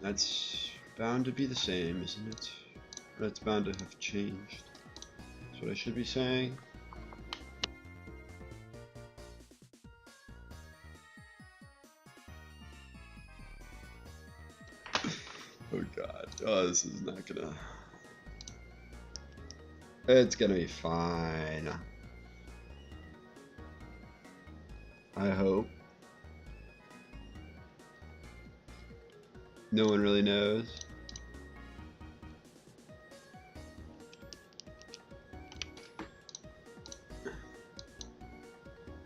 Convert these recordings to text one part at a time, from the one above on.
That's bound to be the same, isn't it? That's bound to have changed. That's what I should be saying. Oh god. Oh, this is not gonna... It's gonna be fine. I hope. No one really knows.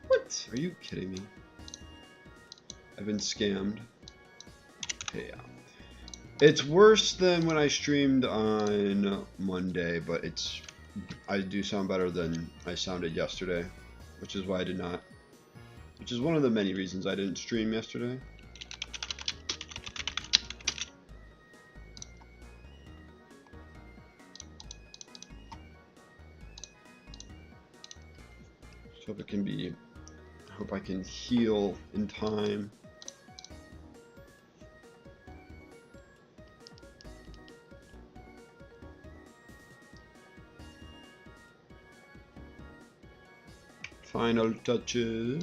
What? Are you kidding me? I've been scammed. Okay, yeah. It's worse than when I streamed on Monday, but I do sound better than I sounded yesterday, which is why I did not. Which is one of the many reasons I didn't stream yesterday. So I hope I can heal in time. Final touches.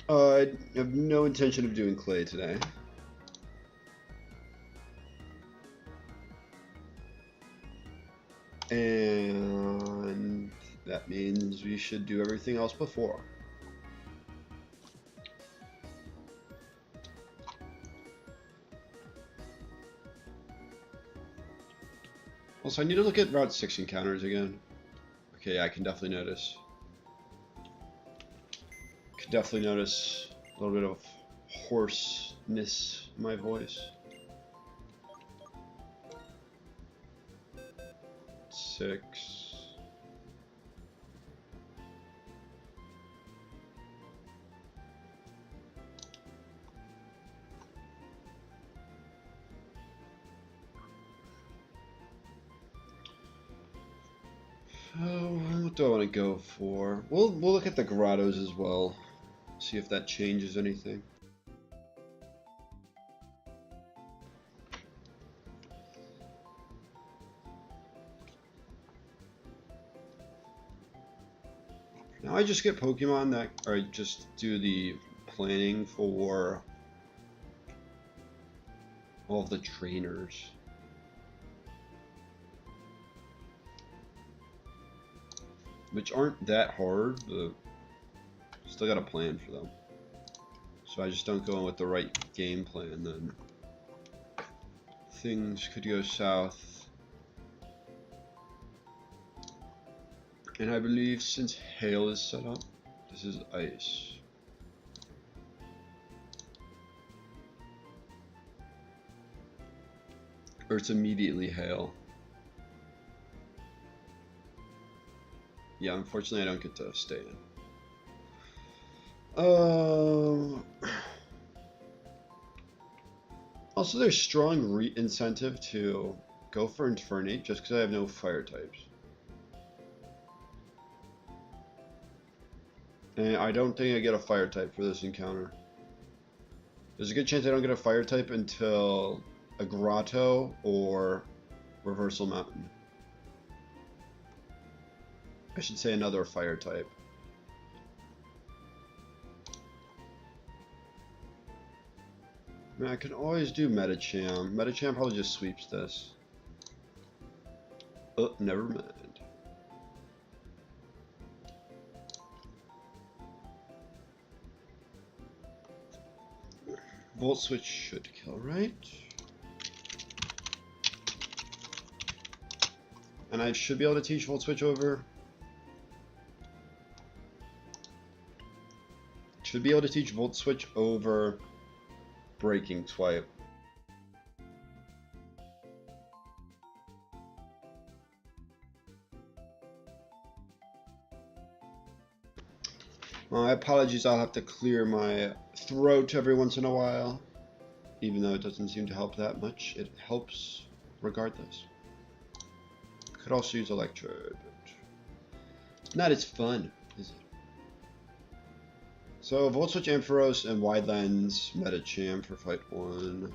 I have no intention of doing clay today. And that means we should do everything else before. Also, I need to look at Route 6 encounters again. Okay, I can definitely notice. Could definitely notice a little bit of hoarseness in my voice. 6. Oh, what do I want to go for? We'll look at the grottos as well. See if that changes anything. Now I just get Pokemon that, or I just do the planning for all of the trainers. Which aren't that hard, but still got a plan for them. So I just don't go in with the right game plan, then things could go south. And I believe since hail is set up, this is ice. Or it's immediately hail. Yeah, unfortunately I don't get to stay in. Also, there's strong incentive to go for Infernape just because I have no fire types. And I don't think I get a fire type for this encounter. There's a good chance I don't get a fire type until a grotto or Reversal Mountain. I should say another fire type. I mean, I can always do Medicham. Medicham probably just sweeps this. Oh, never mind. Volt Switch should kill, right? And I should be able to teach Volt Switch over. Should be able to teach Volt Switch over Breaking Swipe. My apologies, I'll have to clear my throat every once in a while. Even though it doesn't seem to help that much, it helps regardless. Could also use Electrode, but not as fun, is it? So Volt Switch Ampharos and Wide Lens Metacham for fight 1.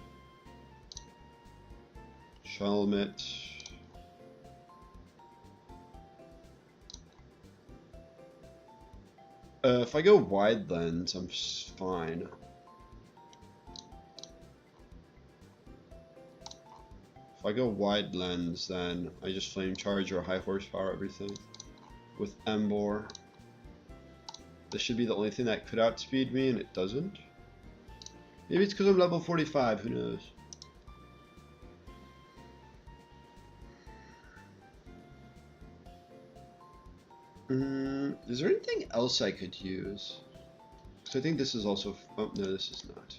Shelmet. If I go Wide Lens, I'm fine. If I go Wide Lens, then I just Flame Charge or High Horsepower everything with Emboar. This should be the only thing that could outspeed me, and it doesn't. Maybe it's because I'm level 45, who knows? Is there anything else I could use? So I think this is also... Oh, no, this is not.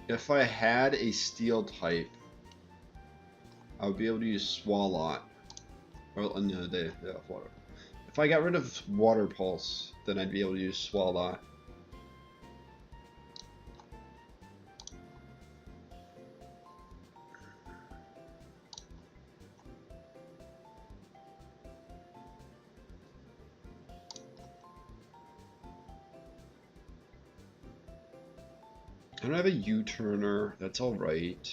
If I had a Steel type, I would be able to use Swalot. Well, no, they have water. If I got rid of Water Pulse, then I'd be able to use Swalot. I don't have a U-turner. That's all right.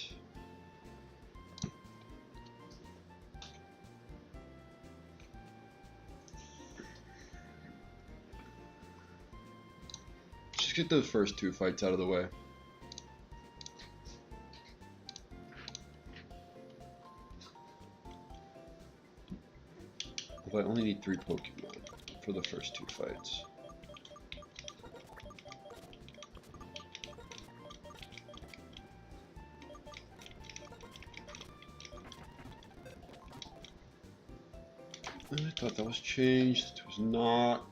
Just get those first 2 fights out of the way. But I only need 3 Pokemon for the first 2 fights. I thought that was changed. It was not.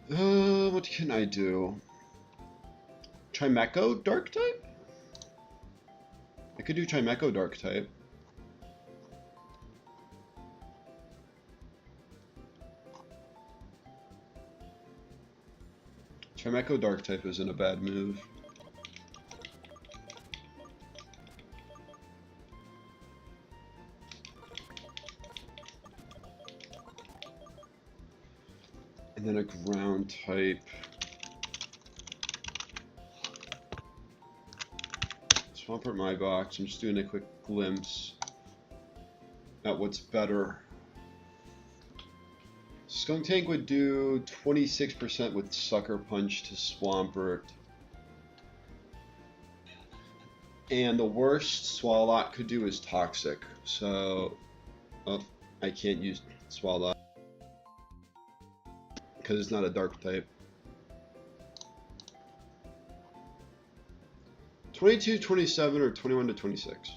What can I do? Chimecho Dark type? I could do Chimecho Dark type. Chimecho Dark type isn't a bad move. And then a ground type. Swampert my box. I'm just doing a quick glimpse at what's better. Skunk Tank would do 26% with Sucker Punch to Swampert. And the worst Swalot could do is Toxic. So, oh, I can't use Swalot because it's not a dark type. 22, 27, or 21 to 26.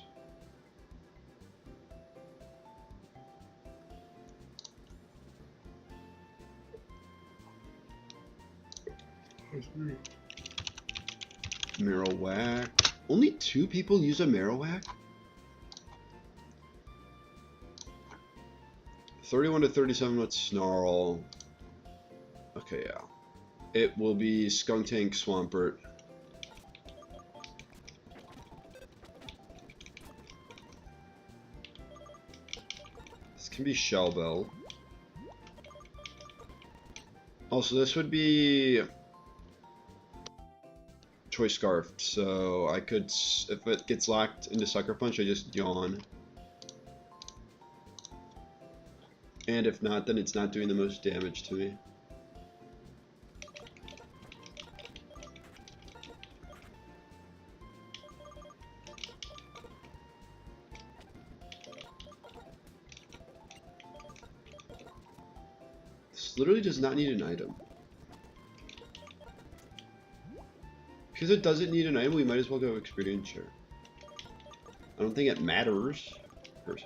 Marowak. Only 2 people use a Marowak? 31 to 37 with Snarl. Okay, yeah. It will be Skunk Tank Swampert. Can be Shell Bell. Also, this would be Choice Scarf, so I could, if it gets locked into Sucker Punch, I just yawn. And if not, then it's not doing the most damage to me. Literally does not need an item. Because it doesn't need an item, we might as well go experience share. I don't think it matters, per se.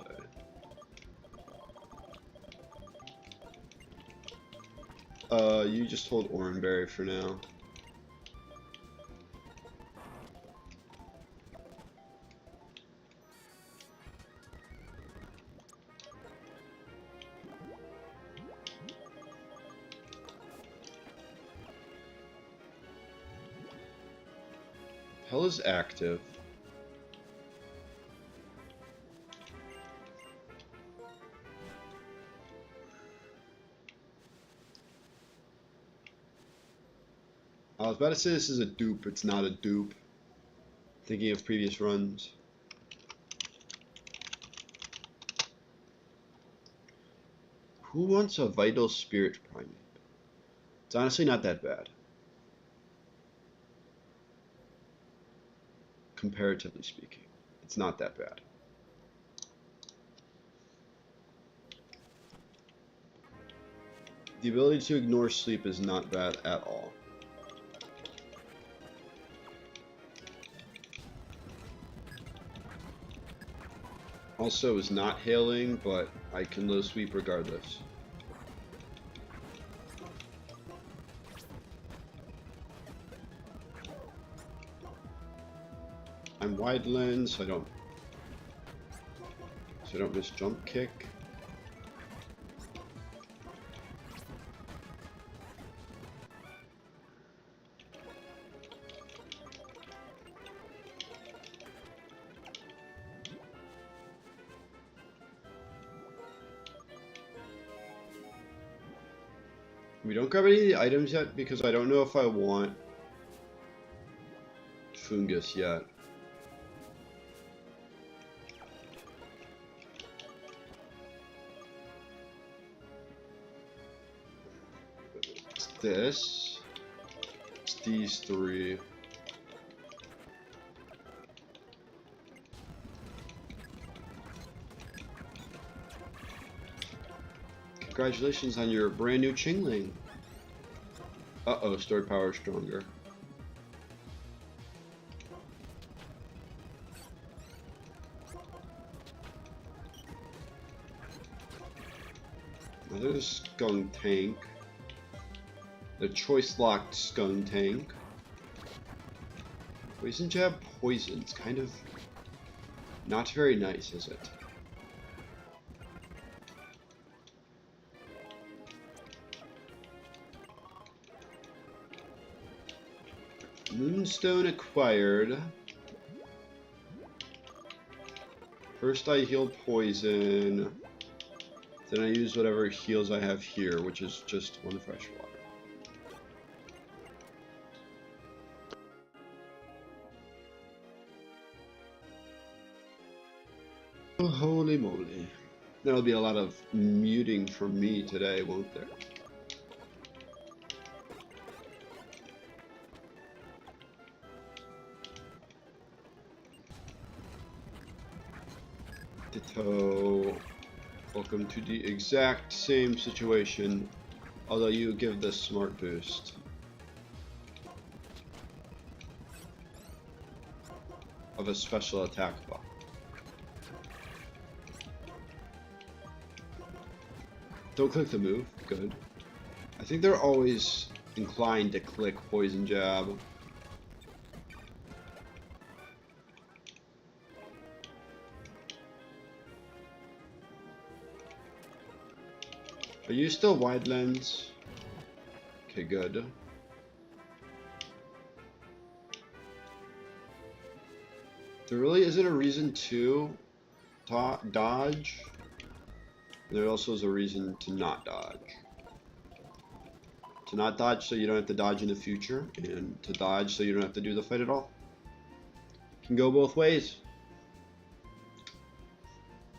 You just hold Oranberry for now. Hell is active. I was about to say this is a dupe. It's not a dupe. Thinking of previous runs. Who wants a Vital Spirit Primate? It's honestly not that bad. Comparatively speaking, it's not that bad. The ability to ignore sleep is not bad at all. Also is not hailing, but I can low sweep regardless. I'm wide lens, so I don't miss jump kick. We don't grab any of the items yet because I don't know if I want fungus yet. It's this. It's these three. Congratulations on your brand new Chingling. Uh-oh, story power stronger. Another Skunk Tank. The choice locked Skunk Tank. Poison Jab poison's kind of not very nice, is it? Moonstone acquired. First I healed poison, then I use whatever heals I have here, which is just one fresh water. Oh, holy moly. There'll be a lot of muting from me today, won't there? Ditto. Welcome to the exact same situation, although you give this smart boost. Of a special attack buff. Don't click the move, good. I think they're always inclined to click Poison Jab. Are you still wide lens? Okay, good. There really isn't a reason to dodge. There also is a reason to not dodge. To not dodge so you don't have to dodge in the future, and to dodge so you don't have to do the fight at all. Can go both ways.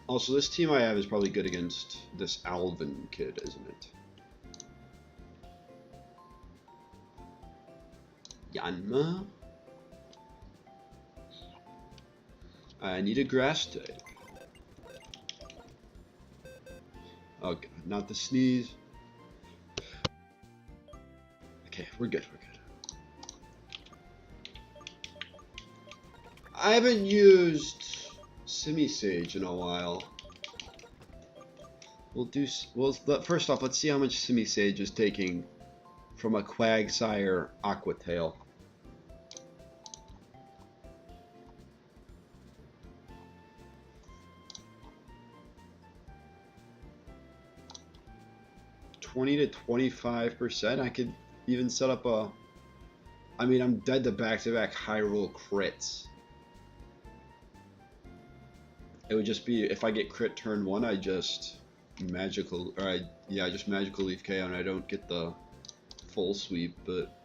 Also, this team I have is probably good against this Alvin kid, isn't it? Yanma? I need a grass type. Oh god, not the sneeze. Okay, we're good, we're good. I haven't used Semi-Sage in a while. First off, let's see how much Semi-Sage is taking from a Quagsire Aquatail. $20 to 25%. I could even set up a... I mean, I'm dead to back-to-back high roll crits. It would just be, if I get crit turn 1, I just magical, or I just magical leaf KO and I don't get the full sweep, but...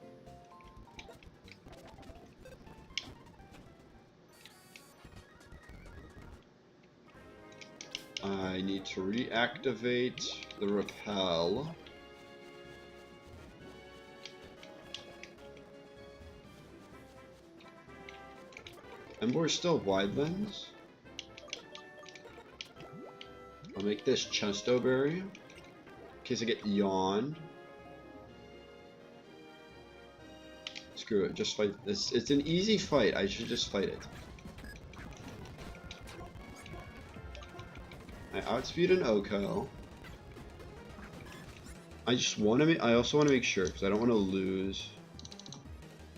I need to reactivate the repel. Embor's still wide lens. I'll make this Chesto Berry in case I get yawned. Screw it, just fight this. It's an easy fight. I should just fight it. I outspeed an Oko. I just want to. I also want to make sure because I don't want to lose.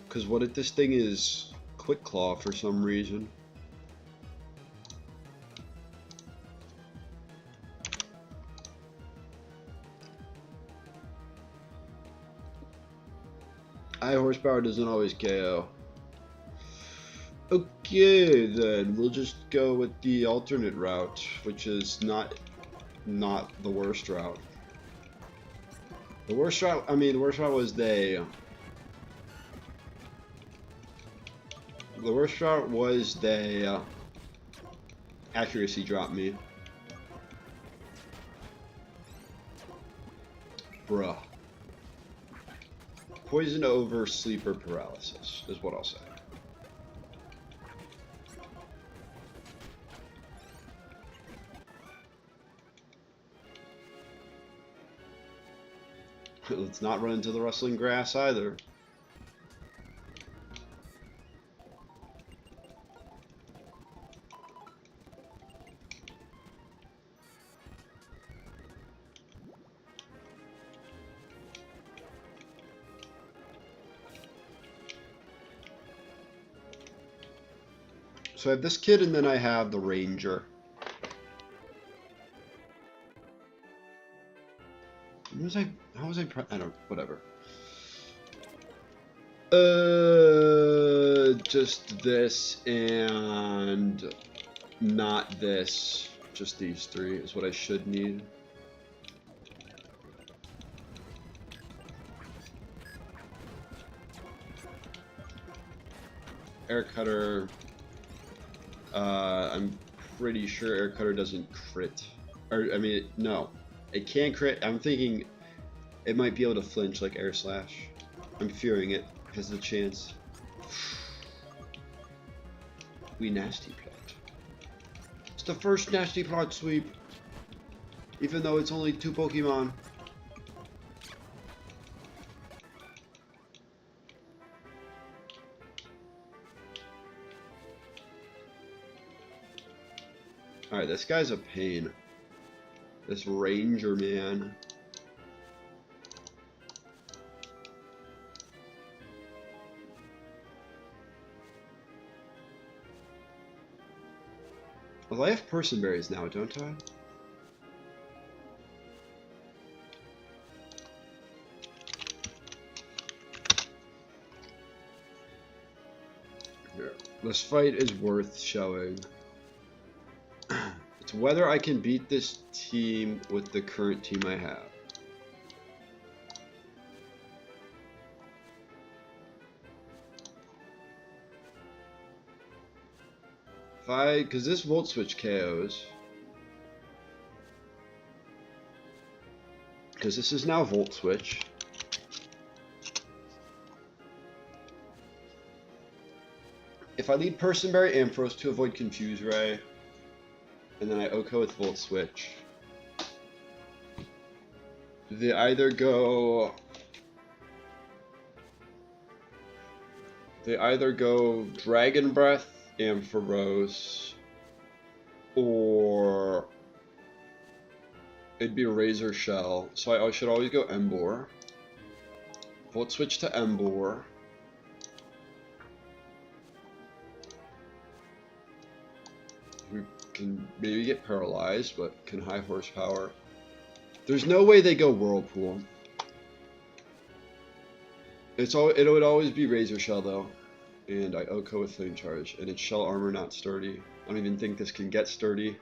Because what if this thing is Quick Claw for some reason? High horsepower doesn't always KO. Okay, then we'll just go with the alternate route, which is not the worst route. The worst route, I mean, the worst route was the worst route was they accuracy dropped me. Bruh. Poison over sleeper paralysis is what I'll say. Let's not run into the rustling grass either. So I have this kid and then I have the ranger. How was I I don't, whatever. Just this and not this. Just these three is what I should need. Air Cutter. I'm pretty sure Air Cutter doesn't crit. Or, I mean, no. It can crit. I'm thinking it might be able to flinch like Air Slash. I'm fearing it has the chance. We nasty plot. It's the first nasty plot sweep. Even though it's only 2 Pokemon. Alright, this guy's a pain. This ranger man. Well, I have person berries now, don't I? Here. This fight is worth showing. It's whether I can beat this team with the current team I have. Because this Volt Switch KOs. Because this is now Volt Switch. If I lead Person Berry Ampharos to avoid Confuse Ray, and then I Oko with Volt Switch, they either go Dragon Breath, Ampharos, or it'd be Razor Shell. So I should always go Embor. Volt switch to Embor. We can maybe get paralyzed, but can high horsepower. There's no way they go Whirlpool. It would always be Razor Shell though, and I OHKO with Flame Charge, and it's Shell Armor, not Sturdy. I don't even think this can get Sturdy.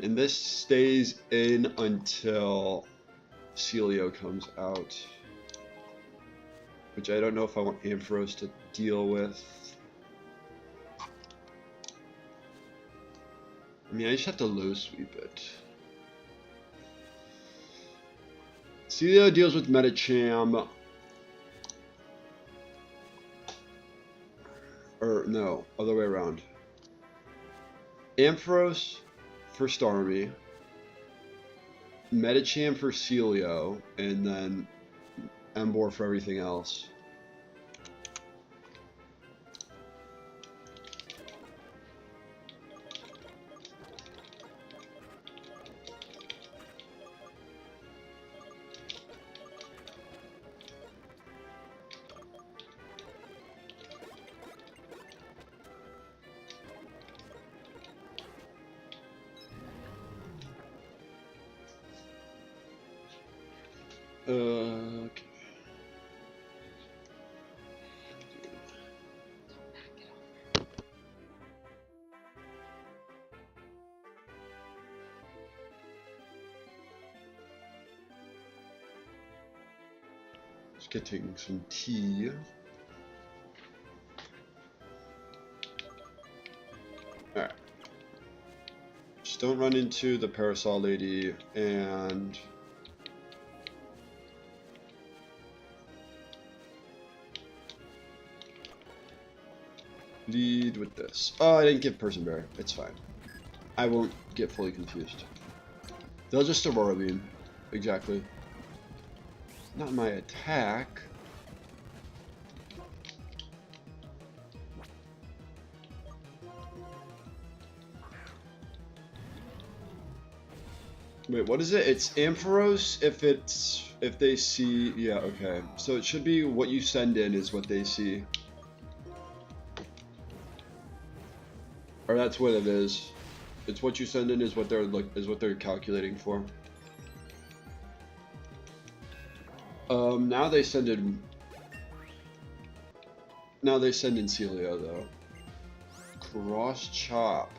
And this stays in until Celio comes out, which I don't know if I want Ampharos to deal with. I mean, I just have to low sweep it. Celio deals with Medicham. Or, no, other way around. Ampharos for Starmie. Medicham for Celio. And then Embor for everything else. Okay. Just getting some tea. Alright. Just don't run into the Parasol Lady and lead with this. Oh, I didn't give Person Bear. It's fine. I won't get fully confused. They'll just Aurora Beam. Exactly. Not my attack. Wait, what is it? It's Ampharos if they see, yeah, okay. So it should be what you send in is what they see. Or that's what it is. It's what you send in is what they're calculating for. Now they send in Celio though. Cross Chop.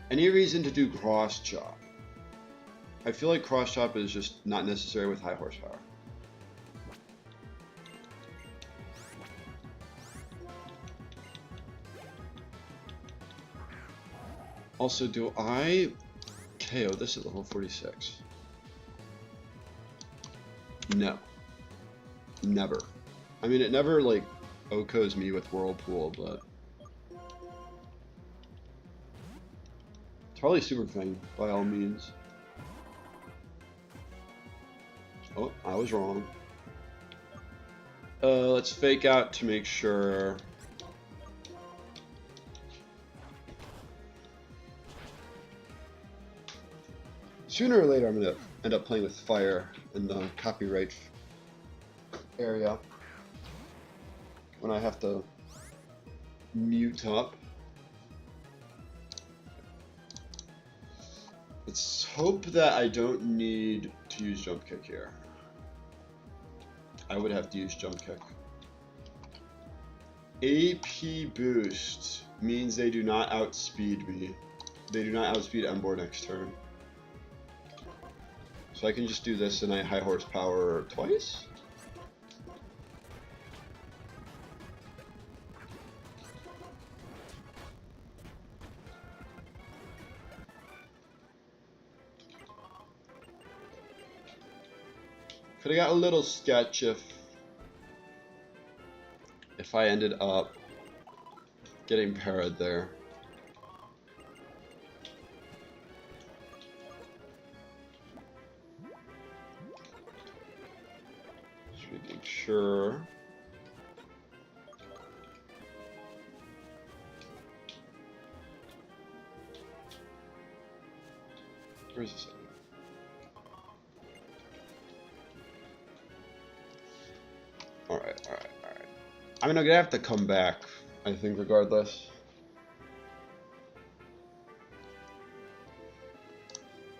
Any reason to do Cross Chop? I feel like Cross Chop is just not necessary with high horsepower. Also, do I KO this at level 46? No. Never. I mean, it never, like, OHKOs me with Whirlpool, but it's probably Super Fang, by all means. Oh, I was wrong. Let's fake out to make sure. Sooner or later, I'm going to end up playing with fire in the copyright area when I have to mute up. Let's hope that I don't need to use Jump Kick here. I would have to use Jump Kick. AP boost means they do not outspeed me. They do not outspeed Embor next turn. So I can just do this and I high horsepower twice? Could have got a little sketch if I ended up getting parried there. Just making sure. Where's this? Alright. I mean, I'm gonna have to come back, I think, regardless.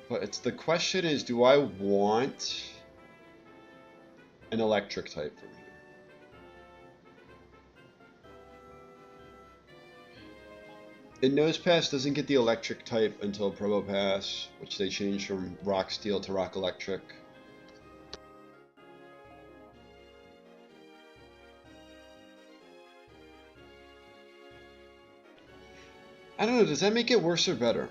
But the question is, do I want an electric type from here? In Nosepass doesn't get the electric type until Probopass, which they changed from Rock Steel to Rock Electric. I don't know, does that make it worse or better?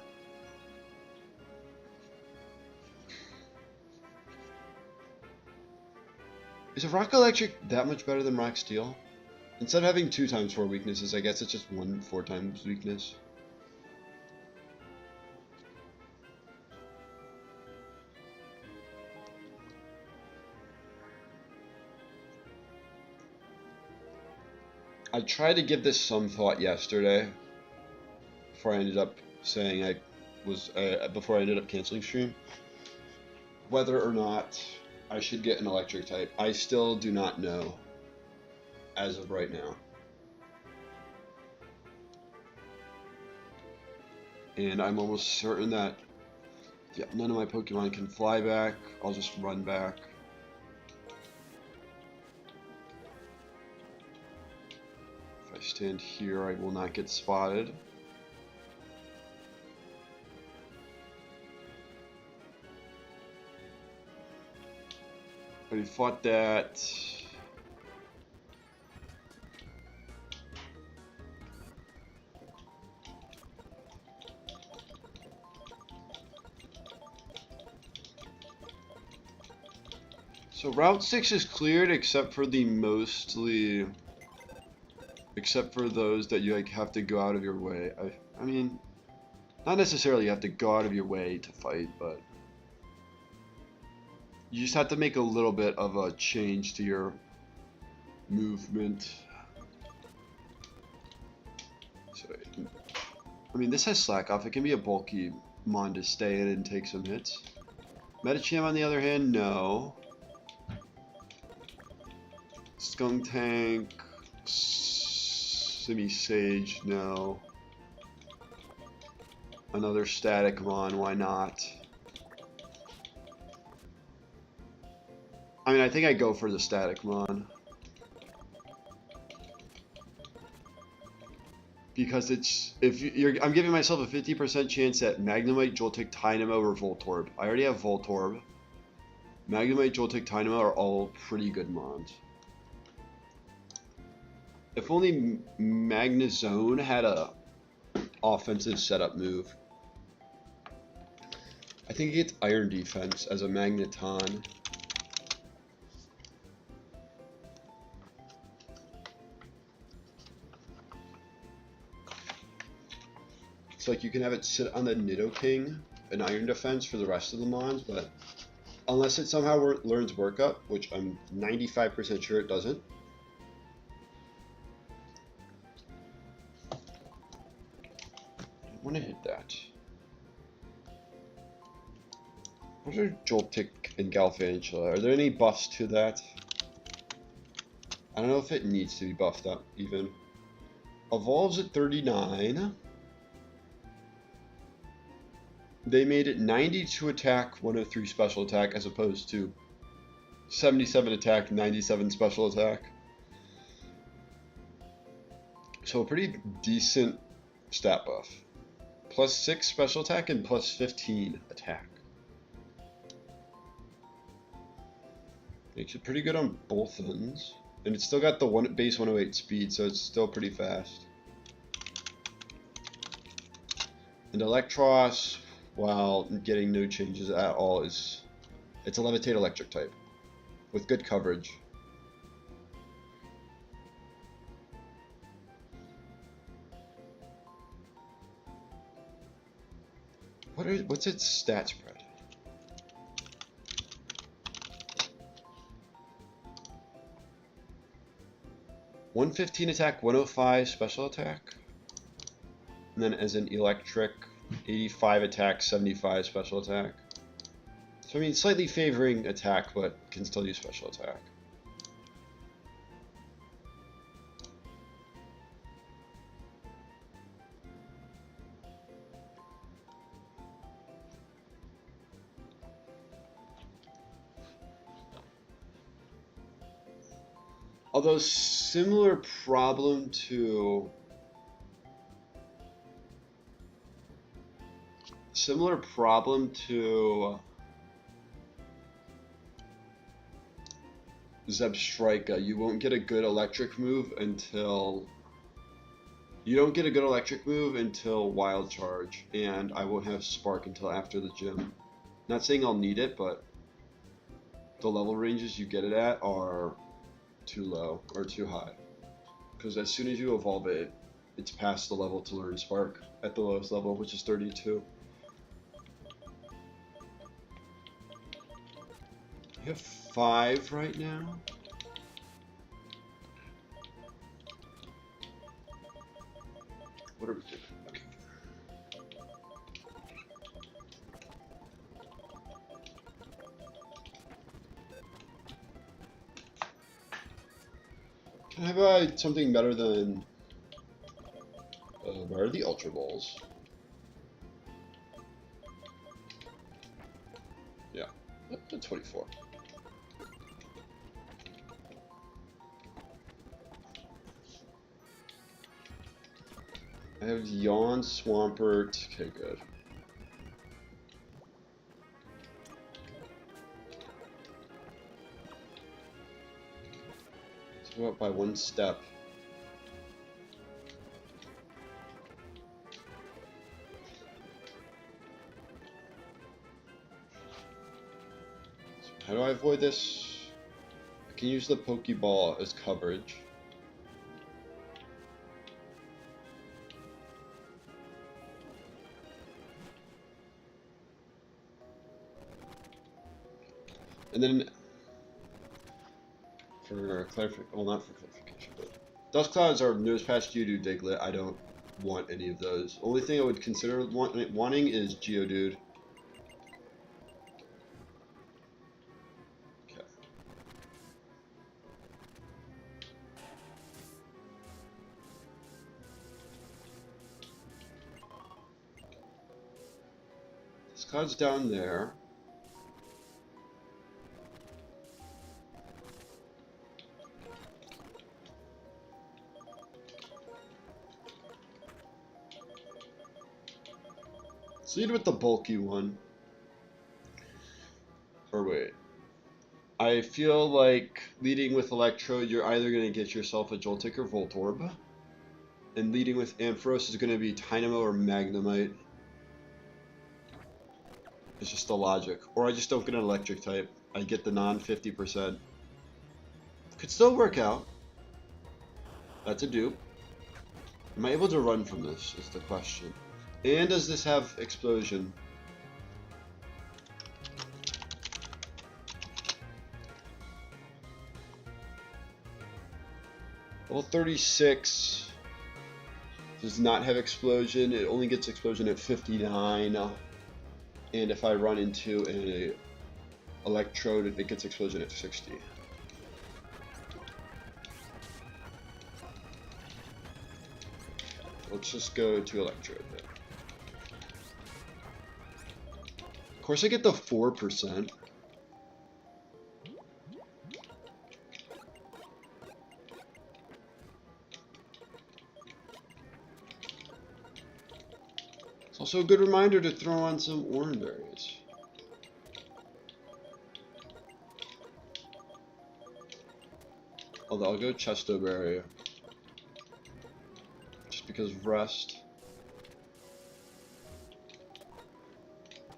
Is a Rock Electric that much better than Rock Steel? Instead of having 2 times 4 weaknesses, I guess it's just 1 4 times weakness. I tried to give this some thought yesterday before I ended up saying before I ended up canceling stream, whether or not I should get an electric type. I still do not know as of right now. And I'm almost certain that none of my Pokemon can fly back. I'll just run back. If I stand here, I will not get spotted. But he fought that. So Route 6 is cleared except for those that you have to go out of your way. I mean, not necessarily you have to go out of your way to fight, but you just have to make a little bit of a change to your movement. So, I mean, this has Slack Off. It can be a bulky mon to stay in and take some hits. Medicham, on the other hand, no. Skuntank, Simisage, no. Another static mon, why not? I mean, I think I go for the static mon. Because I'm giving myself a 50% chance at Magnemite, Joltik, Tynamo, or Voltorb. I already have Voltorb. Magnemite, Joltik, Tynamo are all pretty good mons. If only Magnezone had a offensive setup move. I think it gets Iron Defense as a Magneton. It's like you can have it sit on the Nidoking, an Iron Defense for the rest of the mons, but unless it somehow learns Work Up, which I'm 95% sure it doesn't. I want to hit that. What are Joltik and Galvantula? Are there any buffs to that? I don't know if it needs to be buffed up even. Evolves at 39. They made it 92 attack, 103 special attack, as opposed to 77 attack, 97 special attack. So a pretty decent stat buff. Plus 6 special attack and plus 15 attack. Makes it pretty good on both ends. And it's still got the base 108 speed, so it's still pretty fast. And Electros, while getting no changes at all, it's a Levitate electric type with good coverage. What's its stat spread? (115 attack, 105 special attack), and then as an electric, 85 attack, 75 special attack. So I mean, slightly favoring attack, but can still use special attack. Although similar problem to Zebstrika, you won't get a good electric move until Wild Charge, and I won't have Spark until after the gym. Not saying I'll need it, but the level ranges you get it at are too low or too high. Because as soon as you evolve it, it's past the level to learn Spark at the lowest level, which is 32. I have 5 right now. What are we doing? Okay. Can I buy something better than... where are the Ultra Balls? Yeah, 24. I have Yawn, Swampert. Okay, good. Let's go up by 1 step. So how do I avoid this? I can use the Pokeball as coverage. And then, for clarification, well, not for clarification, but Dust Clouds are Nosepass, Geodude, Diglett. I don't want any of those. Only thing I would consider wanting is Geodude. Okay. This cloud's down there. Let's lead with the bulky one. Or wait. I feel like leading with Electrode, you're either going to get yourself a Joltik or Voltorb. And leading with Ampharos is going to be Dynamo or Magnemite. It's just the logic. Or I just don't get an electric type. I get the non-50%. Could still work out. That's a dupe. Am I able to run from this, is the question. And does this have explosion? Level 36 does not have explosion. It only gets explosion at 59. And if I run into an Electrode, it gets explosion at 60. Let's just go to Electrode then. Of course I get the 4%. It's also a good reminder to throw on some orange berries. Although I'll go Chesto Berry. Just because of rest.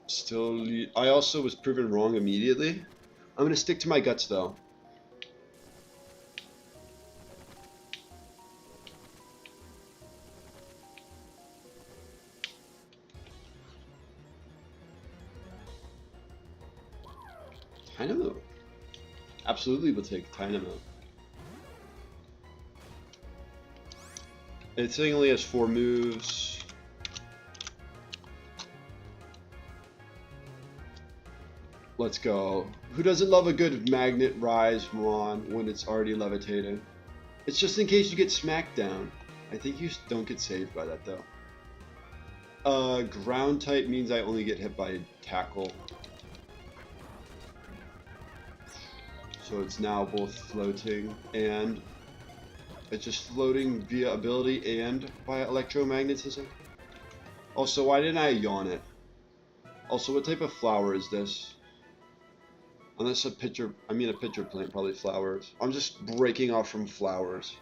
Still, I also was proven wrong immediately. I'm going to stick to my guts though. Dynamo. Absolutely will take Dynamo. It only has 4 moves. Let's go. Who doesn't love a good magnet rise Mon when it's already levitating? It's just in case you get smacked down. I think you don't get saved by that though. Ground type means I only get hit by tackle. So it's now both floating and it's just floating via ability and by electromagnetism. Also, why didn't I yawn it? Also, what type of flower is this? Unless a pitcher plant probably flowers. I'm just breaking off from flowers.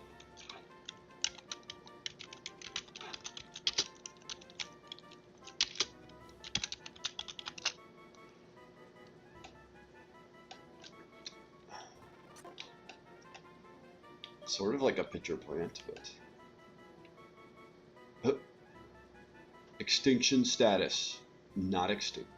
Sort of like a pitcher plant, but extinction status, not extinct.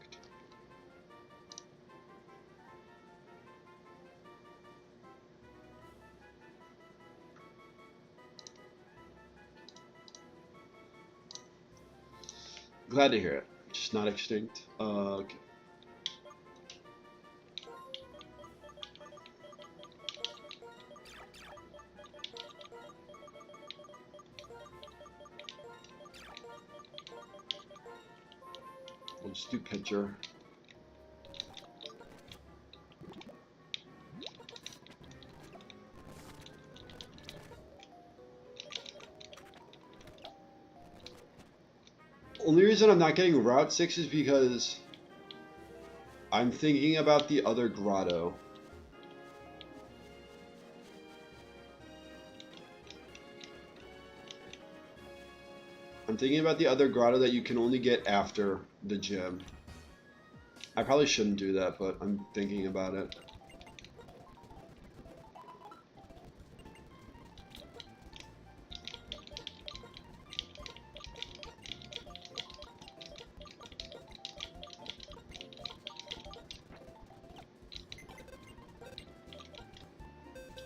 Glad to hear it. Just not extinct. Okay. We'll just do pitcher. Only reason I'm not getting Route 6 is because I'm thinking about the other grotto. I'm thinking about the other grotto that you can only get after the gym. I probably shouldn't do that, but I'm thinking about it.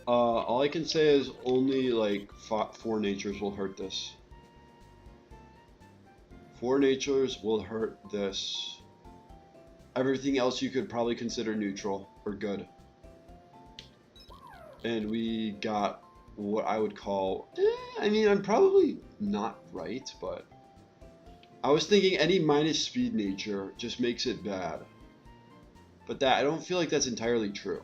All I can say is only like 4 natures will hurt this. 4 natures will hurt this. Everything else you could probably consider neutral or good. And we got what I would call, I mean, I'm probably not right, but I was thinking any minus speed nature just makes it bad. But that, I don't feel like that's entirely true.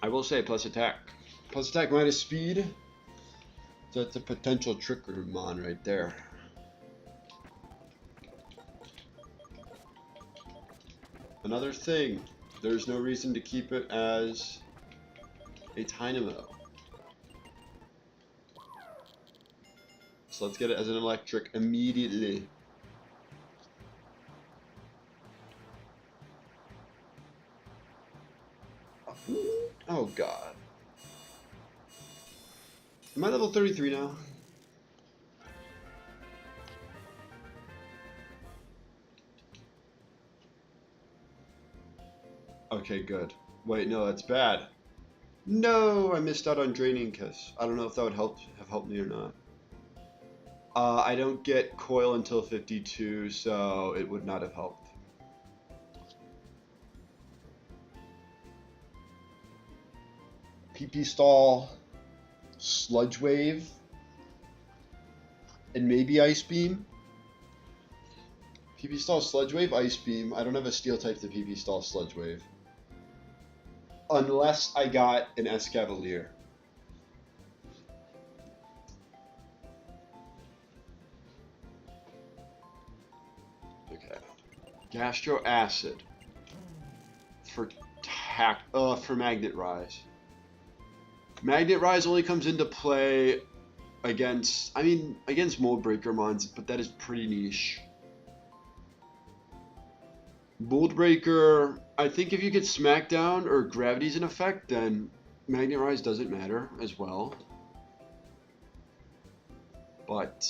I will say plus attack. Plus attack minus speed. That's a potential trigger mon right there. Another thing, there's no reason to keep it as a Dynamo. So let's get it as an electric immediately. Oh god. Am I level 33 now? Okay, good. Wait, no, that's bad. No, I missed out on Draining Kiss. I don't know if that would have helped me or not. I don't get Coil until 52, so it would not have helped. PP Stall, Sludge Wave, and maybe Ice Beam. PP Stall, Sludge Wave, Ice Beam. I don't have a Steel type to PP Stall, Sludge Wave. Unless I got an Escavalier. Okay. Gastro Acid. For Magnet Rise. Magnet Rise only comes into play against Mold Breaker mons, but that is pretty niche. Mold Breaker, I think if you get Smackdown or Gravity's in effect, then Magnet Rise doesn't matter as well. But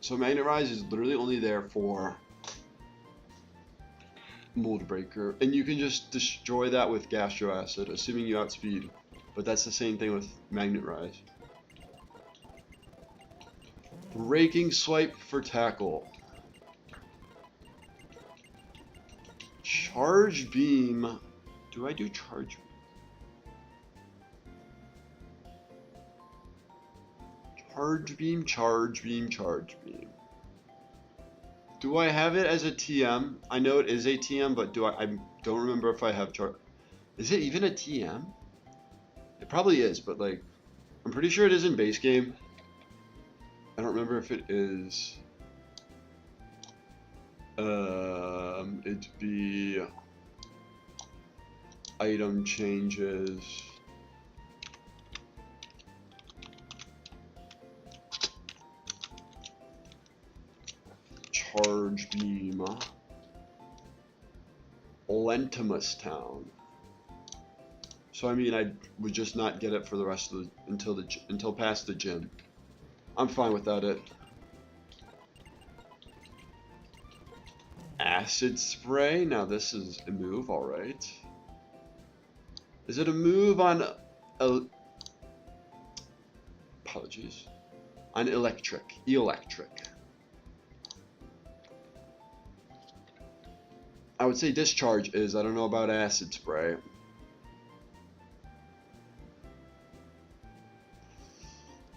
so Magnet Rise is literally only there for Mold Breaker, and you can just destroy that with Gastro Acid, assuming you outspeed. But that's the same thing with Magnet Rise. Breaking swipe for tackle. Charge beam. Do I do charge? Charge beam, charge beam, charge beam. Do I have it as a TM? I know it is a TM, but I don't remember if I have charge. Is it even a TM? It probably is, but like, I'm pretty sure it is in base game. I don't remember if it is. It'd be item changes. Charge beam. Lentimus Town. So I mean, I would just not get it for the rest of the until past the gym. I'm fine without it. Acid spray. Now this is a move, all right. Is it a move on? Apologies. On electric. Electric. I would say discharge is. I don't know about acid spray.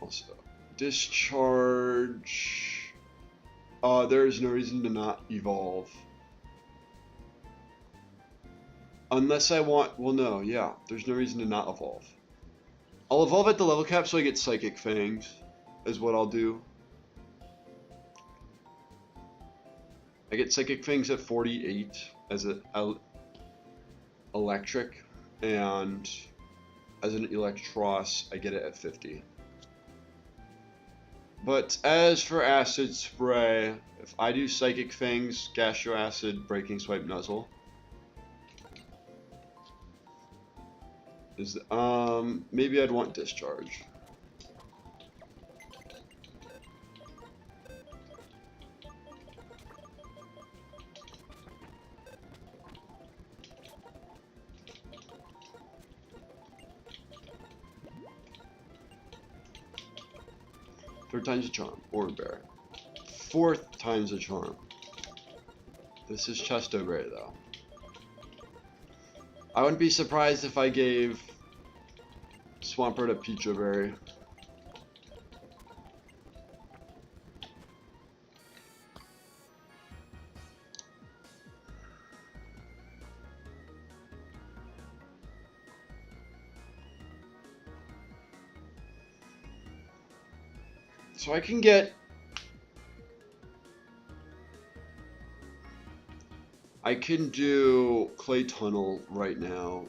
Also, discharge. There is no reason to not evolve. Unless I want. Well, no, yeah. There's no reason to not evolve. I'll evolve at the level cap so I get Psychic Fangs, is what I'll do. I get Psychic Fangs at 48 as an electric, and as an Electros, I get it at 50. But as for Acid Spray, if I do Psychic Fangs, Gastro Acid, Breaking Swipe, Nuzzle, maybe I'd want Discharge. Third time's a charm, or bear. Fourth time's a charm. This is Chesto Berry, though. I wouldn't be surprised if I gave Swampert a Peach Berry. So I can get... I can do Clay Tunnel right now.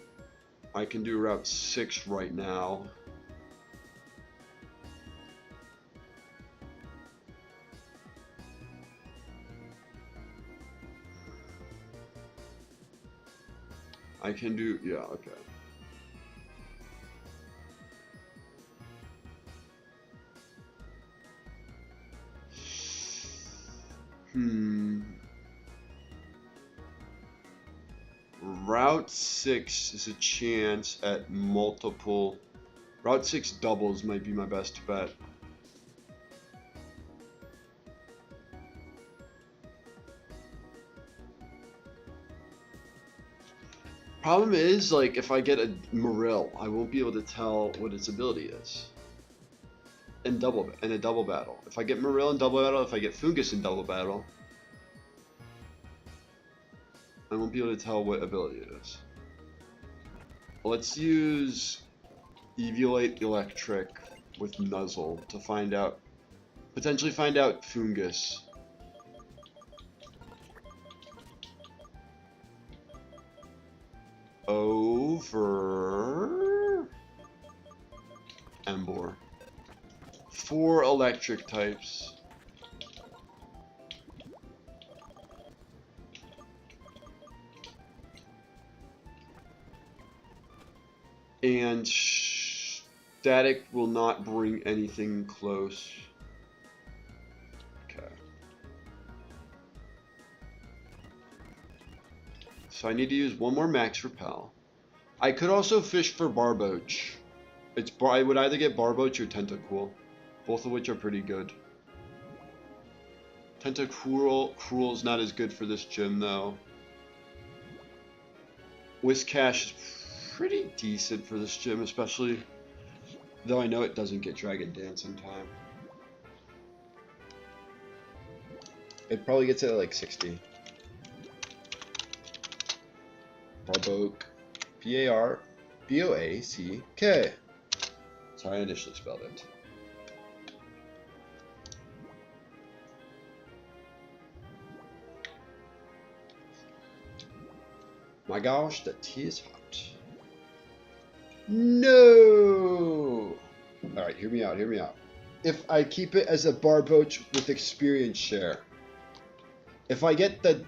I can do Route 6 right now. I can do... yeah, okay. Route 6 is a chance at multiple. Route 6 doubles might be my best bet. Problem is, like, if I get a Marill, I won't be able to tell what its ability is. In a double battle. If I get Marill in double battle, if I get Fungus in double battle, I won't be able to tell what ability it is. Let's use Eviolite Electric with Nuzzle to find out, potentially find out Fungus. Over Emboar. 4 electric types. And static will not bring anything close. Okay. So I need to use one more max repel. I could also fish for Barboach. I would either get Barboach or Tentacool, both of which are pretty good. Tentacruel's not as good for this gym, though. Whiscash is pretty decent for this gym, especially, though I know it doesn't get Dragon Dance in time. It probably gets it at like 60. Barboak. Barboack. Sorry, I initially spelled it. My gosh, the tea is hot. No! Alright, hear me out, hear me out. If I keep it as a Barboach with experience share, if I get the,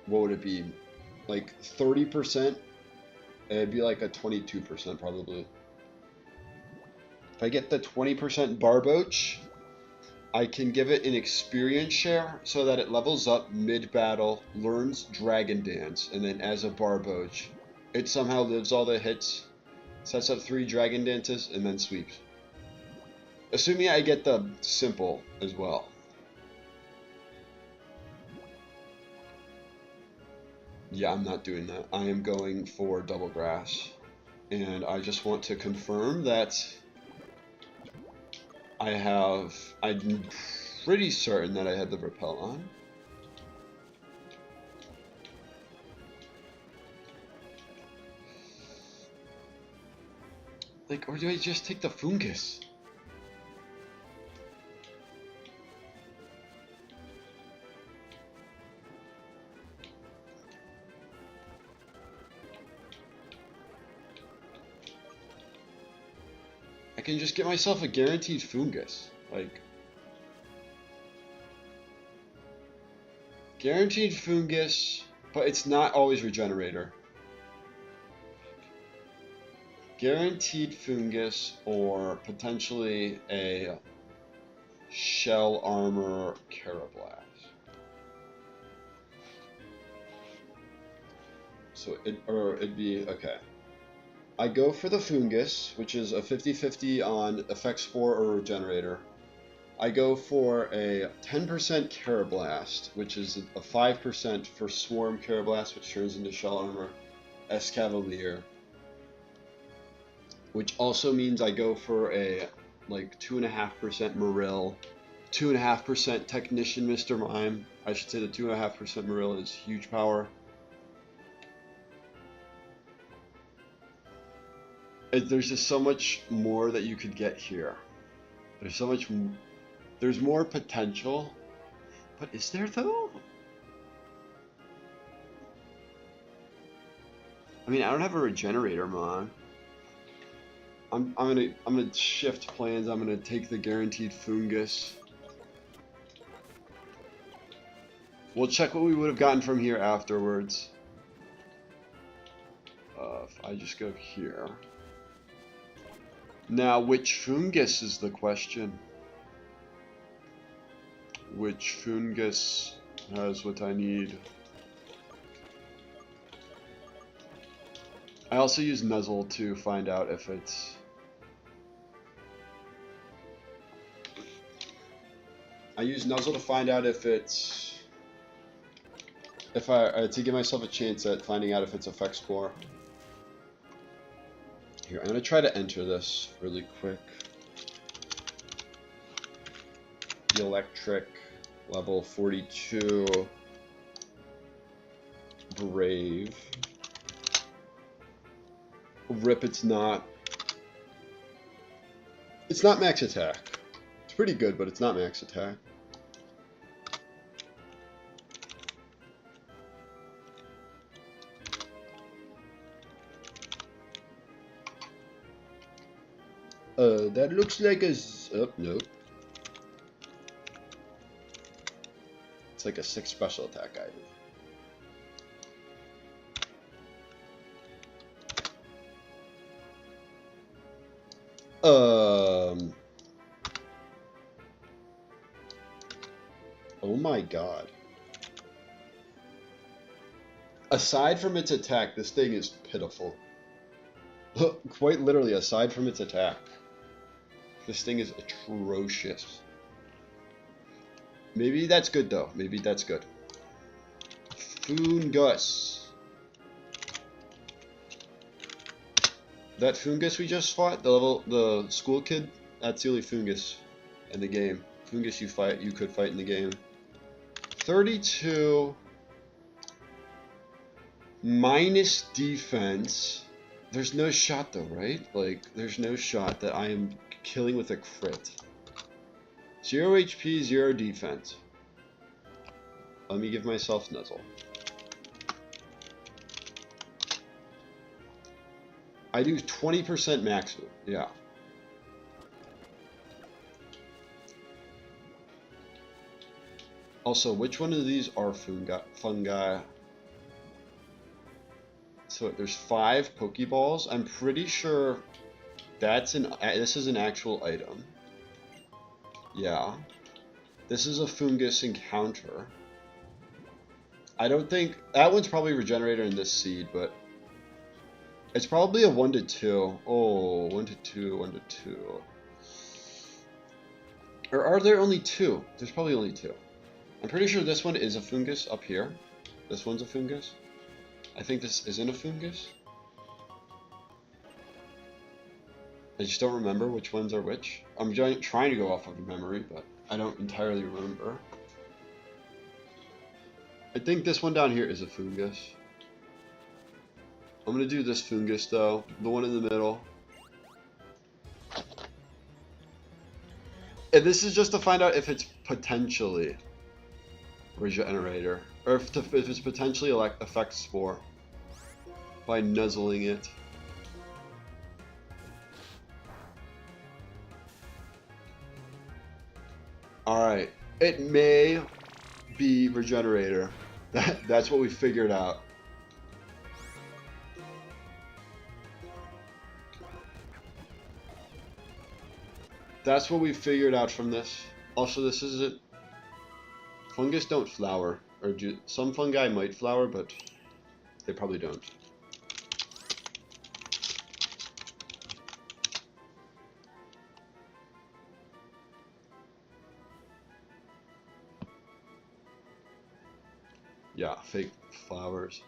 what would it be, like 30%, it'd be like a 22% probably. If I get the 20% Barboach, I can give it an experience share so that it levels up mid-battle, learns Dragon Dance, and then as a Barboach, it somehow lives all the hits, sets up 3 Dragon Dances, and then sweeps. Assuming I get the simple as well. Yeah, I'm not doing that. I am going for Double Grass. And I just want to confirm that I'm pretty certain that I had the Repel on. Like, or do I just take the Fungus? I can just get myself a guaranteed Fungus. Like, guaranteed Fungus, but it's not always Regenerator. Guaranteed Fungus or potentially a Shell Armor Carablast. So it'd be, okay. I go for the Fungus, which is a 50-50 on Effect Spore or Regenerator. I go for a 10% Carablast, which is a 5% for Swarm Carablast, which turns into Shell Armor, Escavalier. Which also means I go for a like 2.5% Marill, 2.5% Technician Mr. Mime. I should say the 2.5% Marill is huge power. There's just so much more that you could get here. There's more potential. But is there though? I mean, I don't have a Regenerator Mon. I'm gonna shift plans. I'm gonna take the guaranteed Fungus. We'll check what we would have gotten from here afterwards. If I just go here. Now, which Fungus is the question? Which Fungus has what I need? I also use Nuzzle to find out if it's... I use Nuzzle to find out if it's... to give myself a chance at finding out if it's Effect Spore. Here, I'm going to try to enter this really quick. The Electric, level 42. Brave. Rip, it's not max attack. It's pretty good, but it's not max attack. That looks like a... oh, nope. It's like a 6 special attack item. Oh my god. Aside from its attack, this thing is pitiful. Quite literally, aside from its attack. This thing is atrocious. Maybe that's good though. Maybe that's good. Fungus. That Fungus we just fought, the school kid, that's the only Fungus in the game. Fungus you could fight in the game. 32 minus defense. There's no shot though, right? Like, there's no shot that I am killing with a crit. 0 HP, 0 defense. Let me give myself Nuzzle. I do 20% maximum, yeah. Also, which one of these are fungi? So there's 5 Pokeballs. I'm pretty sure this is an actual item. Yeah. This is a Fungus encounter. I don't think that one's probably Regenerator in this seed, but it's probably a 1 to 2. Oh, 1 to 2, 1 to 2. Or are there only 2? There's probably only 2. I'm pretty sure this one is a Fungus up here. This one's a Fungus. I think this isn't a Fungus. I just don't remember which ones are which. I'm trying to go off of memory, but I don't entirely remember. I think this one down here is a Fungus. I'm going to do this Fungus though, the one in the middle. And this is just to find out if it's potentially Regenerator, or if it's potentially affect Spore by nuzzling it. Alright, it may be Regenerator. That's what we figured out. That's what we figured out from this. Also, this is it. Fungus don't flower, or some fungi might flower, but they probably don't. Yeah, fake flowers.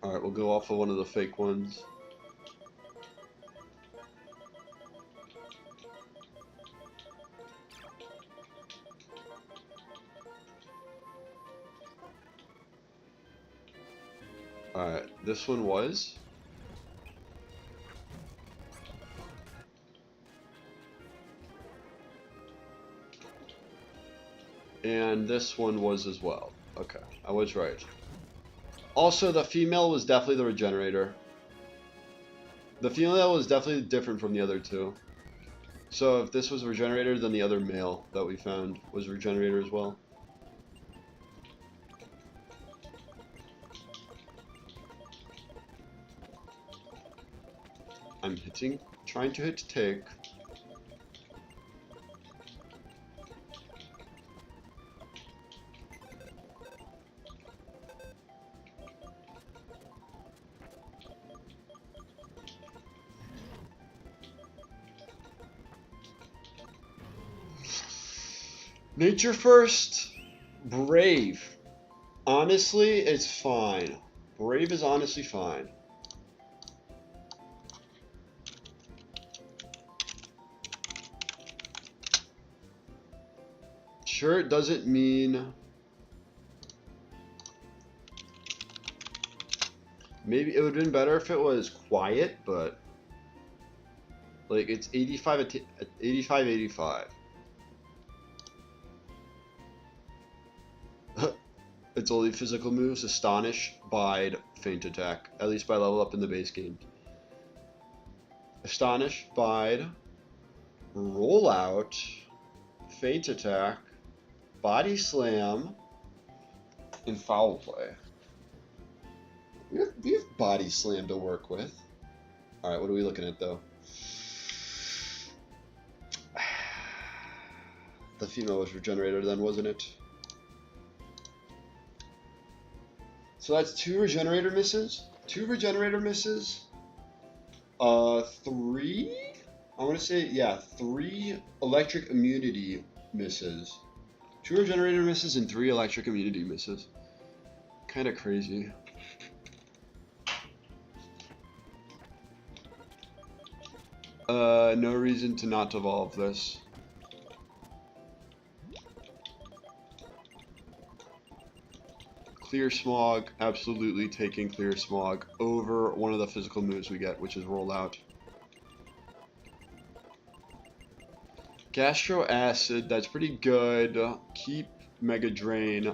Alright, we'll go off of one of the fake ones. Alright, this one was. And this one was as well. Okay, I was right. Also, the female was definitely the Regenerator. The female was definitely different from the other two. So if this was Regenerator, then the other male that we found was Regenerator as well. I'm trying to hit take. Nature first, Brave. Honestly, it's fine. Brave is honestly fine. Sure, it doesn't mean... Maybe it would have been better if it was quiet, but... Like, it's 85, 85. It's only physical moves: Astonish, Bide, Feint Attack. At least by level up in the base game. Astonish, Bide, Roll Out, Feint Attack, Body Slam, and Foul Play. We have Body Slam to work with. Alright, what are we looking at though? the female was regenerator then, wasn't it? So that's 2 regenerator misses. 2 regenerator misses. 3? I want to say, yeah, 3 electric immunity misses. 2 regenerator misses and 3 electric immunity misses. Kind of crazy. No reason to not evolve this. Clear Smog, absolutely taking Clear Smog over one of the physical moves we get, which is Roll Out. Gastro Acid, that's pretty good. Keep Mega Drain.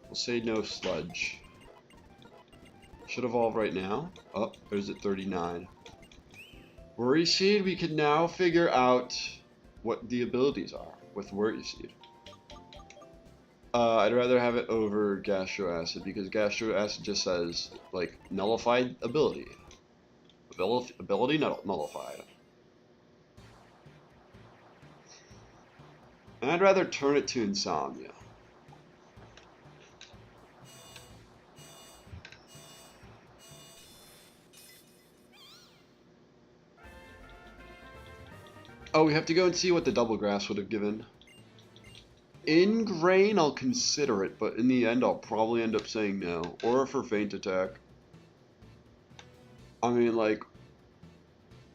We'll say no Sludge. Should evolve right now. Oh, there's at 39. Worry Seed, we can now figure out what the abilities are with Worry Seed. I'd rather have it over Gastro Acid because Gastro Acid just says, like, nullified ability. Ability nullified. And I'd rather turn it to Insomnia. Oh, we have to go and see what the Double Grass would have given. Ingrain, I'll consider it, but in the end, I'll probably end up saying no. Or for Feint Attack. I mean, like,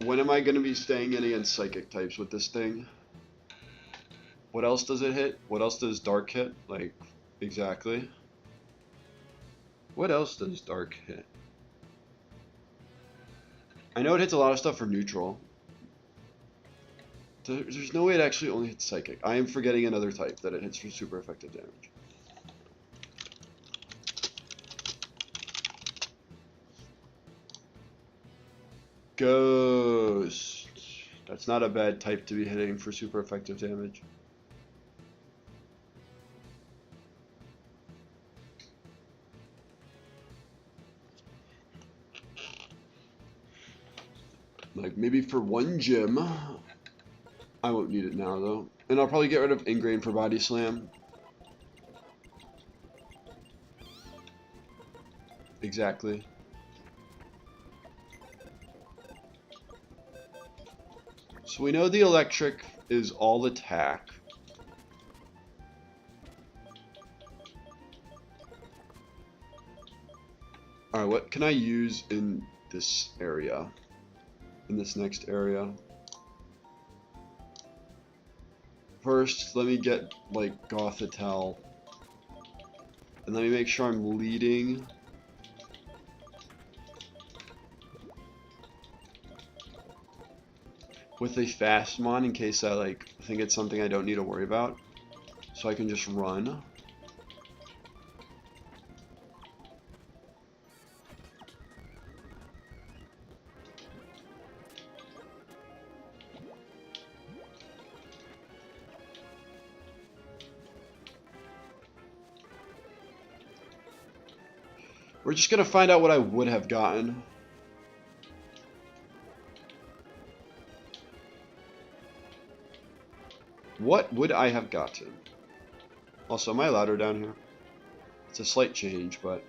when am I going to be staying in against Psychic types with this thing? What else does it hit? What else does Dark hit? Like, exactly. What else does Dark hit? I know it hits a lot of stuff for neutral. There's no way it actually only hits Psychic. I am forgetting another type that it hits for super effective damage. Ghost. That's not a bad type to be hitting for super effective damage. Like, maybe for 1 gym. I won't need it now, though. And I'll probably get rid of Ingrain for Body Slam. Exactly. So we know the Electric is all attack. Alright, what can I use in this area? In this next area? First, let me get, like, Gothitelle. And let me make sure I'm leading. With a Fastmon in case I, like, think it's something I don't need to worry about. So I can just run. We're just gonna find out what I would have gotten. What would I have gotten? Also, am I louder down here? It's a slight change, but...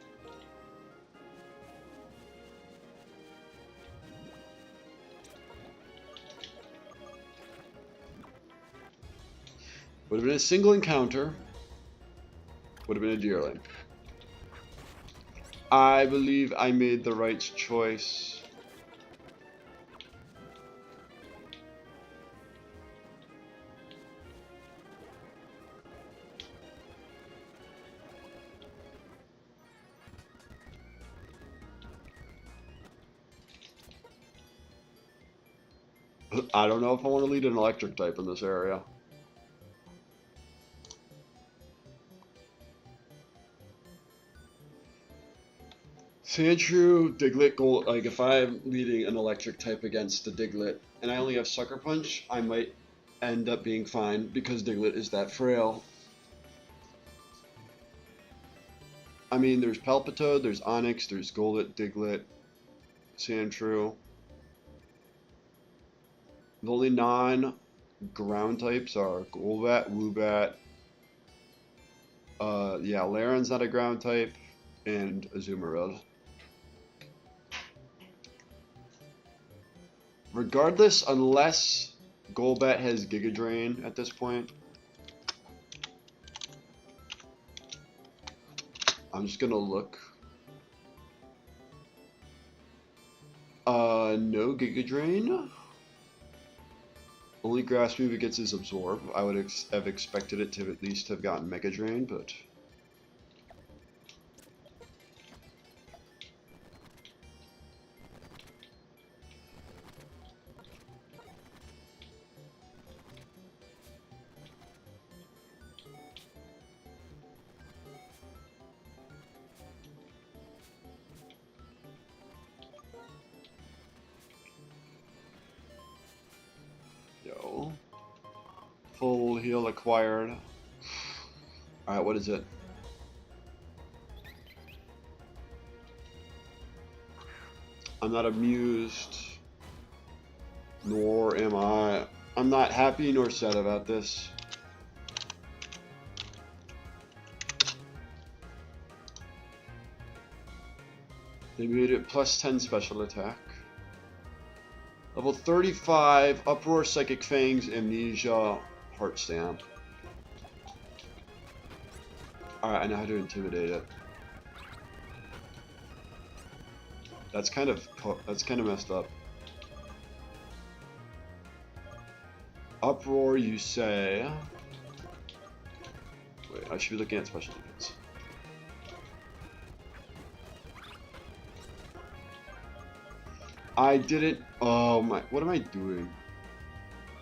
Would have been a single encounter. Would have been a Deerling. I believe I made the right choice. I don't know if I want to lead an electric type in this area. Sandshrew, Diglett, Gold. Like, if I'm leading an electric type against the Diglett and I only have Sucker Punch, I might end up being fine because Diglett is that frail. I mean, there's Palpitoad, there's Onix, there's Golett, Diglett, Sandshrew. The only ground types are Golbat, Woobat. Yeah, Laron's not a ground type, and Azumarill. Regardless, unless Golbat has Giga Drain at this point, I'm just gonna look. No Giga Drain. Only grass move it gets is Absorb. I would have expected it to at least have gotten Mega Drain, but... Yo. Full heal acquired. Alright, what is it? I'm not amused. Nor am I. I'm not happy nor sad about this. They made it plus 10 special attack. Level 35, Uproar, Psychic Fangs, Amnesia, Heart Stamp. Alright, I know how to intimidate it. That's kind of messed up. Uproar, you say. Wait, I should be looking at special defense. I didn't. Oh my. What am I doing?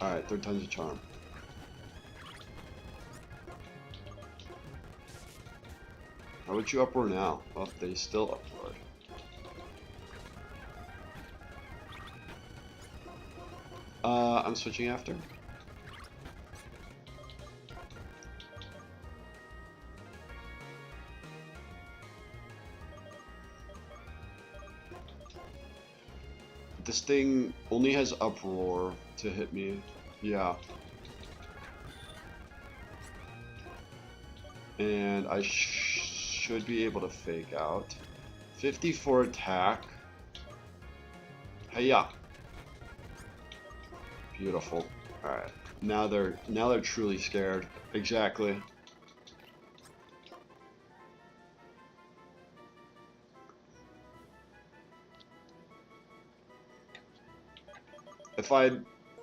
Alright, third time's a charm. How would you uproar now? Oh, they still uproared. I'm switching after. This thing only has Uproar to hit me. Yeah. And I should be able to fake out. 54 attack. Hiya. Beautiful. Alright. Now they're truly scared. Exactly. If I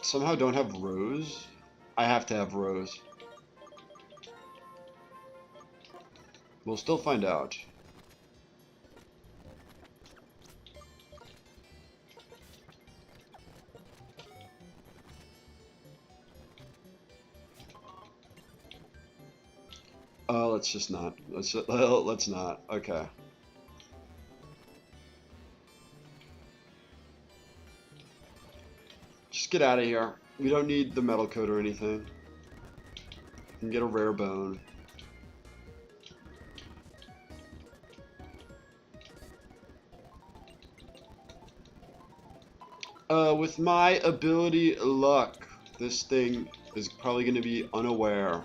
somehow don't have Rose, I have to have Rose. We'll still find out. Let's just not. Let's not. Okay. Just get out of here. We don't need the metal coat or anything. We can get a rare bone. With my ability luck, this thing is probably going to be unaware.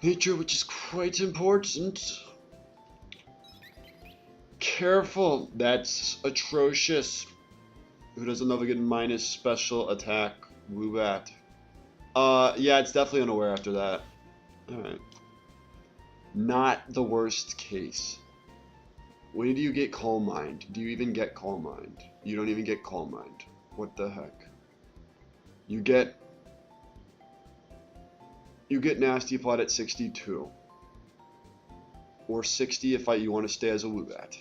Nature, which is quite important. Careful, that's atrocious. Who doesn't love a good minus special attack? Woobat. Yeah, it's definitely unaware after that. Alright. Not the worst case. When do you get Calm Mind? Do you even get Calm Mind? You don't even get Calm Mind. What the heck? You get Nasty Plot at 62. Or 60 if you want to stay as a Woobat.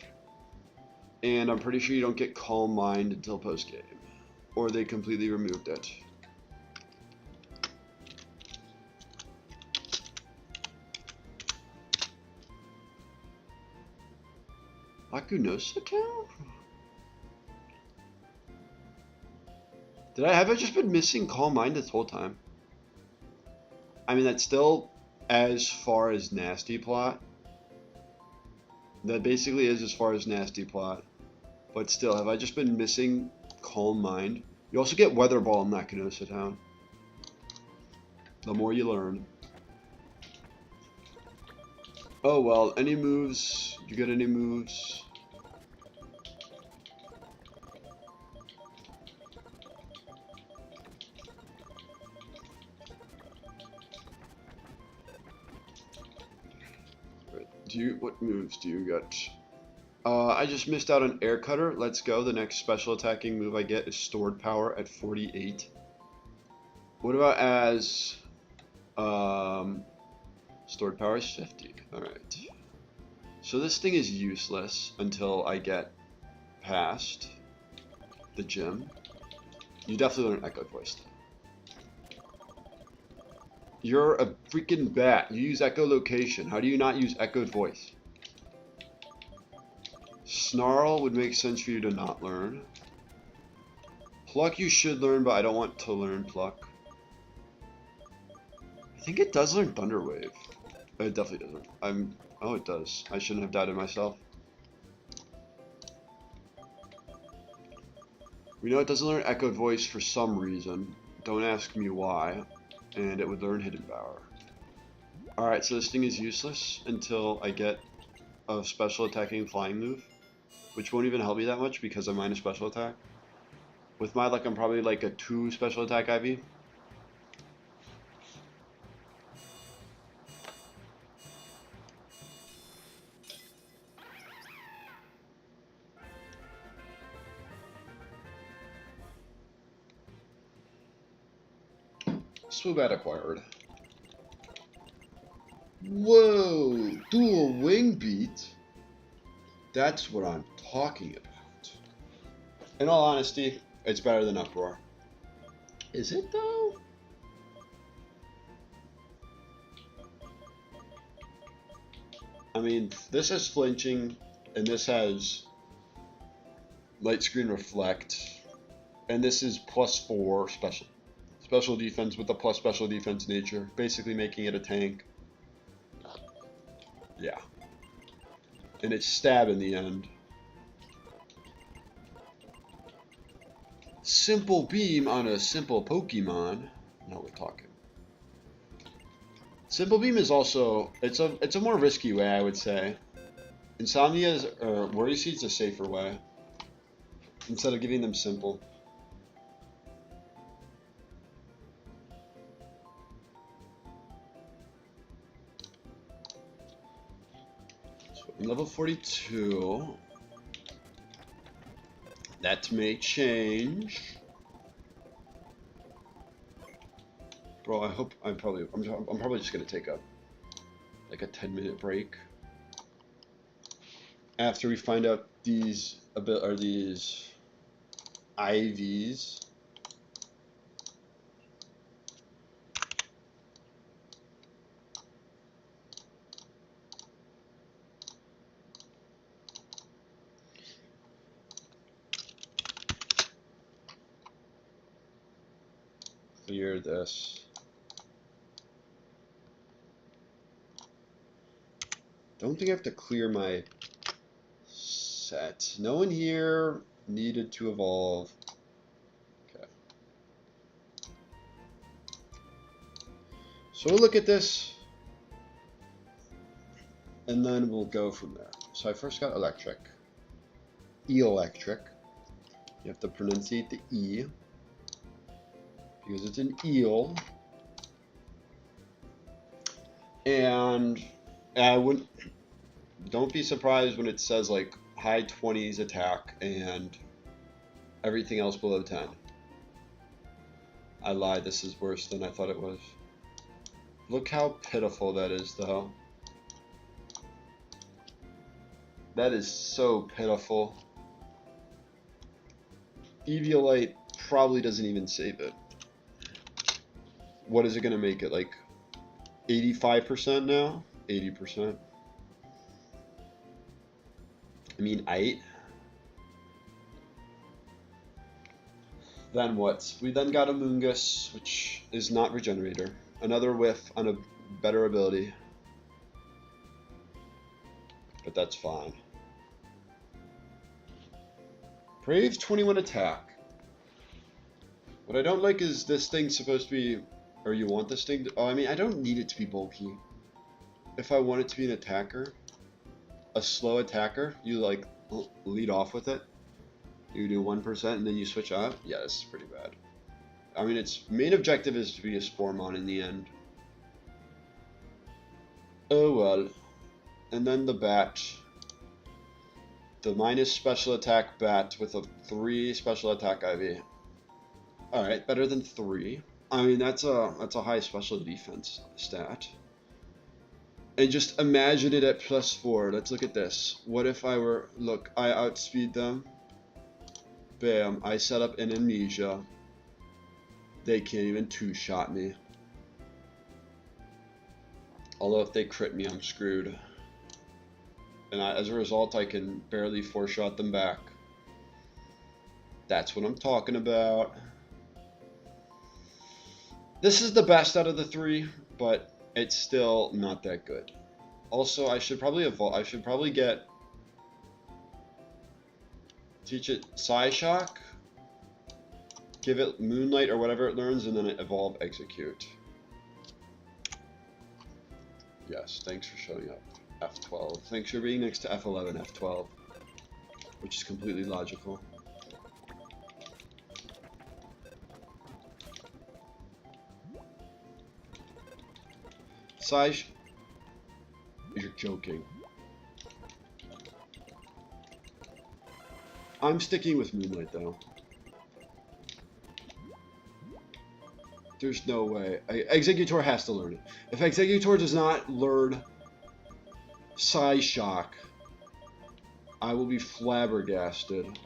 And I'm pretty sure you don't get Calm Mind until post-game. Or they completely removed it. Akunosa Town? Have I just been missing Calm Mind this whole time? I mean, that's still as far as Nasty Plot. That basically is as far as Nasty Plot. But still, have I just been missing Calm Mind? You also get Weather Ball in Nakanosa Town. The more you learn. Oh well, any moves? You get any moves? What moves do you get? I just missed out on Air Cutter. Let's go. The next special attacking move I get is Stored Power at 48. What about as Stored Power is 50. Alright. So this thing is useless until I get past the gym. You definitely learn Echo Voice though. You're a freaking bat. You use echolocation. How do you not use echoed voice? Snarl would make sense for you to not learn. Pluck you should learn, but I don't want to learn Pluck. I think it does learn Thunder Wave. It definitely doesn't. Oh, it does. I shouldn't have doubted myself. We know it doesn't learn Echoed Voice for some reason. Don't ask me why. And it would learn Hidden Power. Alright, so this thing is useless until I get a special attacking flying move, which won't even help me that much because I'm minus special attack. With my luck, I'm probably like a 2 special attack IV. Swoobat acquired. Whoa! Dual Wing Beat? That's what I'm talking about. In all honesty, it's better than Uproar. Is it though? I mean, this has flinching, and this has light screen reflect, and this is +4 special defense with a plus special defense nature, basically making it a tank. Yeah. And it's stab in the end. Simple beam on a simple Pokemon. Now we're talking. Simple beam is also it's a more risky way, I would say. Insomnia's or Worry Seed's a safer way. Instead of giving them simple. Level 42. That may change. Bro, I'm probably just gonna take like a 10-minute break after we find out these IVs. Clear this. Don't think I have to clear my set. No one here needed to evolve. Okay. So we'll look at this, and then we'll go from there. So I first got electric. Electric. You have to pronunciate the E, because it's an eel. And don't be surprised when it says like high 20s attack and everything else below 10. I lied, this is worse than I thought it was. Look how pitiful that is though. That is so pitiful. Eviolite probably doesn't even save it. What is it going to make it, like 85% now? 80%. I mean, Then what? We then got a Mungus, which is not Regenerator. Another whiff on a better ability. But that's fine. Brave 21 attack. What I don't like is this thing's supposed to be, or you want this thing to, oh, I mean, I don't need it to be bulky. If I want it to be an attacker, a slow attacker, you like lead off with it. You do 1% and then you switch out. Yeah, this is pretty bad. I mean, its main objective is to be a Sporemon in the end. Oh well. And then the bat. The minus special attack bat with a 3 special attack IV. Alright, better than 3. I mean, that's a high special defense stat. And just imagine it at +4. Let's look at this. What if I were, look, I outspeed them. Bam, I set up an amnesia. They can't even 2-shot me. Although if they crit me, I'm screwed. And as a result, I can barely 4-shot them back. That's what I'm talking about. This is the best out of the 3, but it's still not that good. Also, I should probably evolve. I should probably teach it Psyshock, give it Moonlight or whatever it learns, and then evolve Execute. Yes, thanks for showing up. F12. Thanks for being next to F11, F12. Which is completely logical. Saj, you're joking. I'm sticking with Moonlight though. There's no way. Executor has to learn it. If Executor does not learn Psyshock, I will be flabbergasted.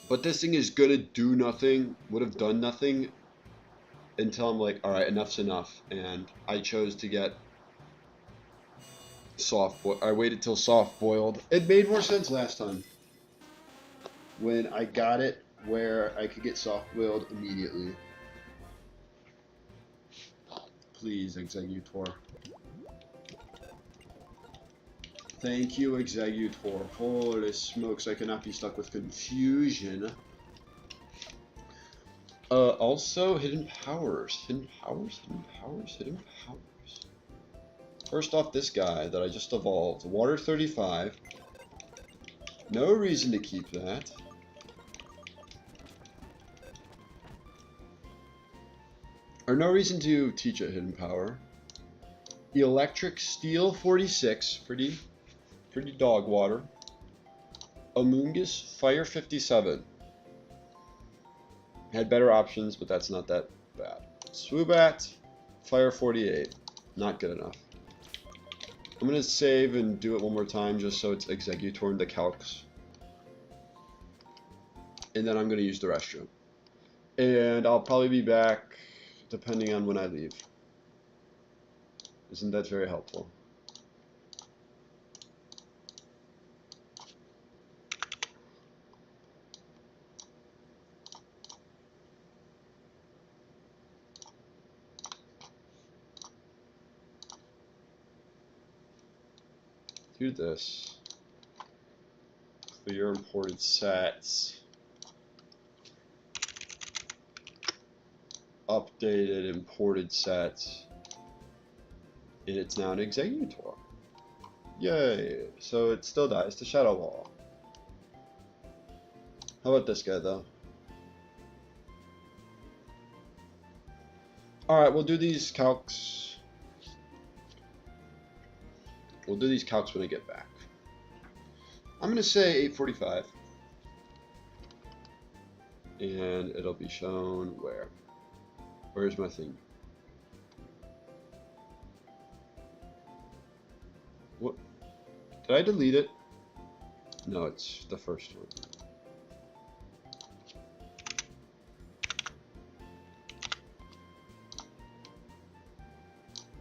But this thing is gonna do nothing, would have done nothing until I'm like, alright, enough's enough. And I chose to get I waited till soft boiled. It made more sense last time when I got it where I could get soft boiled immediately. Please, Executor. Thank you, Executor. Holy smokes, I cannot be stuck with confusion. Also, hidden powers. Hidden powers, hidden powers, hidden powers. First off, this guy that I just evolved. Water 35. No reason to keep that. Or no reason to teach it hidden power. Electric Steel 46. Pretty dog water. Amoongus Fire 57. Had better options, but that's not that bad. Swoobat Fire 48. Not good enough. I'm going to save and do it one more time just so it's Executor in the calcs. And then I'm going to use the restroom. And I'll probably be back depending on when I leave. Isn't that very helpful? Do this. Clear imported sets. Updated imported sets. And it's now an Executor. Yay! So it still dies to Shadow Ball. How about this guy though? Alright, we'll do these calcs. We'll do these calcs when I get back. I'm going to say 8:45. And it'll be shown where? Where's my thing? What? Did I delete it? No, it's the first one.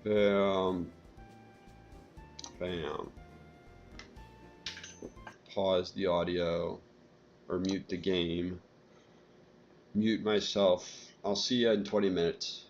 Bam. Bam. pause the audio or mute the game, mute myself. I'll see you in 20 minutes.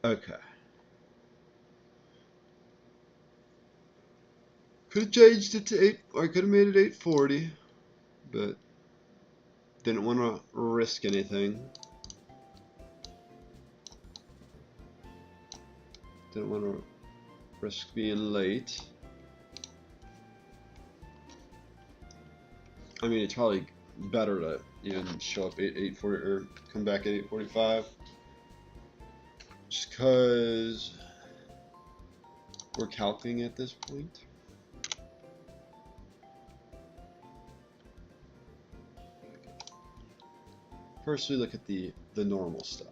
Okay. Could have changed it to 8, or I could have made it 840, but didn't want to risk anything. Didn't want to risk being late. I mean, it's probably better to even show up at 8:40 or come back at 8:45, just because we're calculating at this point. First, we look at the normal stuff.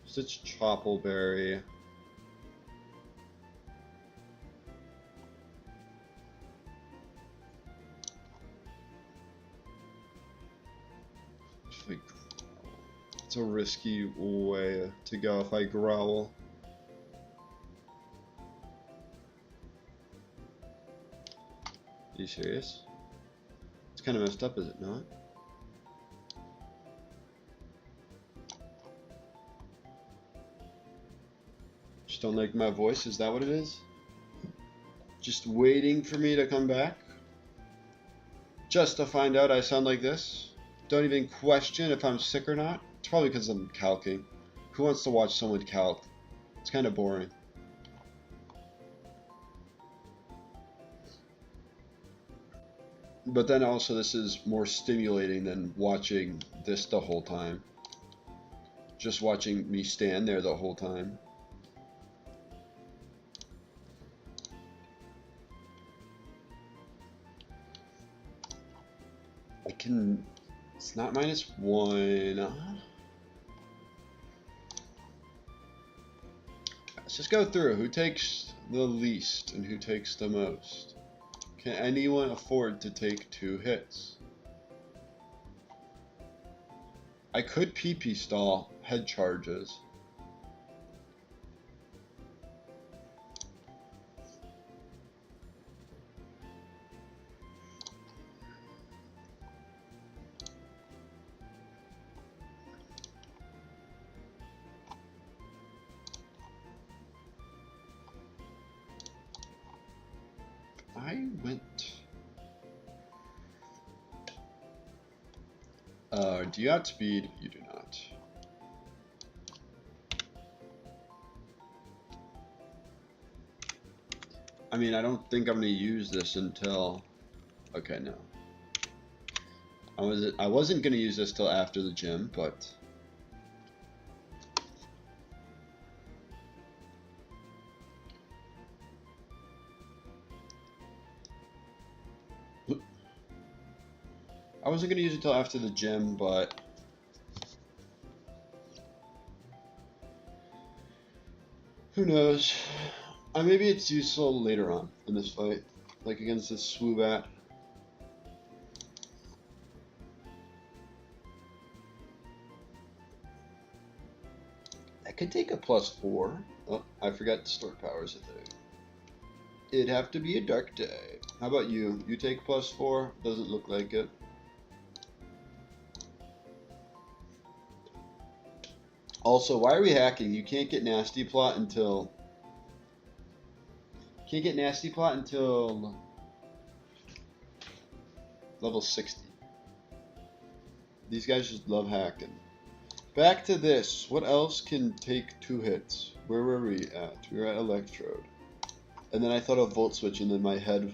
So it's Choppleberry. It's a risky way to go if I growl. Are you serious? It's kind of messed up, is it not? Just don't like my voice, is that what it is? Just waiting for me to come back? Just to find out I sound like this? Don't even question if I'm sick or not? It's probably because I'm calcing. Who wants to watch someone calc? It's kind of boring. But then also this is more stimulating than watching this the whole time. Just watching me stand there the whole time. I can... It's not -1. Let's just go through. Who takes the least and who takes the most? Can anyone afford to take 2 hits? I could PP stall head charges. I went... do you outspeed? You do not. I mean, I don't think I'm going to use this until... Okay, no. I wasn't going to use this till after the gym, but... I wasn't going to use it till after the gym, but... Who knows? Maybe it's useful later on in this fight. Like against this Swoobat. I could take a +4. Oh, I forgot to store powers at thing. It'd have to be a dark day. How about you? You take +4? Doesn't look like it. Also, why are we hacking? You can't get Nasty Plot until... Can't get Nasty Plot until... level 60. These guys just love hacking. Back to this. What else can take 2 hits? Where were we at? We were at Electrode. And then I thought of Volt Switch, and then my head...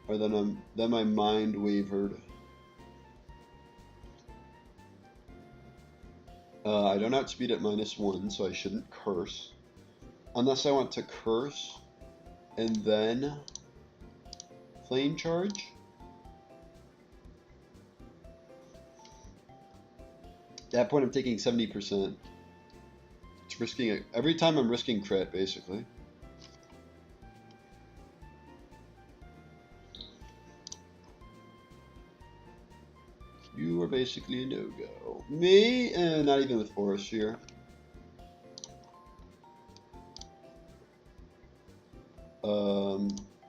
Or then my mind wavered. I don't outspeed at -1, so I shouldn't curse. Unless I want to curse and then flame charge. At that point I'm taking 70%. It's risking it. Every time I'm risking crit, basically. You are basically a no-go. Me? Not even with Forest here.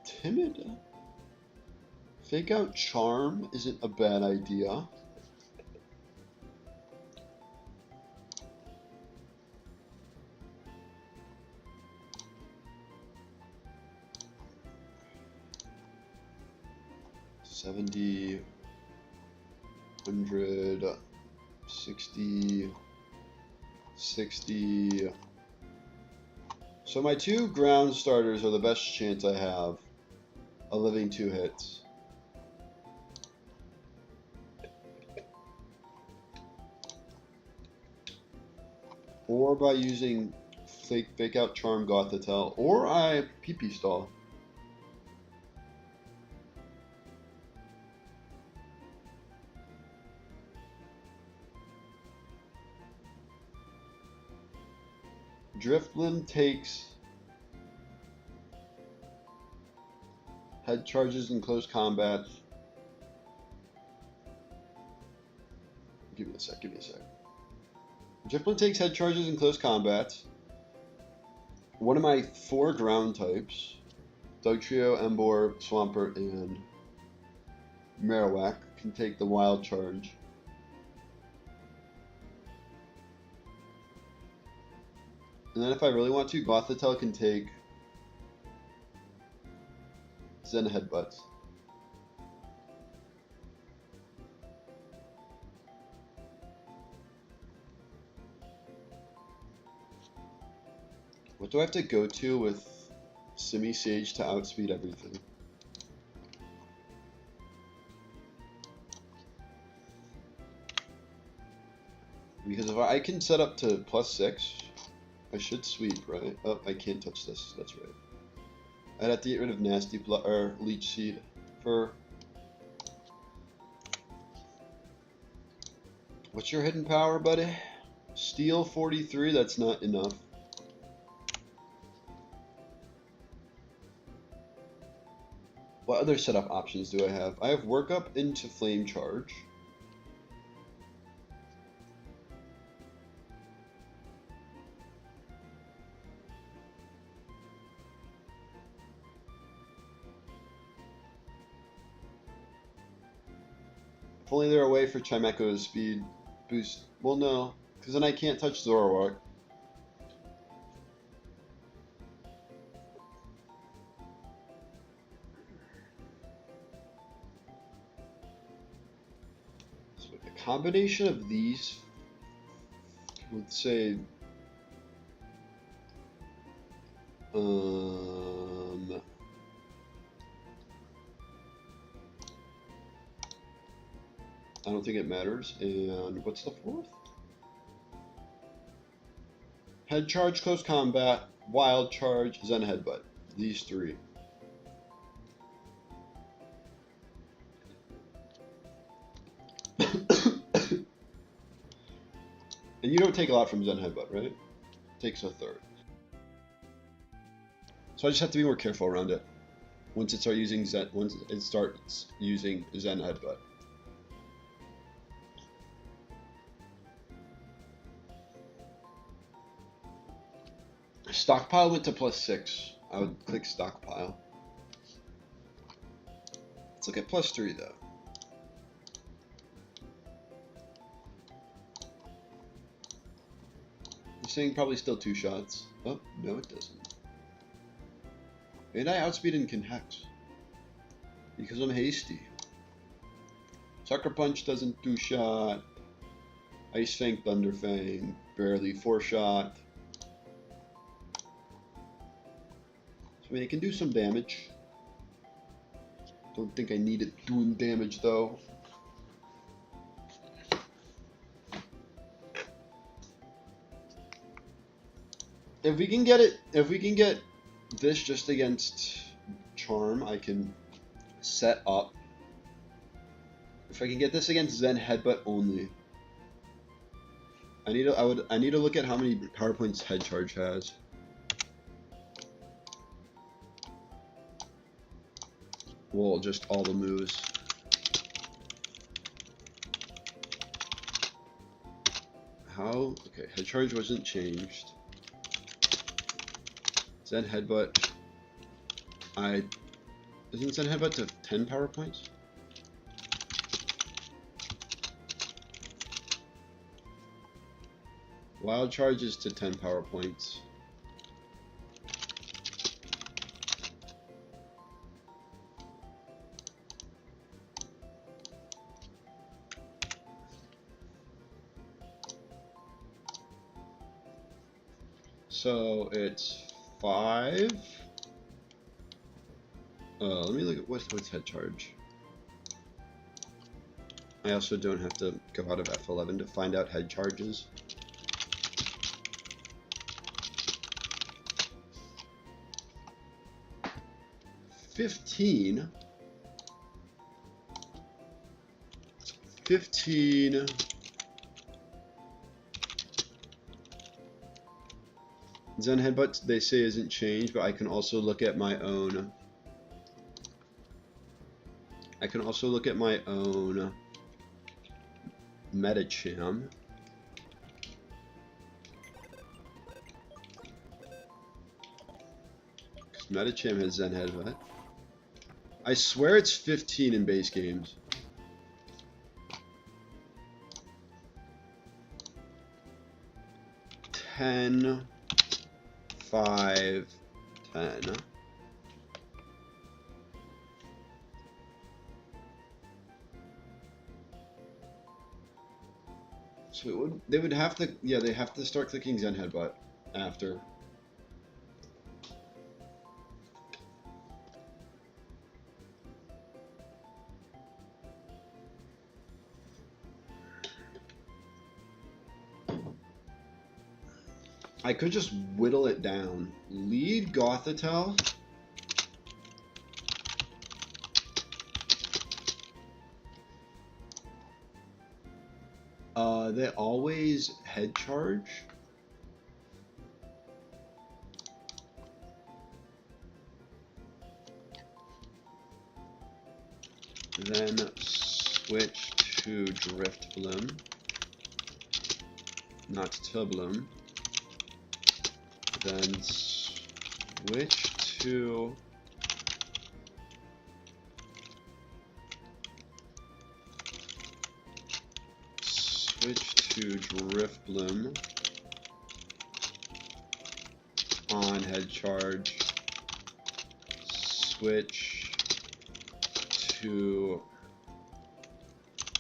Timid? Fake out Charm isn't a bad idea. 70, 100, 60, 60. So my 2 ground starters are the best chance I have of living 2 hits. Or by using fake out charm Gothitelle, or I PP stall. Driftland takes head charges in close combat. Give me a sec. Driftland takes head charges in close combat. One of my 4 ground types, Dugtrio, Emboar, Swampert, and Marowak, can take the wild charge. And then if I really want to, Gothitelle can take Zen Headbutts. What do I have to go to with Simi Sage to outspeed everything? Because if I can set up to +6, I should sweep, right? Oh, I can't touch this. That's right. I'd have to get rid of Nasty or Leech Seed for... What's your hidden power, buddy? Steel 43, that's not enough. What other setup options do I have? I have Work Up into Flame Charge. If only there were a way for Chimecho to speed boost. Well, no, because then I can't touch Zoroark. So with a combination of these, let's say, I don't think it matters. And what's the 4th? Head Charge, Close Combat, Wild Charge, Zen Headbutt. These 3. And you don't take a lot from Zen Headbutt, right? It takes a 1/3. So I just have to be more careful around it. Once it starts using Zen Headbutt. Stockpile went to +6. I would click Stockpile. Let's look at +3 though. You're saying probably still 2 shots. Oh, no it doesn't. And I outspeed and can hex. Because I'm hasty. Sucker Punch doesn't 2-shot. Ice Fang, Thunder Fang, barely 4-shot. I mean, it can do some damage. Don't think I need it doing damage though. If we can get this just against Charm, I can set up. If I can get this against Zen Headbutt only, I need to look at how many power points Head Charge has. Well, just all the moves. How? Okay, Head Charge wasn't changed. Zen Headbutt. Isn't Zen Headbutt to 10 power points? Wild Charge is to 10 power points. So it's 5. Let me look at what's head charge. I also don't have to go out of F11 to find out head charges. $15 Zen headbutt they say isn't changed, but I can also look at my own. I can also look at my own Metacham. Because Metacham has Zen headbutt. I swear it's 15 in base games. $10, $5, $10. So they would have to, yeah, they have to start clicking Zen Headbutt after. I could just whittle it down. Lead Gothitelle. They always head charge. Then switch to Drift Bloom. Not to Bloom. Then switch to Drift Bloom on head charge. Switch to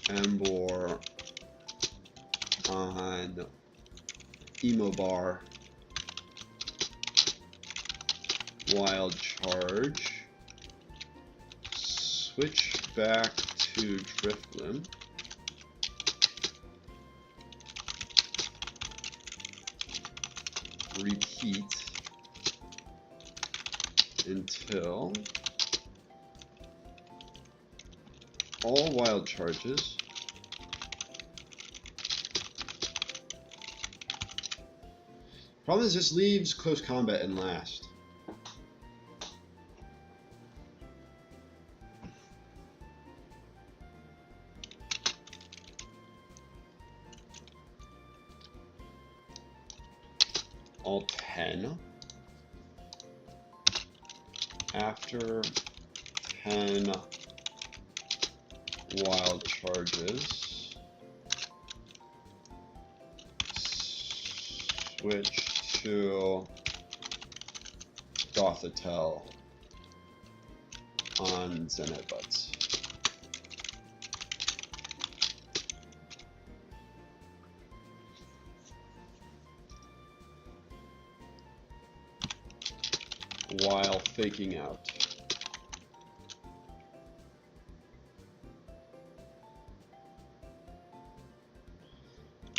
Embor on Emo Bar. Wild charge. Switch back to Drift Bloom. Repeat until all wild charges problem is this leaves close combat in last. All 10 after 10 wild charges, switch to Gothitelle on Zen Headbutts. While faking out.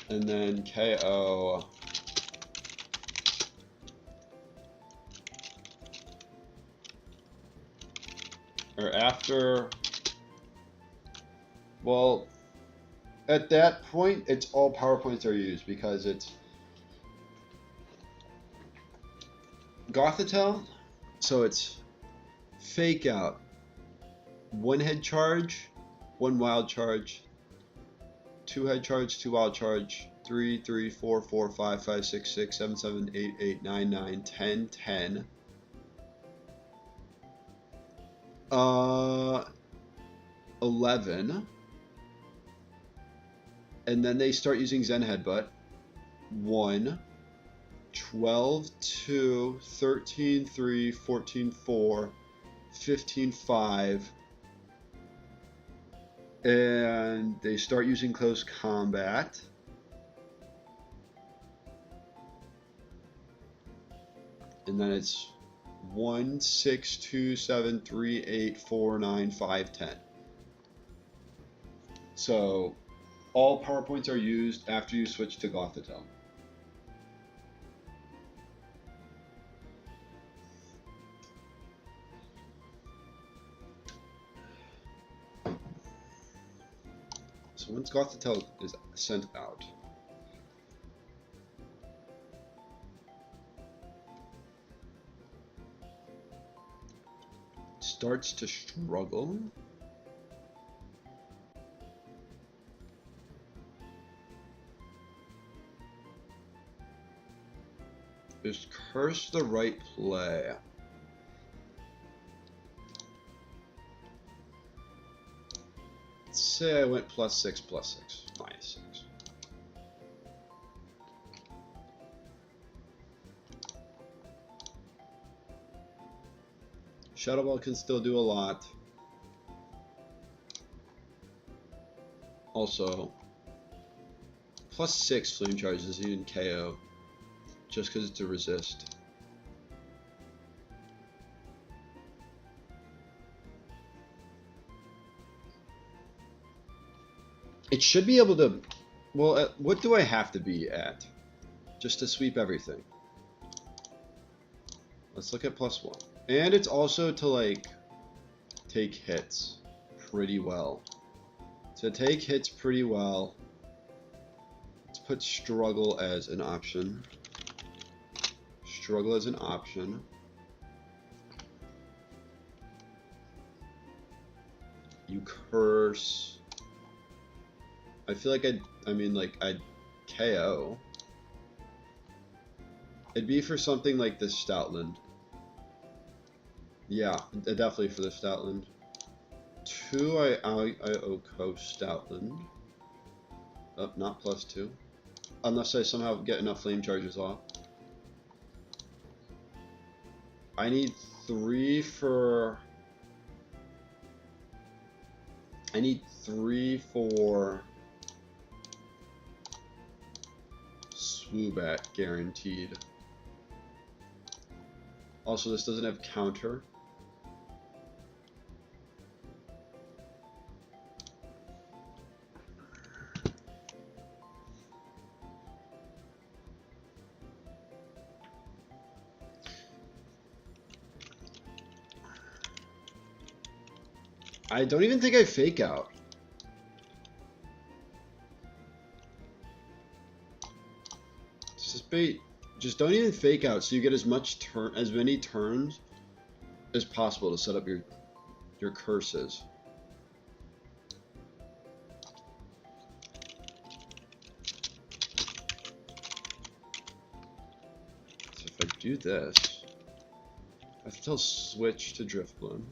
And then KO or after, well, at that point it's all power points are used because it's Gothitelle. So it's fake out, 1 head charge, 1 wild charge, 2 head charge, 2 wild charge, 3, 3, 4, 4, 5, 5, 6, 6, 7, 7, 8, 8, 9, 9, 10, 10. 11. And then they start using Zen Headbutt. 1. 12, 2, 13, 3, 14, 4, 15, 5, and they start using close combat. and then it's 1, 6, 2, 7, 3, 8, 4, 9, 5, 10. So all power points are used after you switch to Gothitelle. So once Gothitelle is sent out, it starts to struggle. Is Curse the right play? Let's say I went +6, +6, -6. Shadow Ball can still do a lot. Also, +6 Flame Charge isn't even KO, just because it's a resist. It should be able to. Well, what do I have to be at just to sweep everything? Let's look at +1. And it's also to, like, take hits pretty well. To take hits pretty well, let's put Struggle as an option. Struggle as an option. You Curse. I feel like I'd KO. It'd be for something like this Stoutland. Yeah, definitely for the Stoutland. 2, I OHKO Stoutland. Oh, not +2. Unless I somehow get enough Flame Charges off. I need 3 for... I need 3 for... Swoobat, guaranteed. Also, this doesn't have counter. I don't even think I Fake Out. Just don't even Fake Out, so you get as many turns as possible to set up your curses. So if I do this, I have to tell switch to Driftbloom.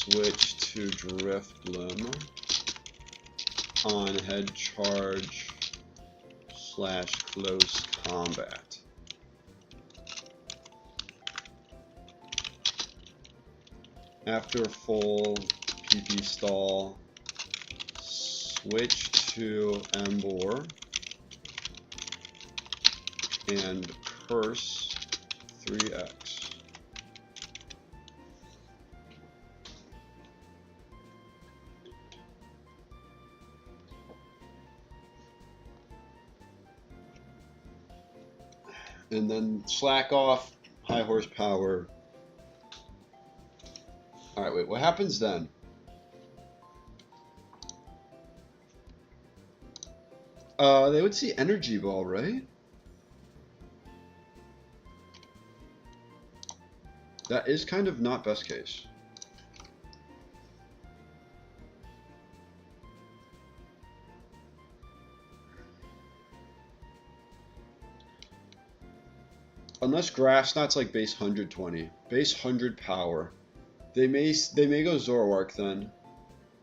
Switch to Driftbloom on head charge / close combat. After full PP stall, switch to Embor and Curse 3x. And then slack off high horsepower. Alright, wait, what happens then? They would see Energy Ball, right? That is kind of not best case. Unless Grass Knot's like base 120, base 100 power, they may go Zoroark then,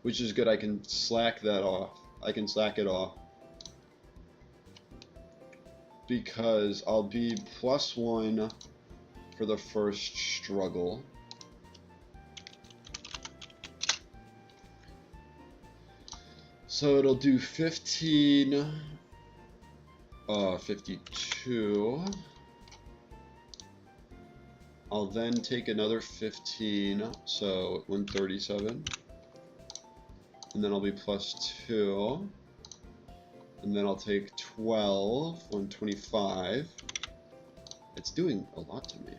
which is good. I can slack that off. I can slack it off because I'll be +1 for the first struggle. So it'll do 15, 52. I'll then take another 15, so 137. And then I'll be plus 2. And then I'll take 12, 125. It's doing a lot to me.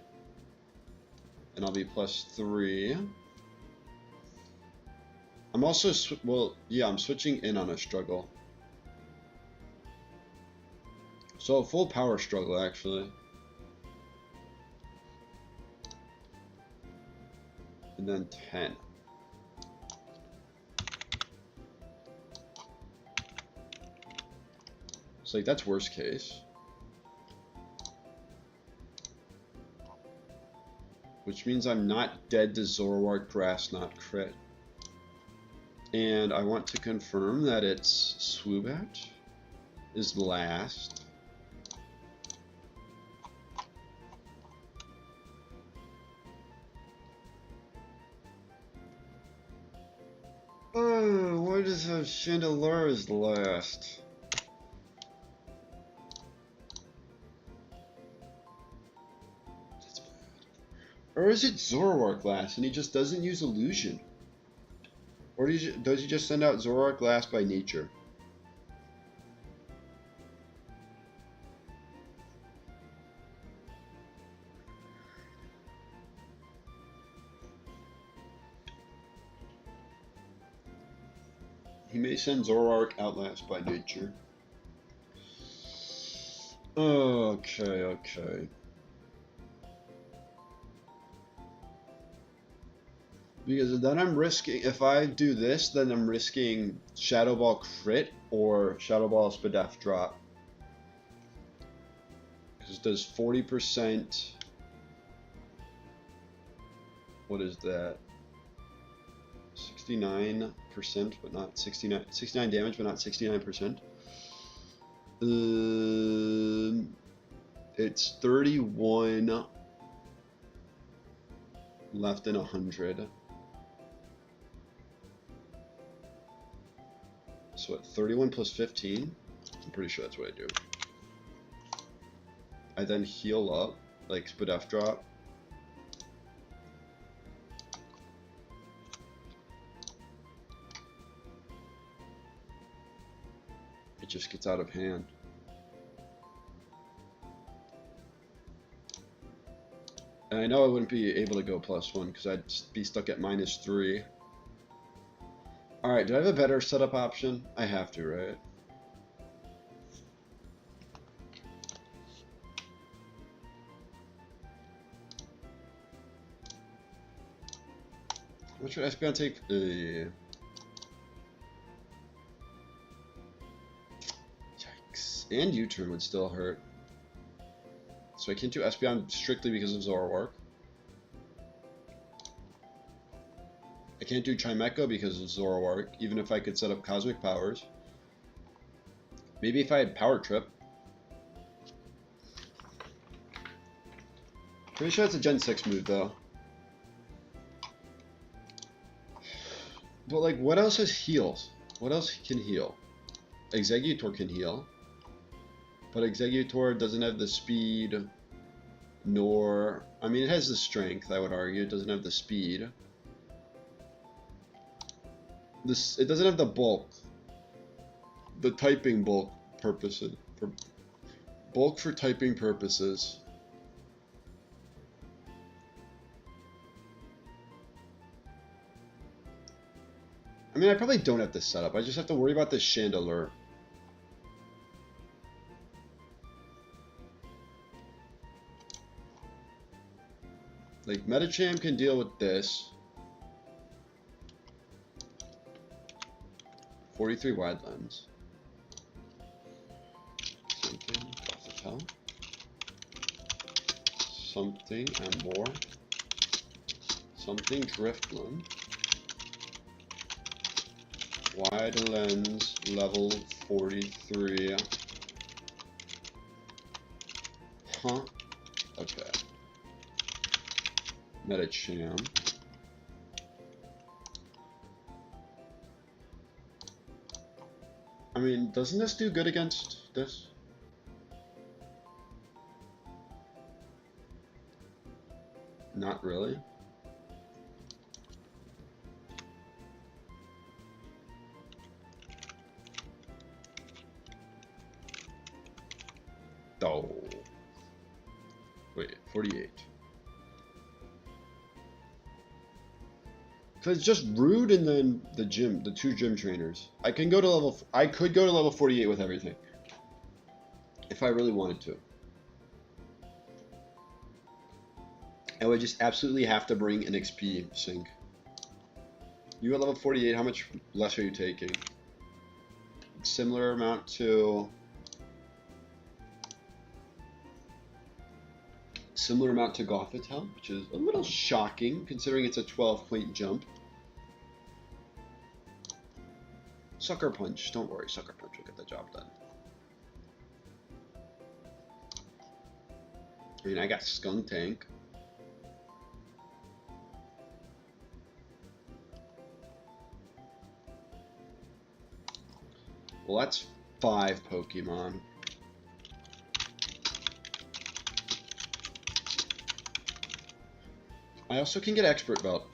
And I'll be plus 3. I'm also, well, yeah, I'm switching in on a struggle. So a full power struggle, actually. And then 10. It's like, that's worst case. Which means I'm not dead to Zoroark Grass, not crit. And I want to confirm that its Swoobat is last. Oh, why does have Chandelure is last? That's bad. Or is it Zoroark last and he just doesn't use Illusion? Or does he just send out Zoroark last by nature? He may send Zoroark out last by nature. Okay. Because then I'm risking, if I do this, then I'm risking Shadow Ball crit or Shadow Ball Spadef drop. Because it does 40%. What is that? 69%, but not 69. 69 damage, but not 69%. It's 31 left in 100. So what, 31 plus 15? I'm pretty sure that's what I do. I then heal up, like Spadef drop. It just gets out of hand. And I know I wouldn't be able to go +1 because I'd be stuck at -3. Alright, do I have a better setup option? I have to, right? What should Espeon take? Yikes. And U-turn would still hurt. So I can't do Espeon strictly because of Zoroark. I can't do Chimecho because of Zoroark, even if I could set up Cosmic Powers. Maybe if I had Power Trip. Pretty sure it's a Gen 6 move, though. But, like, what else has heals? What else can heal? Exeggutor can heal. But Exeggutor doesn't have the speed, nor... I mean, it has the strength, I would argue. It doesn't have the speed. It doesn't have the bulk. The typing bulk purposes. Bulk for typing purposes. I mean, I probably don't have this set up. I just have to worry about this Chandelure. Like, Medicham can deal with this. 43 wide lens. Something off the top. Something and more. Something Drifloon. Wide lens, level 43. Huh? Okay. Medicham. mean, doesn't this do good against this? Not really. Oh. Wait, 48. Cause it's just Rude and then the gym, the 2 gym trainers. I could go to level 48 with everything. If I really wanted to. I would just absolutely have to bring an XP sink. You at level 48, how much less are you taking? Similar amount to Gothitelle, which is a little shocking considering it's a 12-point jump. Sucker Punch, don't worry, Sucker Punch will get the job done. I mean, I got Skunk Tank. Well, that's 5 Pokemon. I also can get Expert Belt.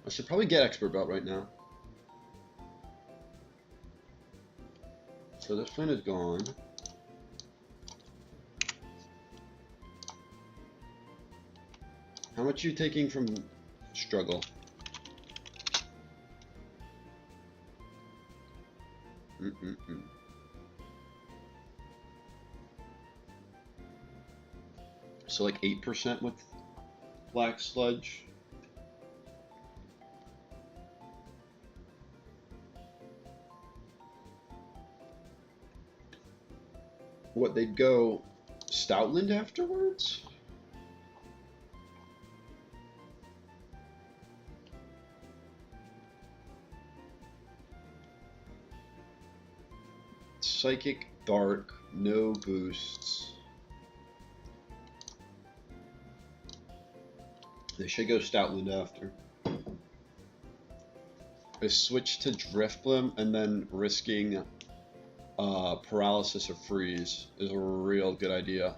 I should probably get Expert Belt right now. So this plan is gone. How much are you taking from Struggle? So like 8% with Black Sludge. What, they'd go Stoutland afterwards? Psychic, Dark, no boosts. They should go Stoutland after. I switch to Drifblim and then risking paralysis or freeze is a real good idea.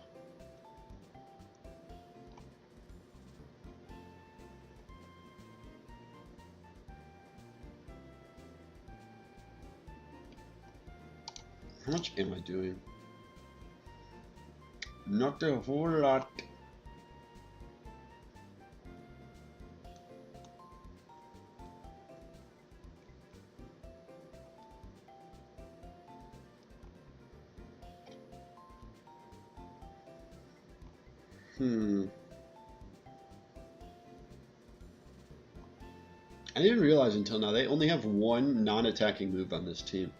How much am I doing? Not a whole lot. I didn't realize until now they only have 1 non-attacking move on this team.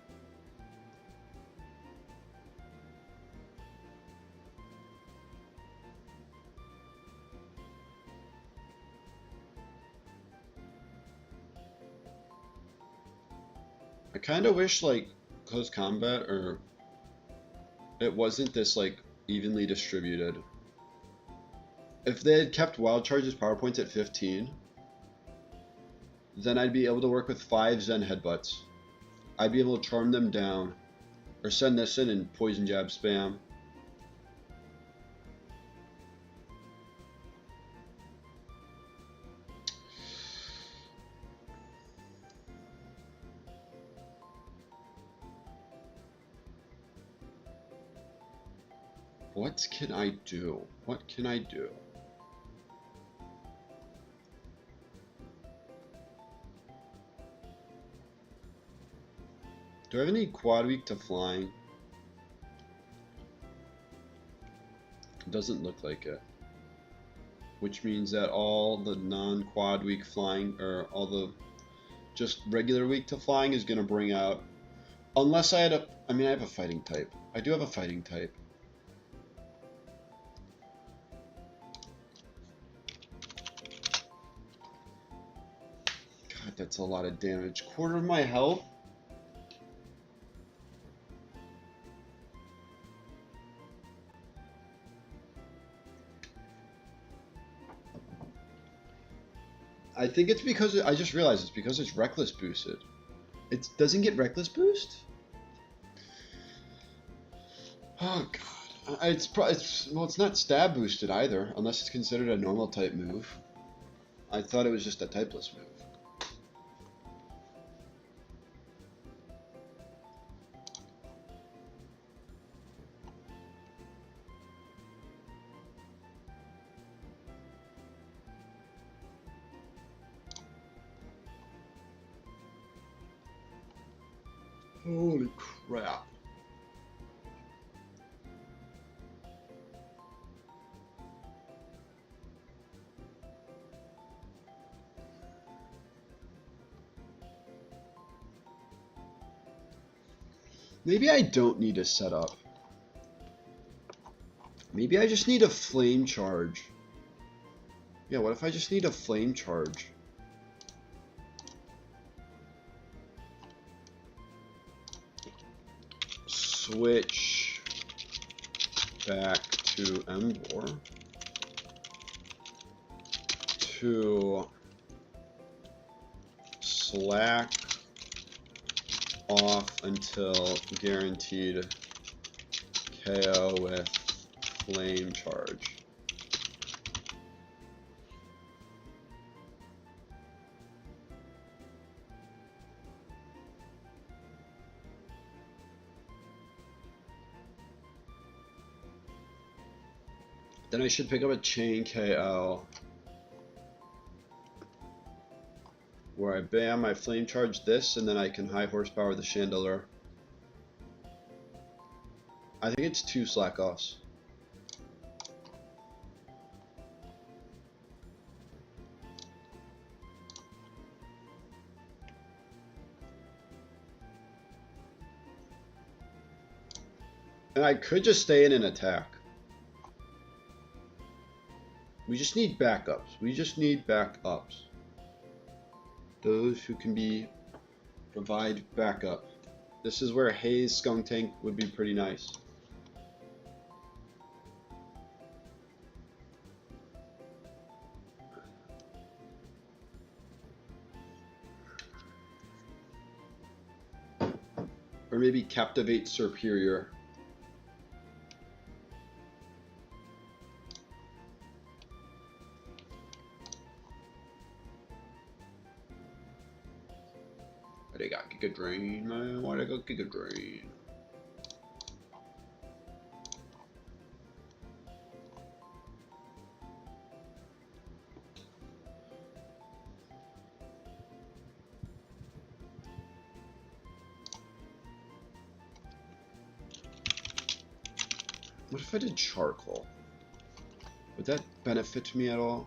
I kind of wish like close combat or it wasn't this like evenly distributed. If they had kept Wild Charge's power points at 15, then I'd be able to work with 5 Zen Headbutts. I'd be able to charm them down, or send this in and Poison Jab spam. What can I do? What can I do? Do I have any quad weak to flying? It doesn't look like it. Which means that all the non-quad weak flying, or all the just regular weak to flying is going to bring out... Unless I had a... I mean, I have a fighting type. I do have a fighting type. God, that's a lot of damage. Quarter of my health? I think it's because I just realized it's because it's reckless boosted. It doesn't get reckless boost. Oh god, it's not stab boosted either, unless it's considered a normal type move. I thought it was just a typeless move. Holy crap. Maybe I don't need a setup. Maybe I just need a flame charge. Yeah, what if I just need a flame charge? Switch back to Embor to slack off until guaranteed KO with flame charge. Then I should pick up a chain KO where I bam, I flame charge this, and then I can high horsepower the Chandelure. I think it's 2 slack offs. And I could just stay in and attack. We just need backups. We just need backups. Those who can provide backup. This is where Haze Skunk Tank would be pretty nice. Or maybe Captivate Superior. They got Giga Drain, man. Why they got Giga Drain? What if I did Charcoal? Would that benefit me at all?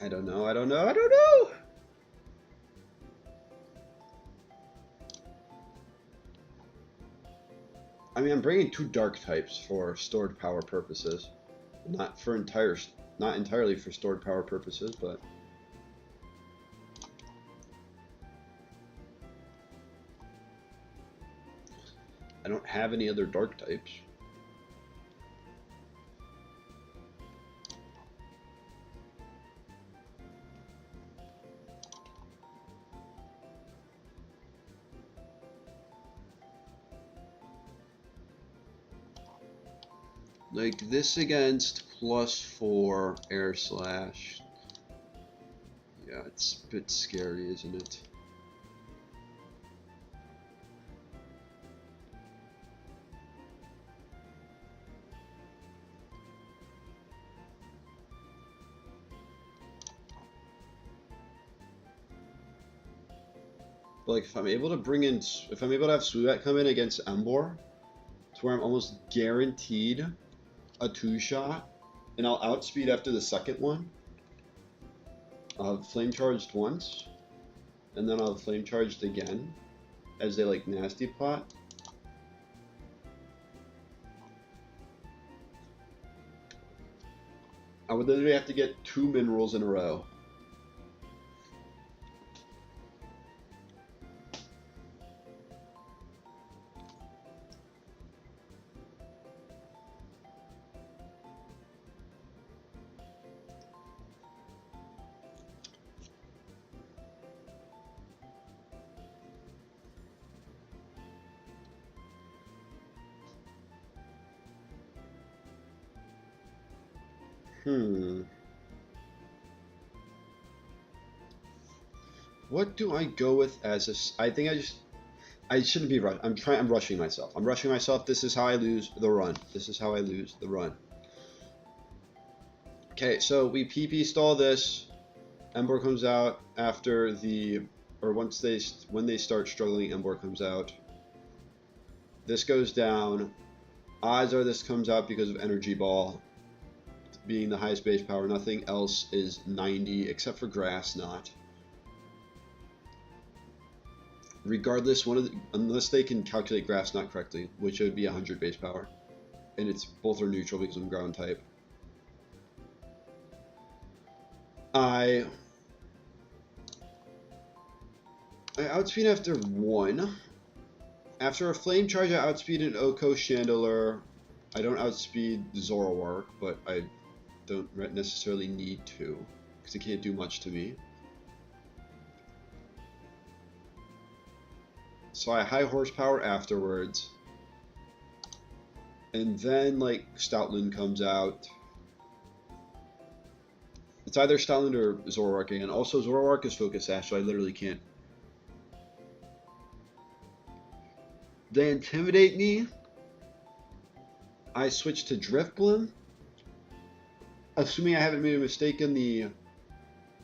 I don't know. I mean, I'm bringing 2 dark types for stored power purposes. Not entirely for stored power purposes, but I don't have any other dark types. Like this against +4 air slash. Yeah, it's a bit scary, isn't it? But like if I'm able to have Sweebat come in against Embor to where I'm almost guaranteed a 2-shot, and I'll outspeed after the second one. I'll have flame charged once, and then I'll have flame charged again as they like nasty plot. I would literally have to get 2 minerals in a row. What do I go with as a... I think I shouldn't be rushing. I'm rushing myself. I'm rushing myself. This is how I lose the run. This is how I lose the run. Okay, so we PP stall this. Ember comes out after the... Or when they start struggling, Ember comes out. This goes down. Odds are this comes out because of Energy Ball being the highest base power. Nothing else is 90 except for Grass Knot. Regardless, unless they can calculate Grass Knot correctly, which would be 100 base power, and it's both are neutral because I'm ground type. I outspeed after 1. After a flame charge, I outspeed an Oko Chandelure. I don't outspeed Zoroark, but I don't necessarily need to because it can't do much to me. So I high horsepower afterwards. And then, like, Stoutland comes out. It's either Stoutland or Zoroark again. Also, Zoroark is Focus Sash, so I literally can't. They intimidate me. I switch to Drifblim. Assuming I haven't made a mistake in the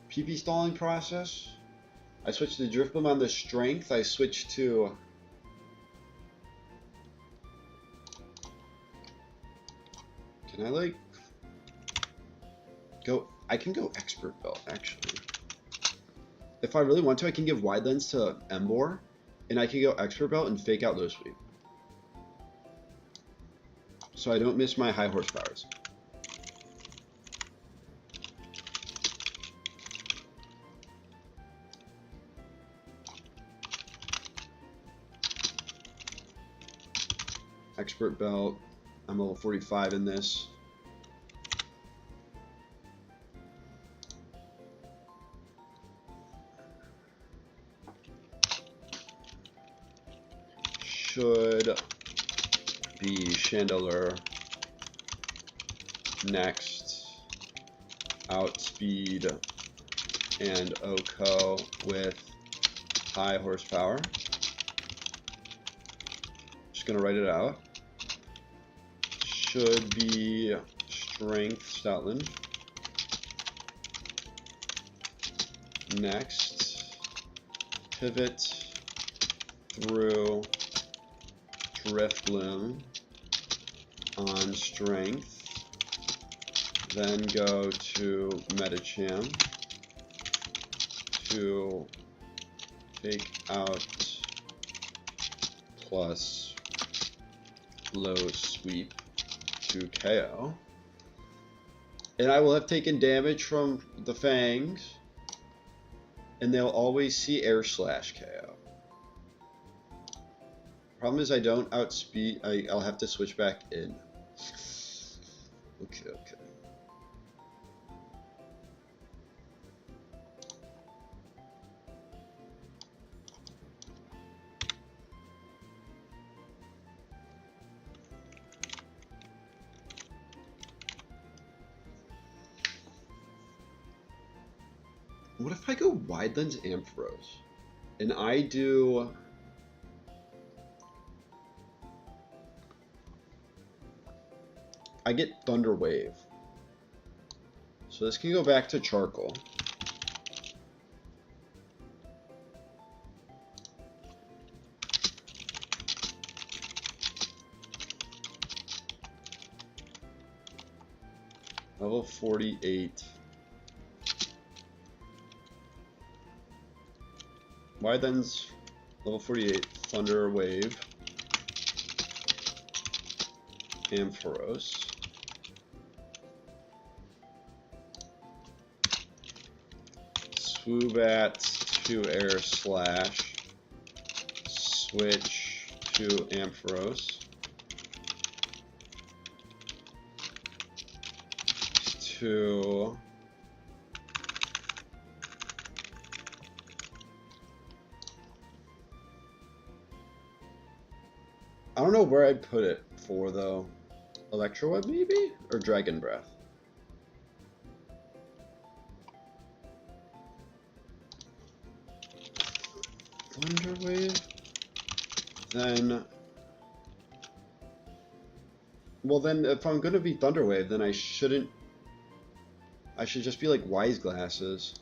PP stalling process. I switched to Drifblim on the strength. I switched to... Can I, like... go... I can go Expert Belt, actually. If I really want to, I can give Wide Lens to Ember. And I can go Expert Belt and fake out Low Sweep. So I don't miss my high horsepowers. Expert Belt. I'm level 45 in this. Should be Chandelure. Next. Outspeed and Oko with high horsepower. Just gonna write it out. Should be Strength Stoutland. Next, pivot through Drifblim on Strength. Then go to Medicham to take out plus Low Sweep to KO. And I will have taken damage from the Fangs, and they'll always see Air Slash KO. Problem is I don't outspeed, I'll have to switch back in. Okay. What if I go Wide Lens Ampharos? And I do... I get Thunder Wave. So this can go back to Charcoal. Level 48. Wyden's level 48. Thunder Wave. Ampharos. Swoobat to Air Slash. Switch to Ampharos. To I don't know where I'd put it for though. Electro Web maybe? Or Dragon Breath? Thunder Wave? Then well then if I'm gonna be Thunder Wave then I should just be like Wise Glasses.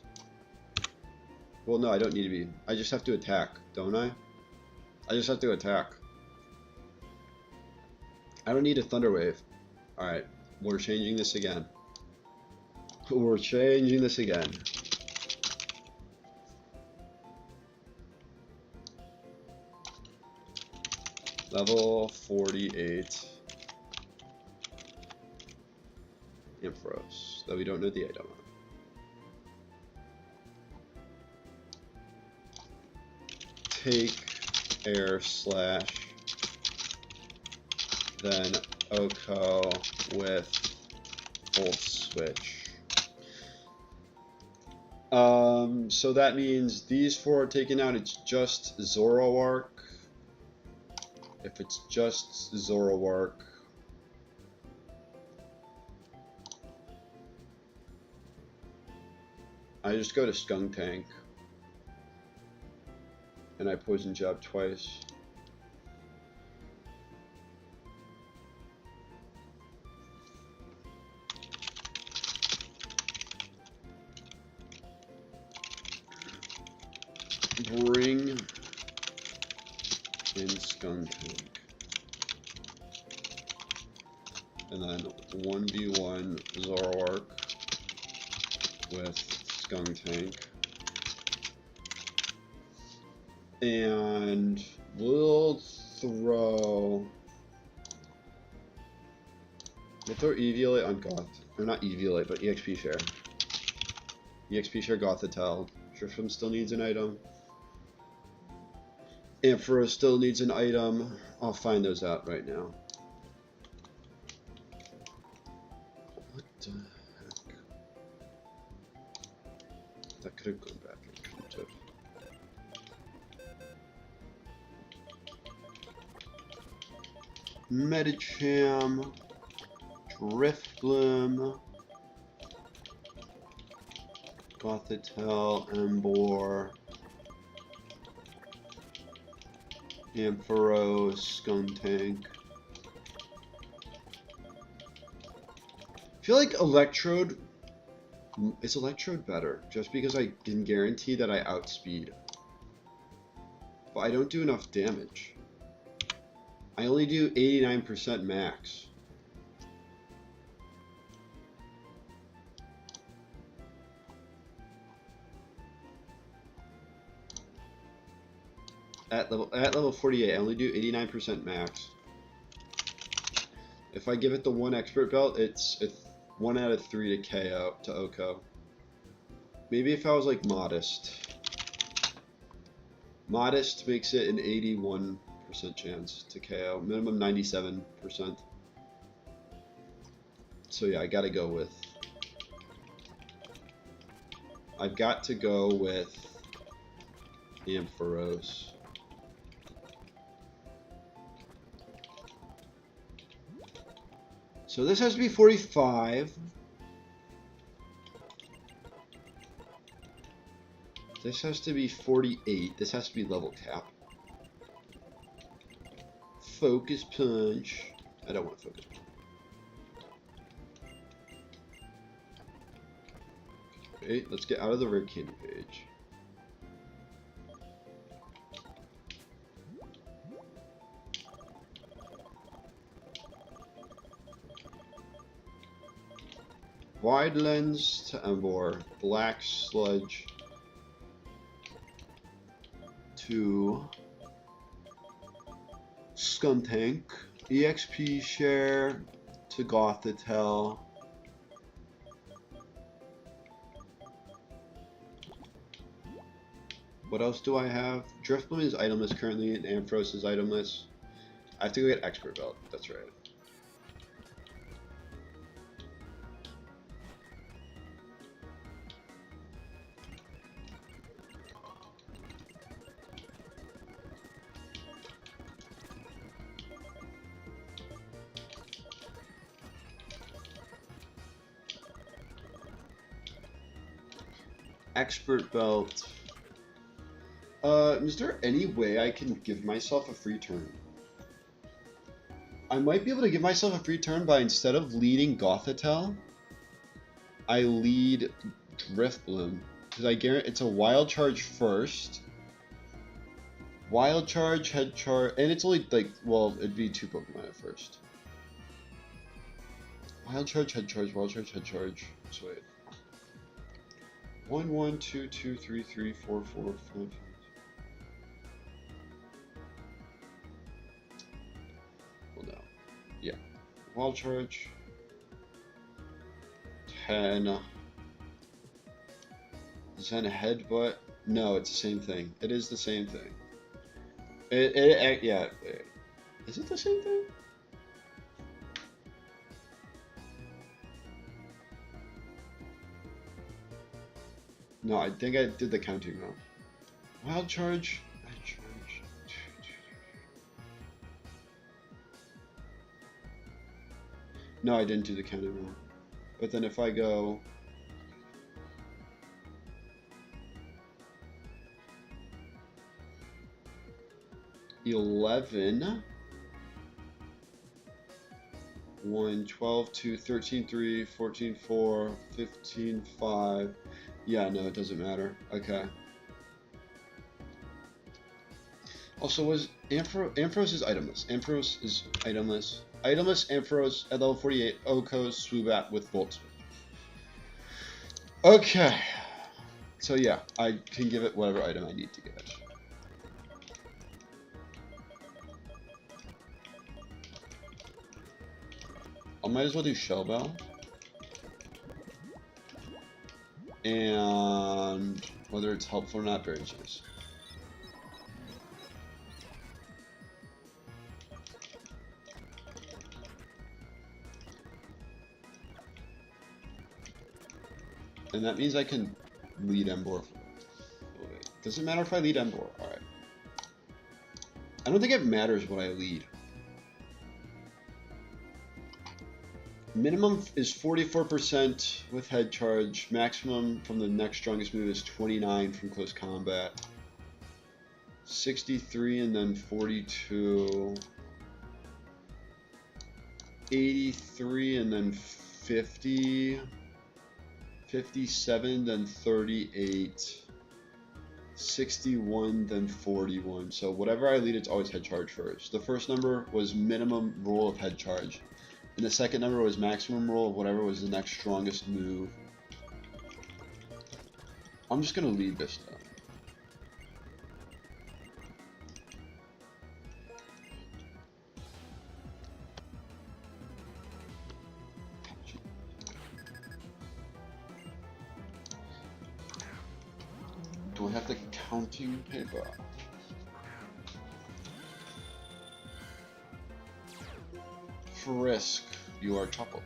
Well no, I don't need to be. I just have to attack, don't I? I just have to attack. I don't need a Thunder Wave. Alright, we're changing this again. We're changing this again. Level 48. Ampharos, though we don't know the item on. Take Air Slash. Then Oko with Volt Switch. So that means these four are taken out. It's just Zoroark. If it's just Zoroark, I just go to Skunk Tank. And I Poison Jab twice. Bring in Skunk Tank. And then 1v1 Zoroark with Skunk Tank. And we'll throw Eviolite on Goth. Or not Eviolite, but EXP Share. EXP Share Gothitelle. Driftum still needs an item. Ampharos still needs an item. I'll find those out right now. What the heck? That could have gone back. It couldn't have. Medicham. Drifloom. Gothitelle. Embor. Ampharos, Skunk Tank. I feel like Electrode is Electrode better, just because I can guarantee that I outspeed. But I don't do enough damage. I only do 89% max. At level 48, I only do 89% max. If I give it the 1 expert belt, it's 1 out of 3 to KO to Oko. Maybe if I was like modest. Modest makes it an 81% chance to KO. Minimum 97%. So yeah, I gotta go with. I've got to go with Ampharos. So this has to be 45. This has to be 48. This has to be level cap. Focus Punch. I don't want Focus Punch. Okay, let's get out of the rare candy page. Wide Lens to Embor. Black Sludge to Skuntank. EXP Share to Gothitelle. What else do I have? Driftbloom is itemless currently, and Ampharos is itemless. I have to go get Expert Belt, that's right. Expert Belt. Is there any way I can give myself a free turn? I might be able to give myself a free turn by, instead of leading Gothitelle, I lead Driftbloom. Because I guarantee it's a Wild Charge first. Wild Charge, Head Charge, and it's only like, well, it'd be 2 Pokemon at first. Wild Charge, Head Charge, Wild Charge, Head Charge. So wait. 1, 1, 2, 2, 3, 3, 4, 4, 5. Well, no. Yeah. Wild Charge. 10. Is that a Headbutt? No, it's the same thing. It is the same thing. Yeah. Wait. Is it the same thing? No, I think I did the counting wrong. Wild Charge. No, I didn't do the counting wrong. But then if I go... $11, 1, 12, 2, 13, 3, 14, 4, 15, 5. Yeah, no, it doesn't matter. Okay. Also, was Ampharos is itemless. Ampharos is itemless. Itemless Ampharos at level 48. Oko Swoobat with Volt Switch. Okay. So yeah, I can give it whatever item I need to give it. I might as well do Shell Bell. And whether it's helpful or not, Berry Juice. And that means I can lead Embor. Doesn't matter if I lead Embor. Alright. I don't think it matters what I lead. Minimum is 44% with Head Charge. Maximum from the next strongest move is 29 from close combat. 63 and then 42. 83 and then 50. 57 then 38. 61 then 41. So whatever I lead, it's always Head Charge first. The first number was minimum roll of Head Charge. And the second number was maximum roll of whatever was the next strongest move. I'm just gonna lead this stuff. Do I have the counting paper? Frisk, you are toppled.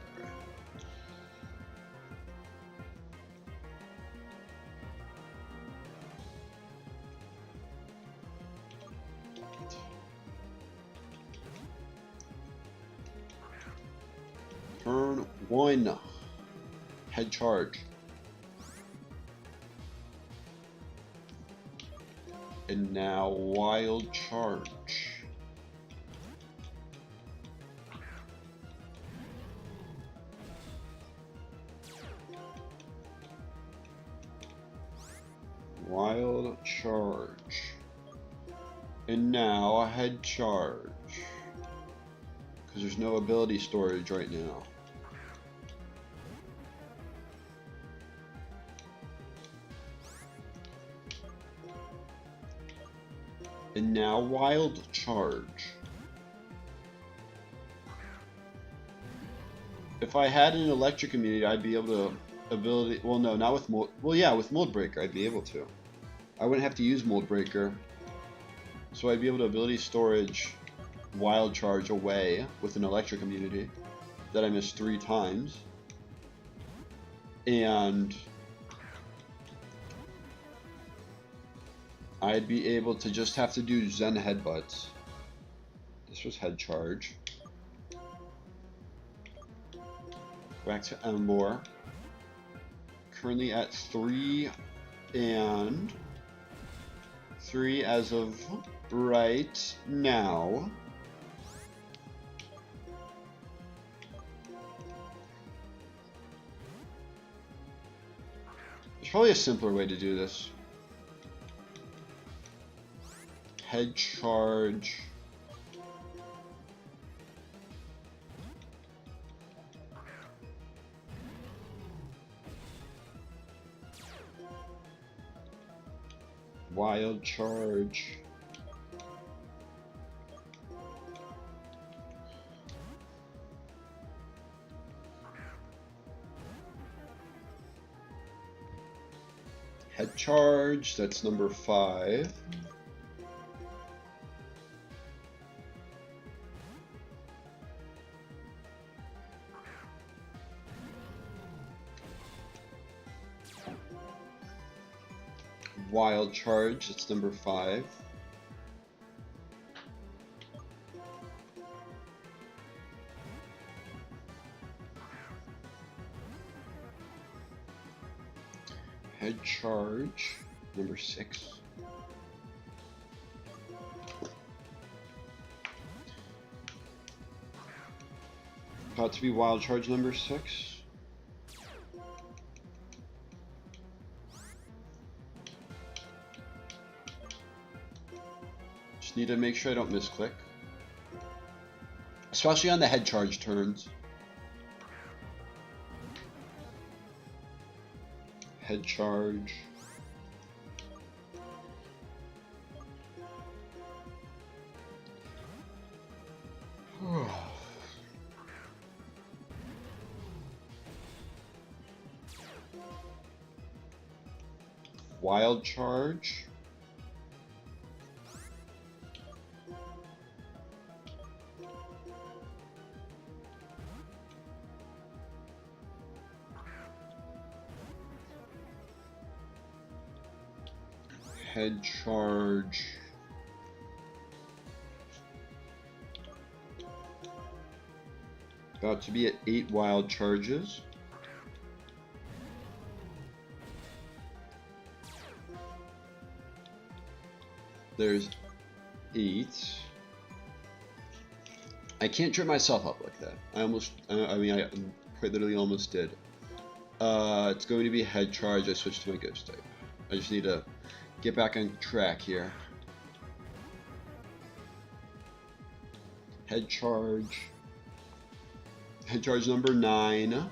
Turn 1. Head Charge. And now Wild Charge. Wild Charge. And now a Head Charge. Because there's no ability storage right now. And now Wild Charge. If I had an electric immunity, I'd be able to ability. Well, no, not with mold. Well, yeah, with Mold Breaker, I'd be able to. I wouldn't have to use Mold Breaker, so I'd be able to ability storage Wild Charge away with an electric immunity that I missed 3 times, and I'd be able to just have to do Zen Headbutts. This was Head Charge. Back to Embor. Currently at 3 and 3 as of right now. There's probably a simpler way to do this. Head Charge. Wild Charge. Head Charge, that's number 5. Wild Charge, that's number 5. Head Charge, number 6. Got to be Wild Charge number 6. Just need to make sure I don't misclick. Especially on the Head Charge turns. Head Charge. Wild Charge. Head Charge. About to be at 8 Wild Charges. There's 8. I can't trip myself up like that. I quite literally almost did. It's going to be Head Charge. I switched to my Ghost type. I just need to get back on track here. Head Charge. Head Charge number 9.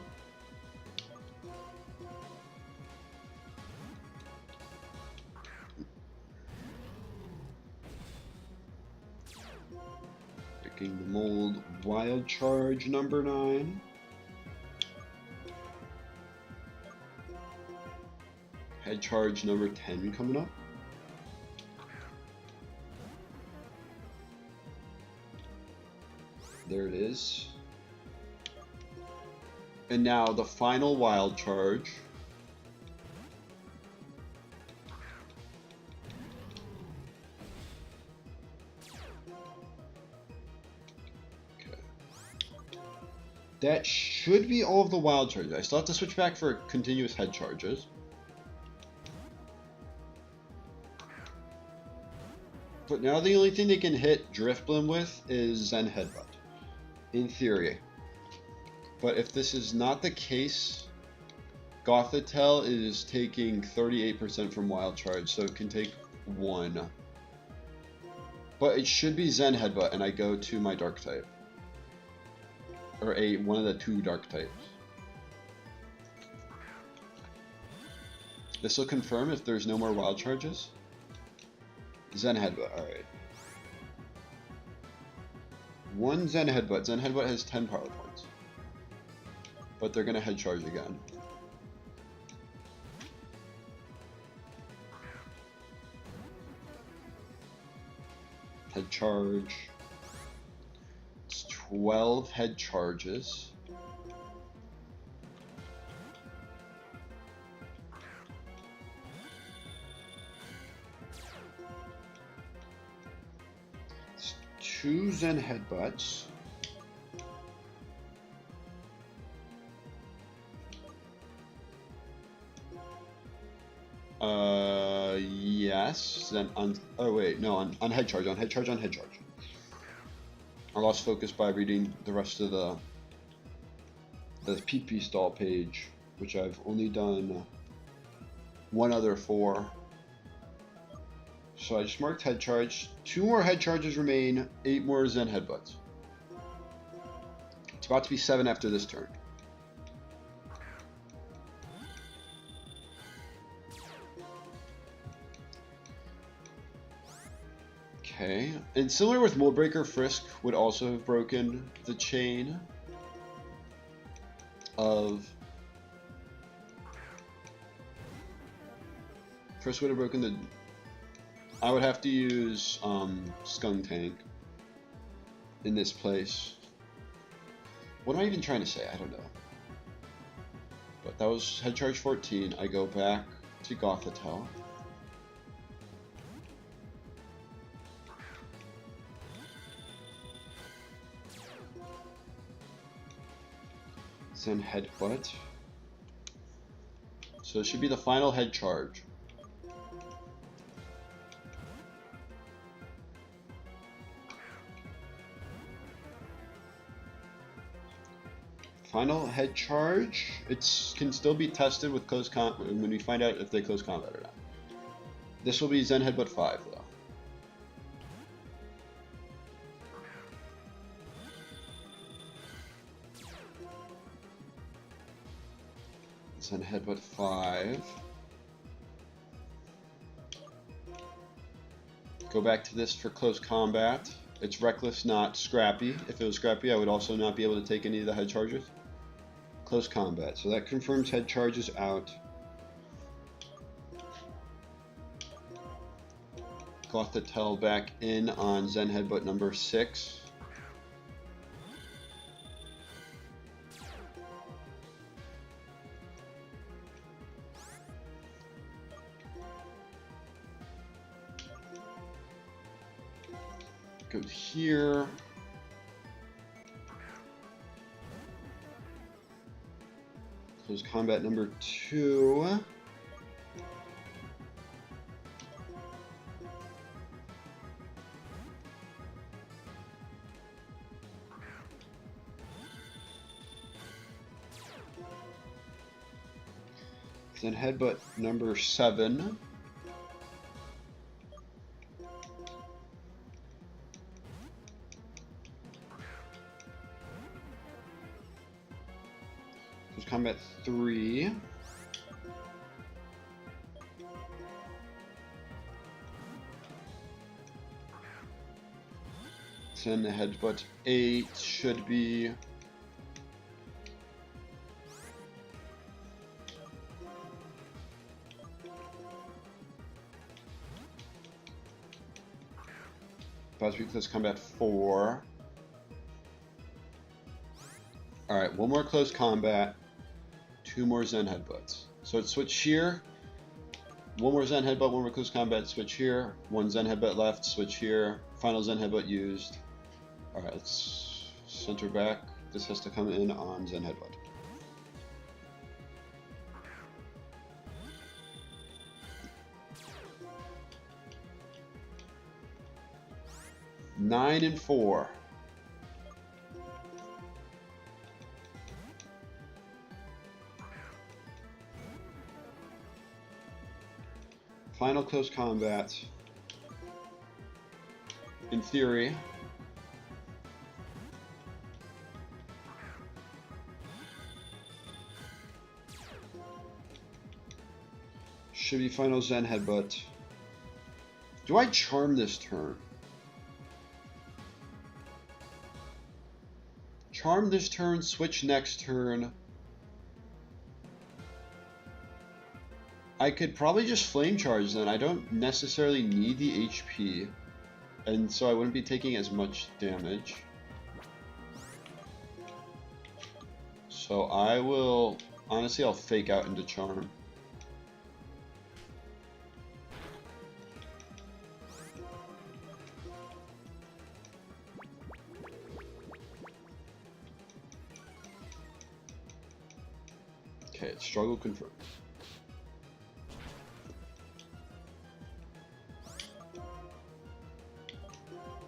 Picking the mold. Wild Charge number 9. Head Charge number 10 coming up. There it is. And now the final Wild Charge. Okay. That should be all of the Wild Charges. I still have to switch back for continuous Head Charges. But now the only thing they can hit Drifblim with is Zen Headbutt. In theory. But if this is not the case, Gothitelle is taking 38% from Wild Charge, so it can take 1. But it should be Zen Headbutt, and I go to my Dark type. Or one of the 2 Dark types. This will confirm if there's no more Wild Charges. Zen Headbutt, alright. 1 Zen Headbutt. Zen Headbutt has 10 power points. But they're gonna head charge again. Head charge. It's 12 head charges. It's 2 Zen Headbutts. Yes. Then on. Oh wait, no. On head charge. On head charge. On head charge. I lost focus by reading the rest of the PP stall page, which I've only done one other for. So I just marked head charge. 2 more head charges remain. 8 more Zen Headbutts. It's about to be 7 after this turn. Okay, and similar with Mold Breaker, Frisk would also have broken the chain of... Frisk would have broken the... I would have to use Skunk Tank in this place. What am I even trying to say? I don't know. But that was head charge 14. I go back to Gothitelle. Then Headbutt. So it should be the final head charge. Final head charge. It can still be tested with close combat when we find out if they close combat or not. This will be Zen Headbutt 5 though. Zen Headbutt 5. Go back to this for close combat. It's reckless, not scrappy. If it was scrappy, I would also not be able to take any of the head charges. Close combat. So that confirms head charges out. Gothitelle back in on Zen Headbutt number 6. Goes here. Close combat number 2. Then Headbutt number 7. Combat 3. Then the Headbutt 8 should be about to be close combat 4. Alright, one more close combat. 2 more Zen Headbutts. So it's switch here. 1 more Zen Headbutt, 1 more close combat, switch here. 1 Zen Headbutt left, switch here. Final Zen Headbutt used. Alright, let's center back. This has to come in on Zen Headbutt. Nine and 4. Final close combat. In theory. Should be final Zen Headbutt. Do I charm this turn? Charm this turn, switch next turn. I could probably just flame charge then. I don't necessarily need the HP, and so I wouldn't be taking as much damage. So I will, honestly, I'll fake out into charm. Okay, struggle confirmed.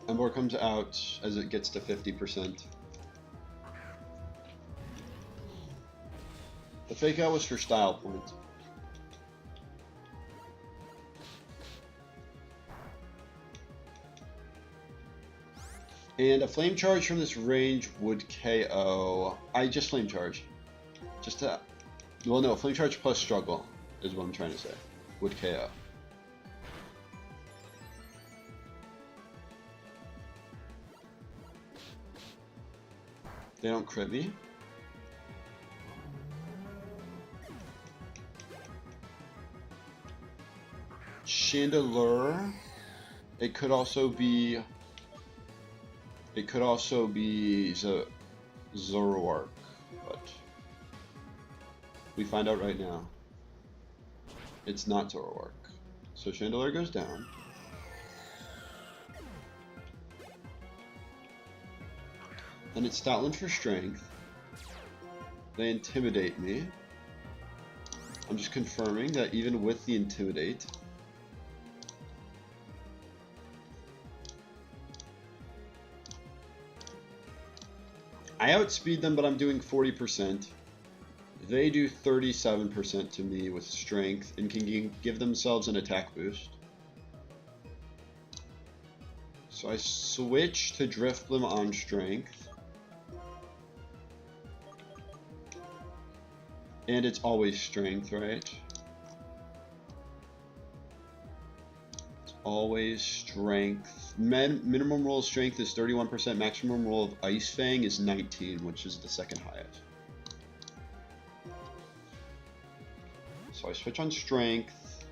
Ember comes out as it gets to 50%. The fake out was for style points. And a flame charge from this range would KO. I just flame charge. Just to, well, no, flame charge plus struggle is what I'm trying to say. Would KO. They don't crit me. Chandelier. It could also be. It could also be Zoroark, but we find out right now. It's not Zoroark. So Chandelier goes down. Then it's Stoutland for strength. They intimidate me. I'm just confirming that even with the intimidate, I outspeed them, but I'm doing 40%. They do 37% to me with strength and can give themselves an attack boost. So I switch to Drifblim on strength. And it's always strength, right? It's always strength. Minimum roll of strength is 31%. Maximum roll of Ice Fang is 19, which is the second highest. So I switch on strength.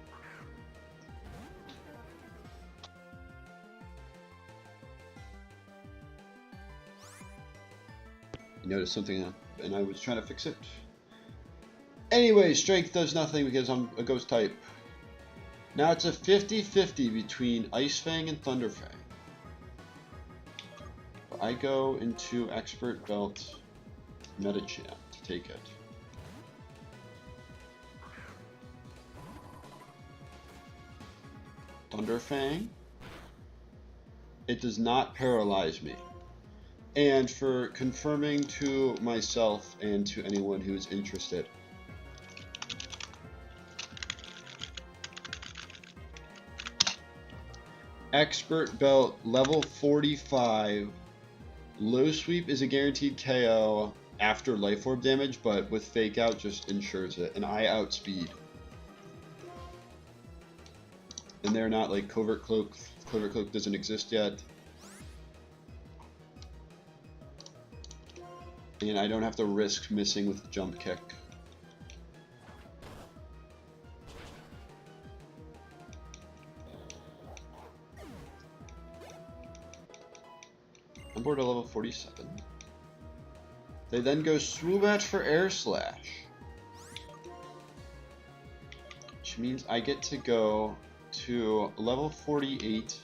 I noticed something and I was trying to fix it. Anyway, strength does nothing because I'm a ghost type. Now it's a 50-50 between Ice Fang and Thunder Fang. I go into Expert Belt Metachamp to take it. Thunder Fang. It does not paralyze me. And for confirming to myself and to anyone who is interested, Expert Belt level 45. Low Sweep is a guaranteed KO after Life Orb damage, but with Fake Out just ensures it. And I outspeed. And they're not like Covert Cloak. Covert Cloak doesn't exist yet. And I don't have to risk missing with Jump Kick. I'm board at level 47. They then go Swoobat for Air Slash. Which means I get to go to level 48.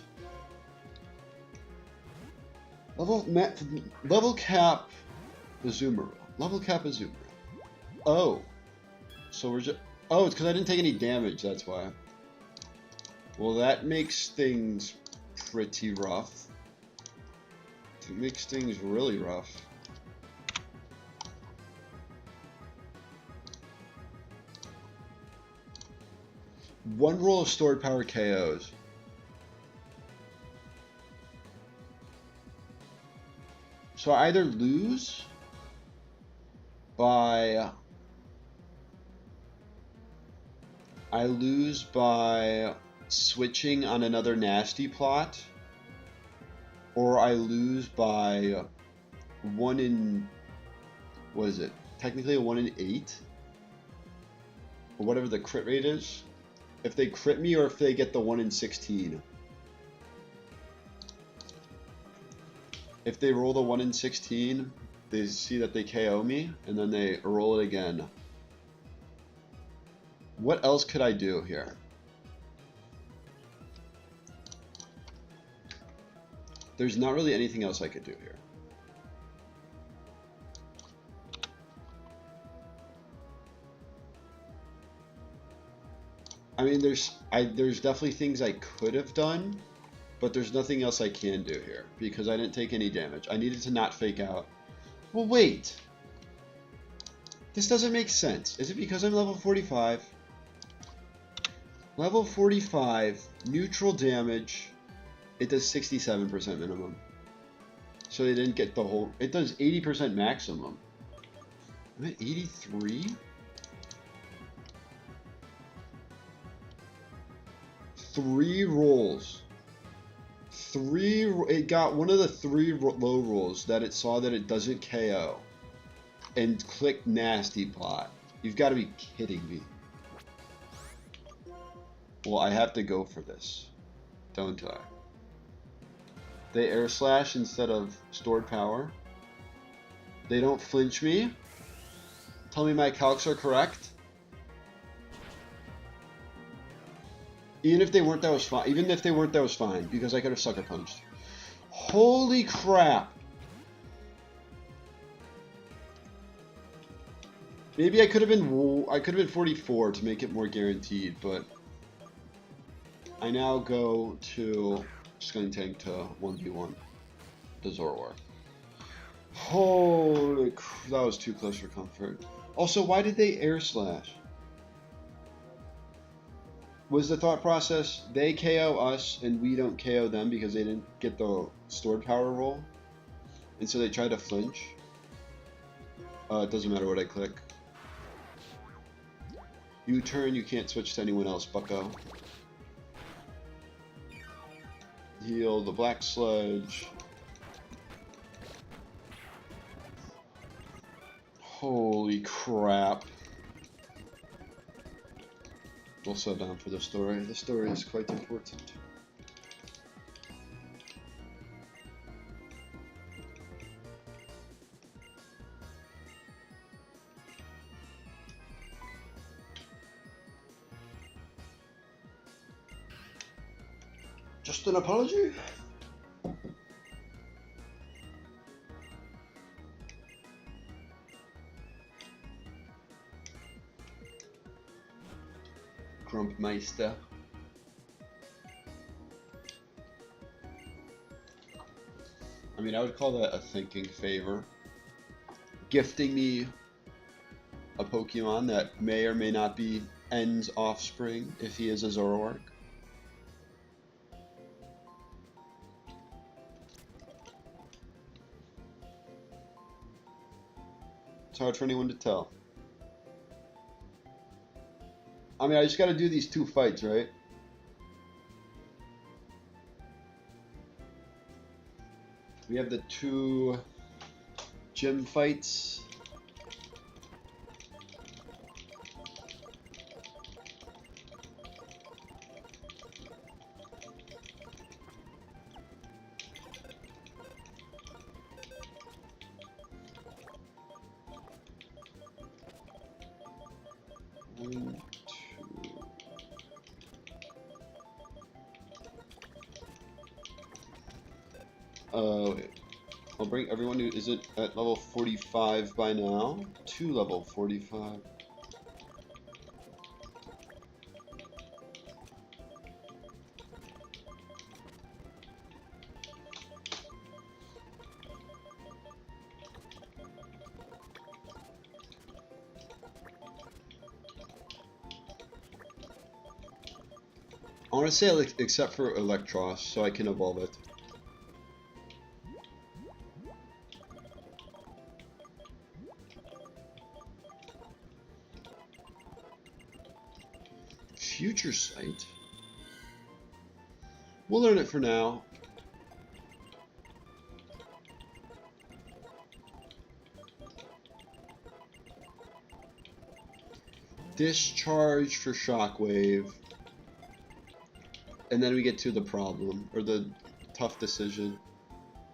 Level cap Azumarill. Level cap Azumarill. Oh. So we're just... Oh, it's because I didn't take any damage, that's why. Well, that makes things pretty rough. It makes things really rough. One roll of stored power KOs. So I either lose by... switching on another nasty plot, or I lose by 1 in, what is it? Technically a 1 in 8? Or whatever the crit rate is. If they crit me or if they get the 1 in 16. If they roll the 1 in 16, they see that they KO me, and then they roll it again. What else could I do here? There's not really anything else I could do here. I mean, there's definitely things I could have done, but there's nothing else I can do here because I didn't take any damage. I needed to not fake out. Well, wait. This doesn't make sense. Is it because I'm level 45? Level 45, neutral damage. It does 67% minimum. So they didn't get the whole... It does 80% maximum. I'm at 83? Three rolls. It got one of the 3 low rolls that it saw that it doesn't KO. And clicked nasty plot. You've got to be kidding me. Well, I have to go for this. Don't I? They air slash instead of stored power. They don't flinch me. Tell me my calcs are correct. Even if they weren't, that was fine. Even if they weren't, that was fine because I could have sucker punched. Holy crap! Maybe I could have been 44 to make it more guaranteed, but I now go to Skunk Tank to 1v1 the Zoroark. Holy crap, that was too close for comfort. Also, why did they air slash? Was the thought process they KO us and we don't KO them because they didn't get the stored power roll? And so they tried to flinch? It doesn't matter what I click. U-turn, you can't switch to anyone else, bucko. Heal the Black Sludge. Holy crap. We'll slow down for the story. The story is quite important. Just an apology? Grumpmeister. I mean, I would call that a thinking favor. Gifting me a Pokemon that may or may not be N's offspring if he is a Zoroark. It's hard for anyone to tell. I mean, I just gotta do these 2 fights, right? We have the 2 gym fights. Wait. I'll bring everyone who isn't at level 45 by now to level 45. I want to say except for Electros, so I can evolve it. Future Sight? We'll learn it for now. Discharge for Shockwave. And then we get to the problem, or the tough decision.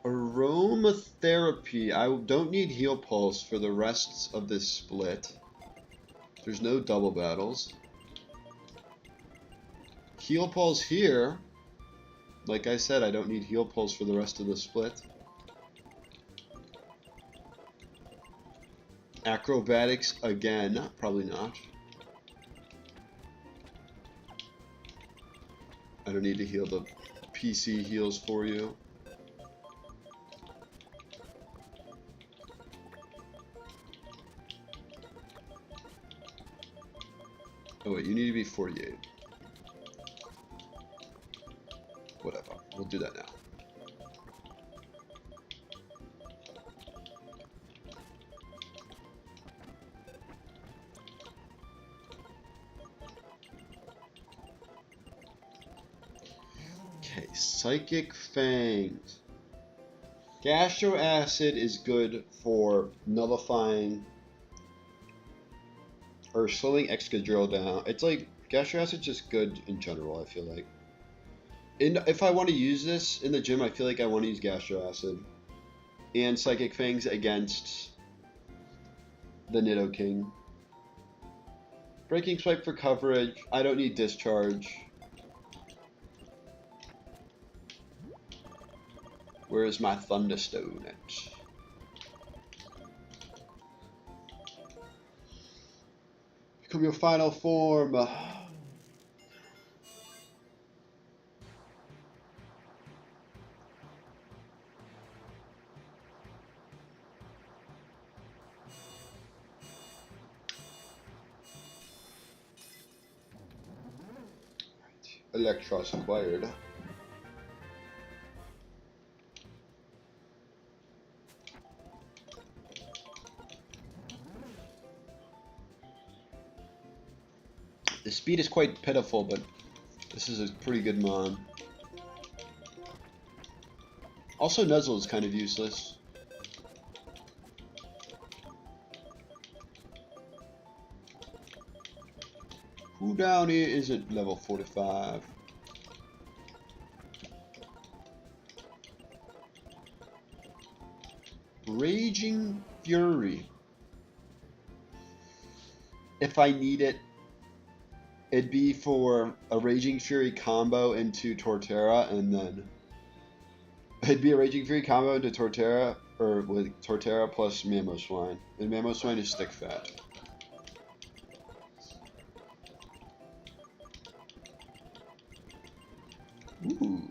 Aromatherapy. I don't need Heal Pulse for the rest of this split. There's no double battles. Heal Pulse here. Like I said, I don't need Heal Pulse for the rest of the split. Acrobatics again. Probably not. I don't need to heal the PC heals for you. Oh wait, you need to be 48. Whatever, we'll do that now. Okay, Psychic Fangs. Gastro Acid is good for nullifying or slowing Excadrill down. It's like, Gastro Acid's just good in general, I feel like. If I want to use this in the gym, I feel like I want to use Gastro Acid. And Psychic Fangs against the Nidoking. Breaking Swipe for coverage. I don't need Discharge. Where is my Thunderstone at? Become your final form. Electros acquired. The speed is quite pitiful, but this is a pretty good mon. Also, Nuzzle is kind of useless. Who down here isn't level 45? Raging Fury. If I need it, it'd be for a Raging Fury combo into Torterra, and then it'd be a Raging Fury combo into Torterra, or with Torterra plus Mamoswine. And Mamoswine is stick fat. Ooh.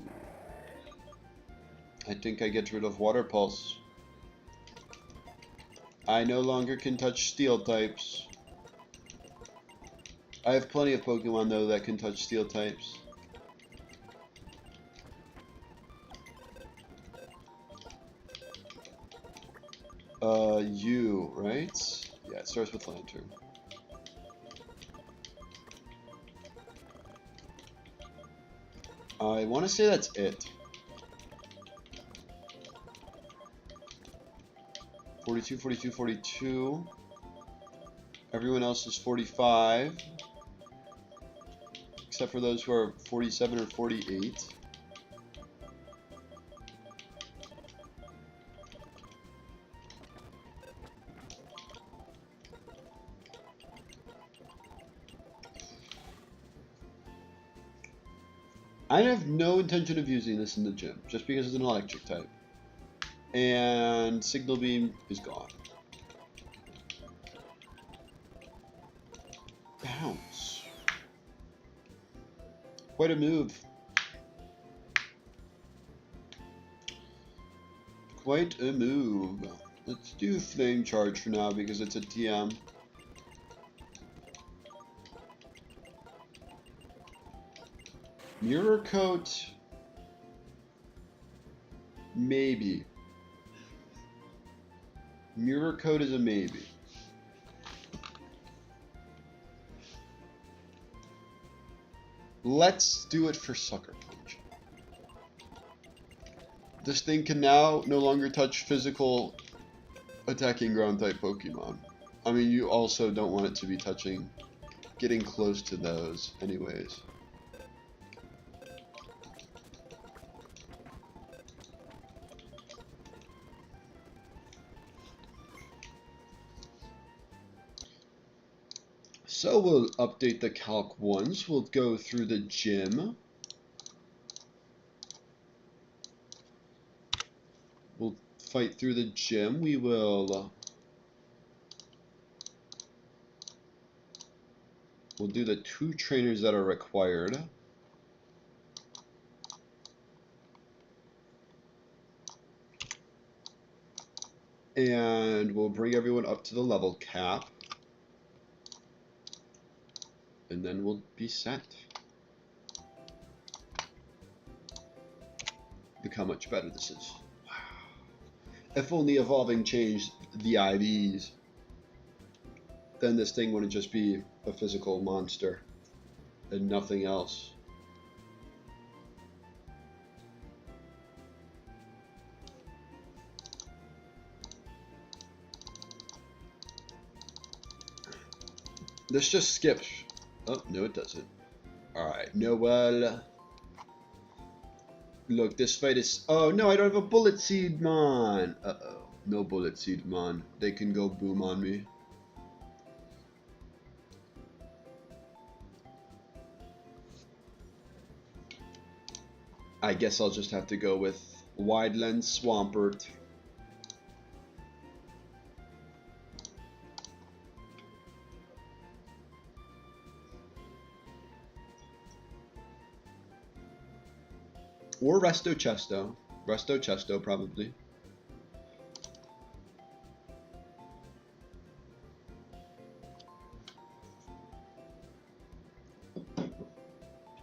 I think I get rid of Water Pulse. I no longer can touch Steel types. I have plenty of Pokemon though that can touch Steel types. You, right? Yeah, it starts with Lantern. I want to say that's it. 42, 42, 42. Everyone else is 45. Except for those who are 47 or 48. I have no intention of using this in the gym, just because it's an electric type. And Signal Beam is gone. Bounce. Quite a move. Quite a move. Let's do Flame Charge for now because it's a TM. Mirror Coat, maybe. Mirror Coat is a maybe. Let's do it for Sucker Punch. This thing can now no longer touch physical attacking ground type Pokemon. I mean, you also don't want it to be getting close to those anyways. So we'll update the calc once. We'll go through the gym. We'll fight through the gym. We'll do the 2 trainers that are required. And we'll bring everyone up to the level cap. And then we'll be set. Look how much better this is. Wow. If only evolving changed the IVs, then this thing wouldn't just be a physical monster and nothing else. This just skips. Oh, no it doesn't. Alright, Noel. Look, this fight is... Oh, no, I don't have a Bullet Seed Mon. Uh-oh. No Bullet Seed Mon. They can go boom on me. I guess I'll just have to go with Wide Lens Swampert. Or Resto Chesto. Resto Chesto, probably.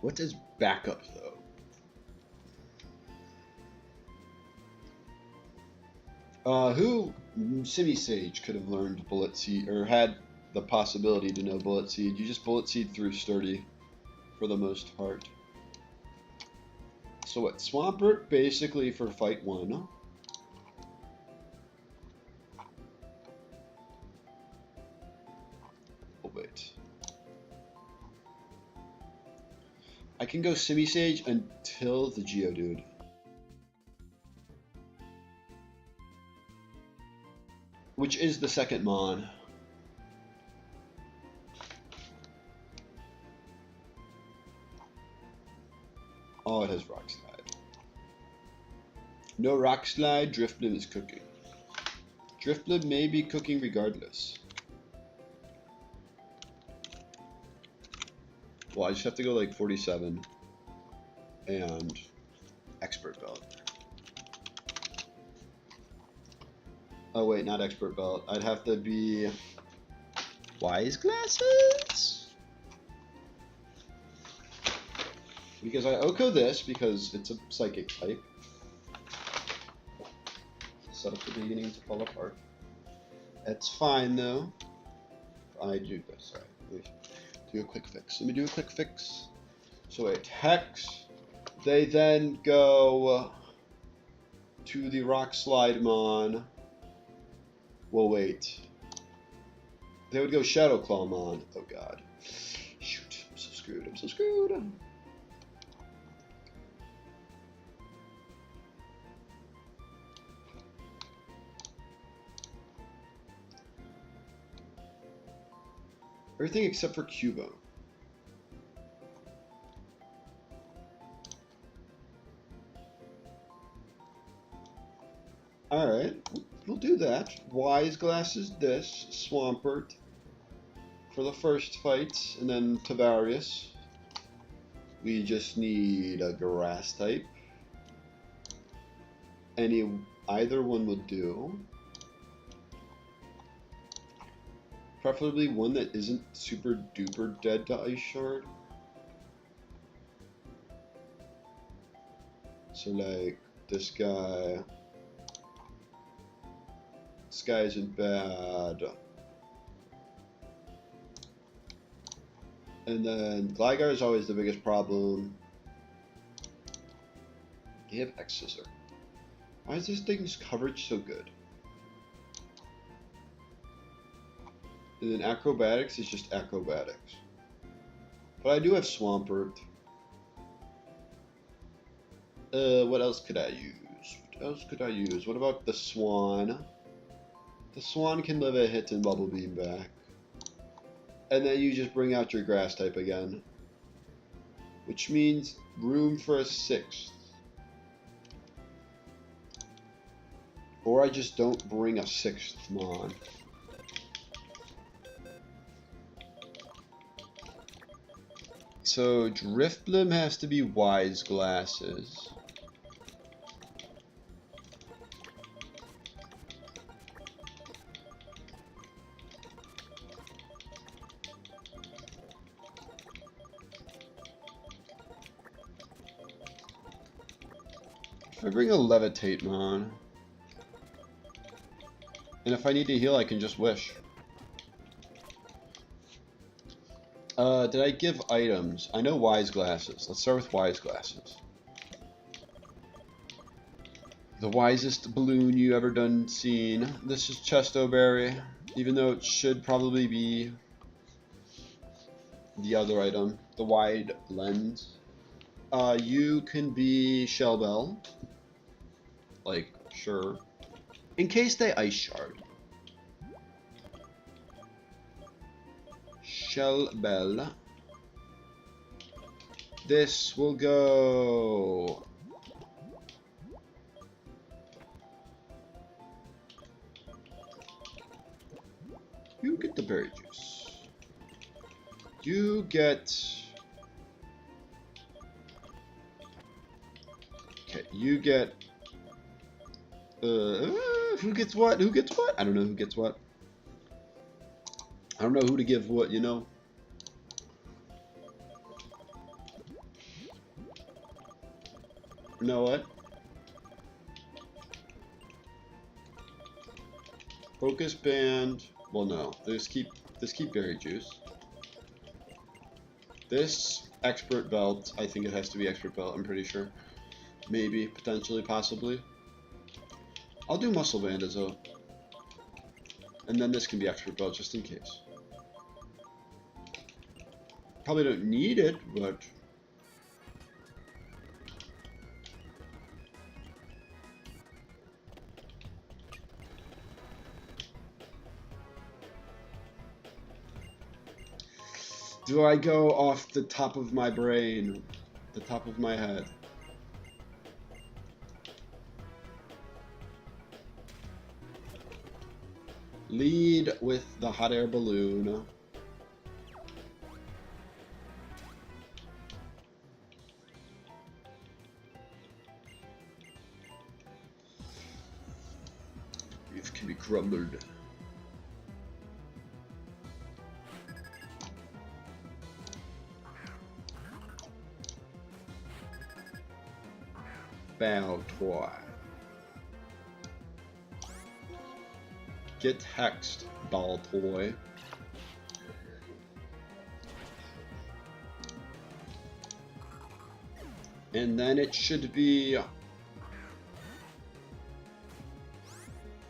What is backup, though? Who Simi-Sage could have learned Bullet Seed, or had the possibility to know Bullet Seed. You just Bullet Seed through Sturdy, for the most part. So what, Swampert basically for fight 1. Oh wait. I can go Simi-Sage until the Geodude. Which is the second Mon. Oh, it has Rock Slide. No Rock Slide, Drifblim is cooking. Drifblim may be cooking regardless. Well, I just have to go like 47 and Expert Belt. Oh wait, not Expert Belt. I'd have to be Wise Glasses? Because I Oko this because it's a Psychic type. Set up the beginning to fall apart. It's fine though. I do this. Alright, let me do a quick fix. Let me do a quick fix. So wait, Hex. They then go to the Rock Slide Mon. Well, wait. They would go Shadow Claw Mon. Oh god. Shoot, I'm so screwed. I'm so screwed. Everything except for Cubone. Alright, we'll do that. Wise Glasses this, Swampert for the first fight, and then Tavarius. We just need a Grass type. Either one would do. Preferably one that isn't super duper dead to Ice Shard. So like this guy. This guy isn't bad. And then Gligar is always the biggest problem. Give X Scissor. Why is this thing's coverage so good? And then acrobatics is just acrobatics. But I do have Swampert. What else could I use? What else could I use? What about the Swan? The Swan can live a hit and Bubble Beam back. And then you just bring out your Grass type again. Which means room for a 6th. Or I just don't bring a 6th Mon. So Driftblim has to be Wise Glasses. If I bring a Levitate Mon, and if I need to heal, I can just wish. Did I give items? I know Wise Glasses. Let's start with Wise Glasses. The wisest balloon you ever done seen. This is Chestoberry, even though it should probably be the other item, the wide lens. You can be Shellbell. Like, sure. In case they Ice Shard. Shellbell. This will go. You get the berry juice. You get. Okay, you get. Who gets what? Who gets what? I don't know who gets what. I don't know who to give what, you know? You know what? Focus Band. Well, no. This keep berry juice. This Expert Belt. I think it has to be Expert Belt. I'm pretty sure. Maybe, potentially, possibly. I'll do Muscle Band as a. And then this can be Expert Belt just in case. Probably don't need it, but. Do I go off the top of my brain? The top of my head? Lead with the hot air balloon. Beef can be crumbled. Bow toy. Get hexed, ball toy. And then it should be. I'm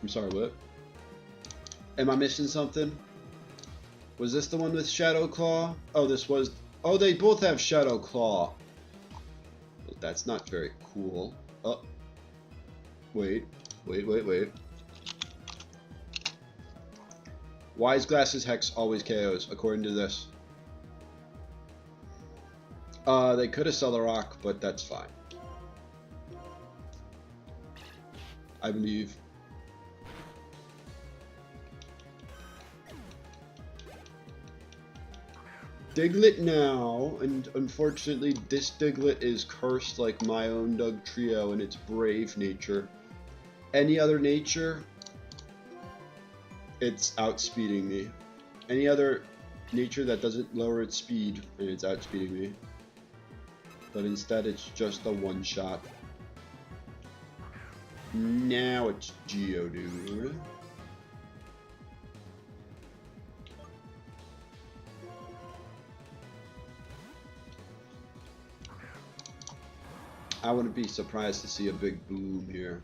sorry, what? Am I missing something? Was this the one with Shadow Claw? Oh, this was. Oh, they both have Shadow Claw. Well, that's not very cool. Oh. Wait. Wise Glasses Hex always KOs, according to this. They could have Stellar Rock, but that's fine. I believe. Diglett now, and unfortunately this Diglett is cursed like my own Doug Trio and its brave nature. Any other nature, it's outspeeding me. Any other nature that doesn't lower its speed, and it's outspeeding me. But instead it's just a one-shot. Now it's Geodude. I wouldn't be surprised to see a big boom here.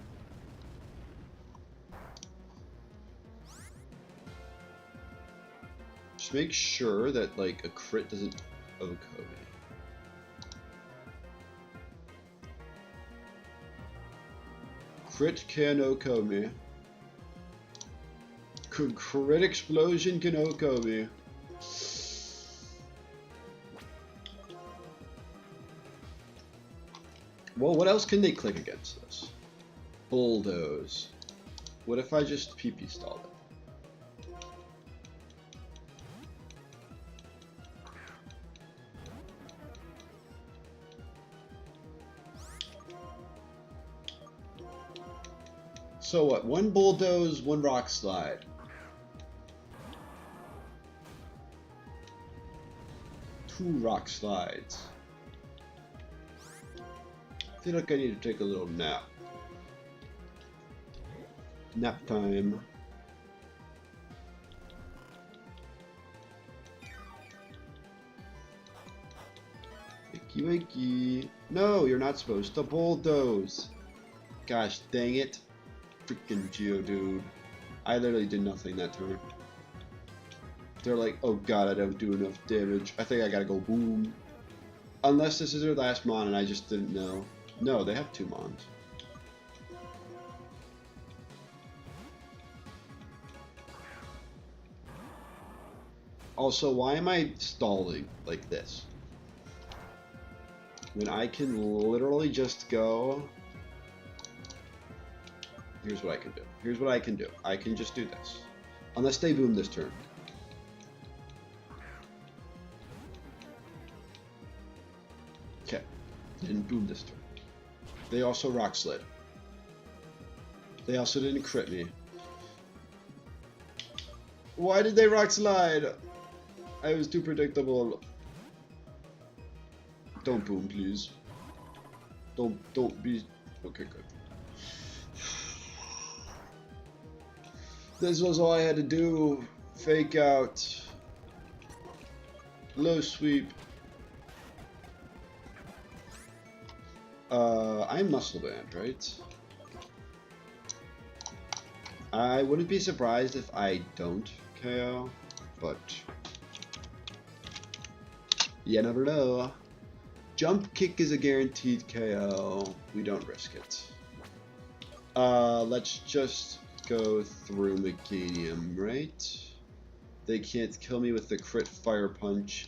Just make sure that like a crit doesn't OHKO me. Crit can OHKO me. Crit explosion can OHKO me. Well, what else can they click against this? Bulldoze. What if I just PP stalled it? So what? One bulldoze, one rock slide. Two rock slides. I feel like I need to take a little nap. Nap time. Wakey wakey. No, you're not supposed to bulldoze. Gosh dang it. Freaking Geodude. I literally did nothing that turn. They're like, oh god, I don't do enough damage. I think I gotta go boom. Unless this is their last mon and I just didn't know. No, they have 2 mons. Also, why am I stalling like this? When I can literally just go... Here's what I can do. Here's what I can do. I can just do this. Unless they boom this turn. Okay. Didn't boom this turn. They also rock slid. They also didn't crit me. Why did they rock slide? I was too predictable. Don't boom, please. Don't be... Okay, good. This was all I had to do. Fake out. Low sweep. I'm muscle band, right? I wouldn't be surprised if I don't KO, but you never know. Jump kick is a guaranteed KO. We don't risk it. Let's just go through Meganium, right? They can't kill me with the crit fire punch.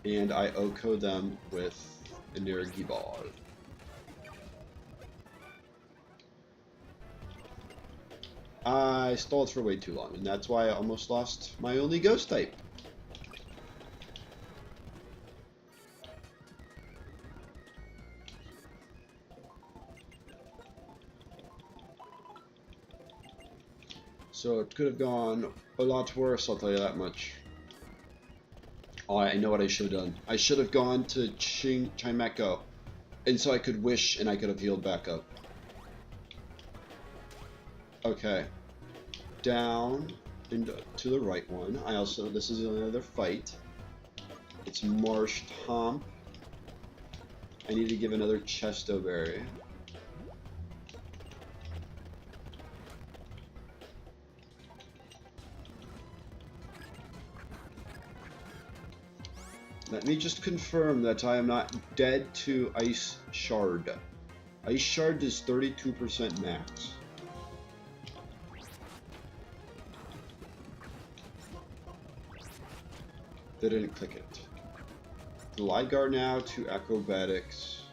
And I OHKO them with Energy Ball. I stalled for way too long, and that's why I almost lost my only ghost type. So it could have gone a lot worse, I'll tell you that much. Oh, I know what I should have done. I should have gone to Chimecho, and so I could wish and I could have healed back up. Okay. Down and to the right one. I also, this is another fight. It's Marsh Tomp. I need to give another Chesto Berry. Let me just confirm that I am not dead to Ice Shard. Ice Shard is 32% max. They didn't click it. Gligar now to Acrobatics.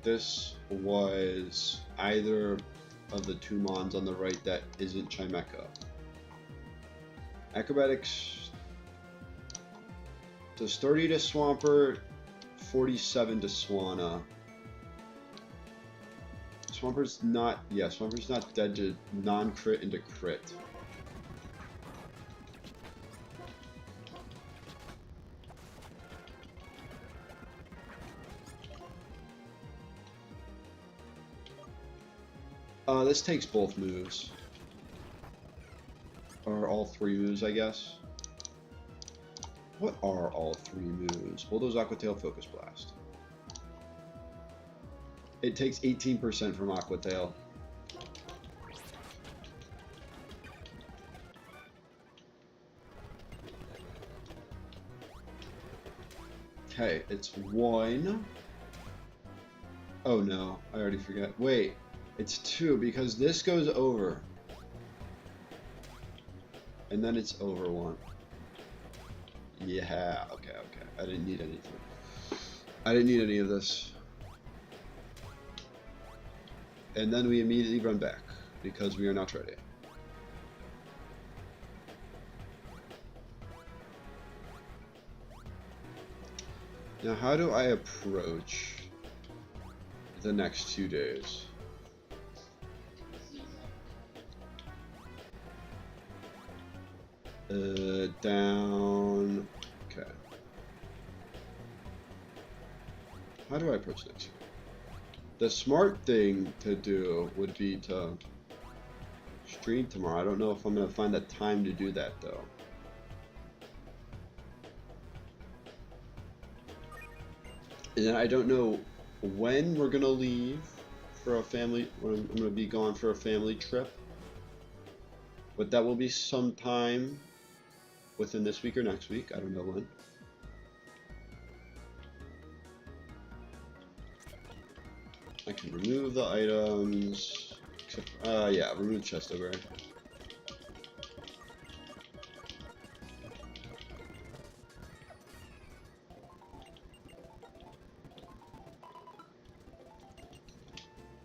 This was either of the 2 mons on the right that isn't Chimecho. Acrobatics does 30 to Swampert, 47 to Swanna. Swampert's not, yeah, Swampert's not dead to non-crit into crit. This takes both moves. Or all 3 moves, I guess. What are all 3 moves? Bulldoze, Aqua Tail, Focus Blast. It takes 18% from Aqua Tail. Okay, it's 1. Oh no, I already forgot. Wait, it's 2 because this goes over. And then it's over 1. Yeah, okay. I didn't need anything. I didn't need any of this. And then we immediately run back because we are not ready. Now, how do I approach the next 2 days? Down. Okay. How do I approach next week? The smart thing to do would be to stream tomorrow. I don't know if I'm going to find the time to do that, though. And then I don't know when we're going to leave for a family, when I'm going to be gone for a family trip. But that will be sometime within this week or next week. I don't know when. I can remove the items. Except, yeah, remove chest over.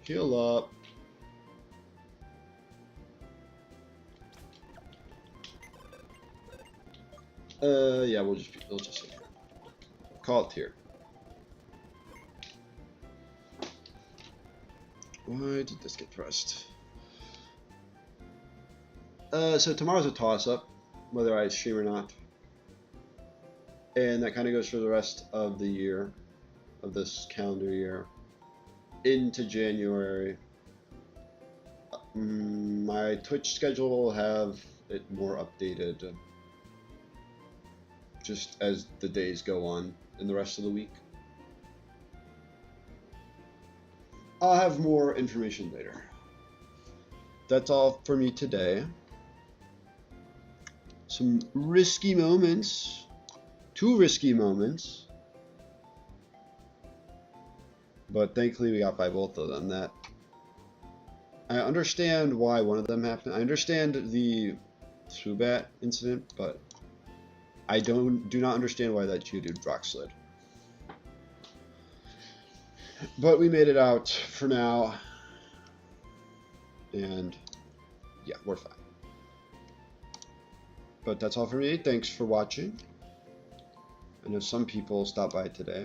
Heal up. Yeah, we'll just sit here. Call it here. Why did this get pressed? So tomorrow's a toss-up, whether I stream or not. And that kind of goes for the rest of the year, of this calendar year, into January. My Twitch schedule will have it more updated just as the days go on in the rest of the week. I'll have more information later. That's all for me today. Some risky moments. 2 risky moments. But thankfully we got by both of them. That I understand why one of them happened. I understand the Swoobat incident, but I do not understand why that Geodude rock slid. But we made it out for now. And yeah, we're fine. But that's all for me. Thanks for watching. I know some people stopped by today.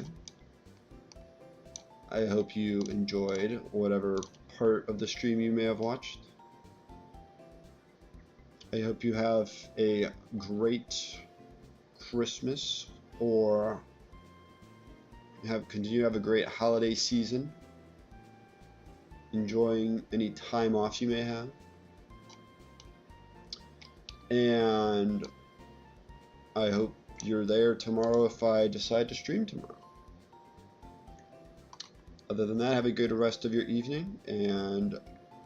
I hope you enjoyed whatever part of the stream you may have watched. I hope you have a great Christmas, or continue to have a great holiday season, enjoying any time off you may have, and I hope you're there tomorrow if I decide to stream tomorrow. Other than that, have a good rest of your evening, and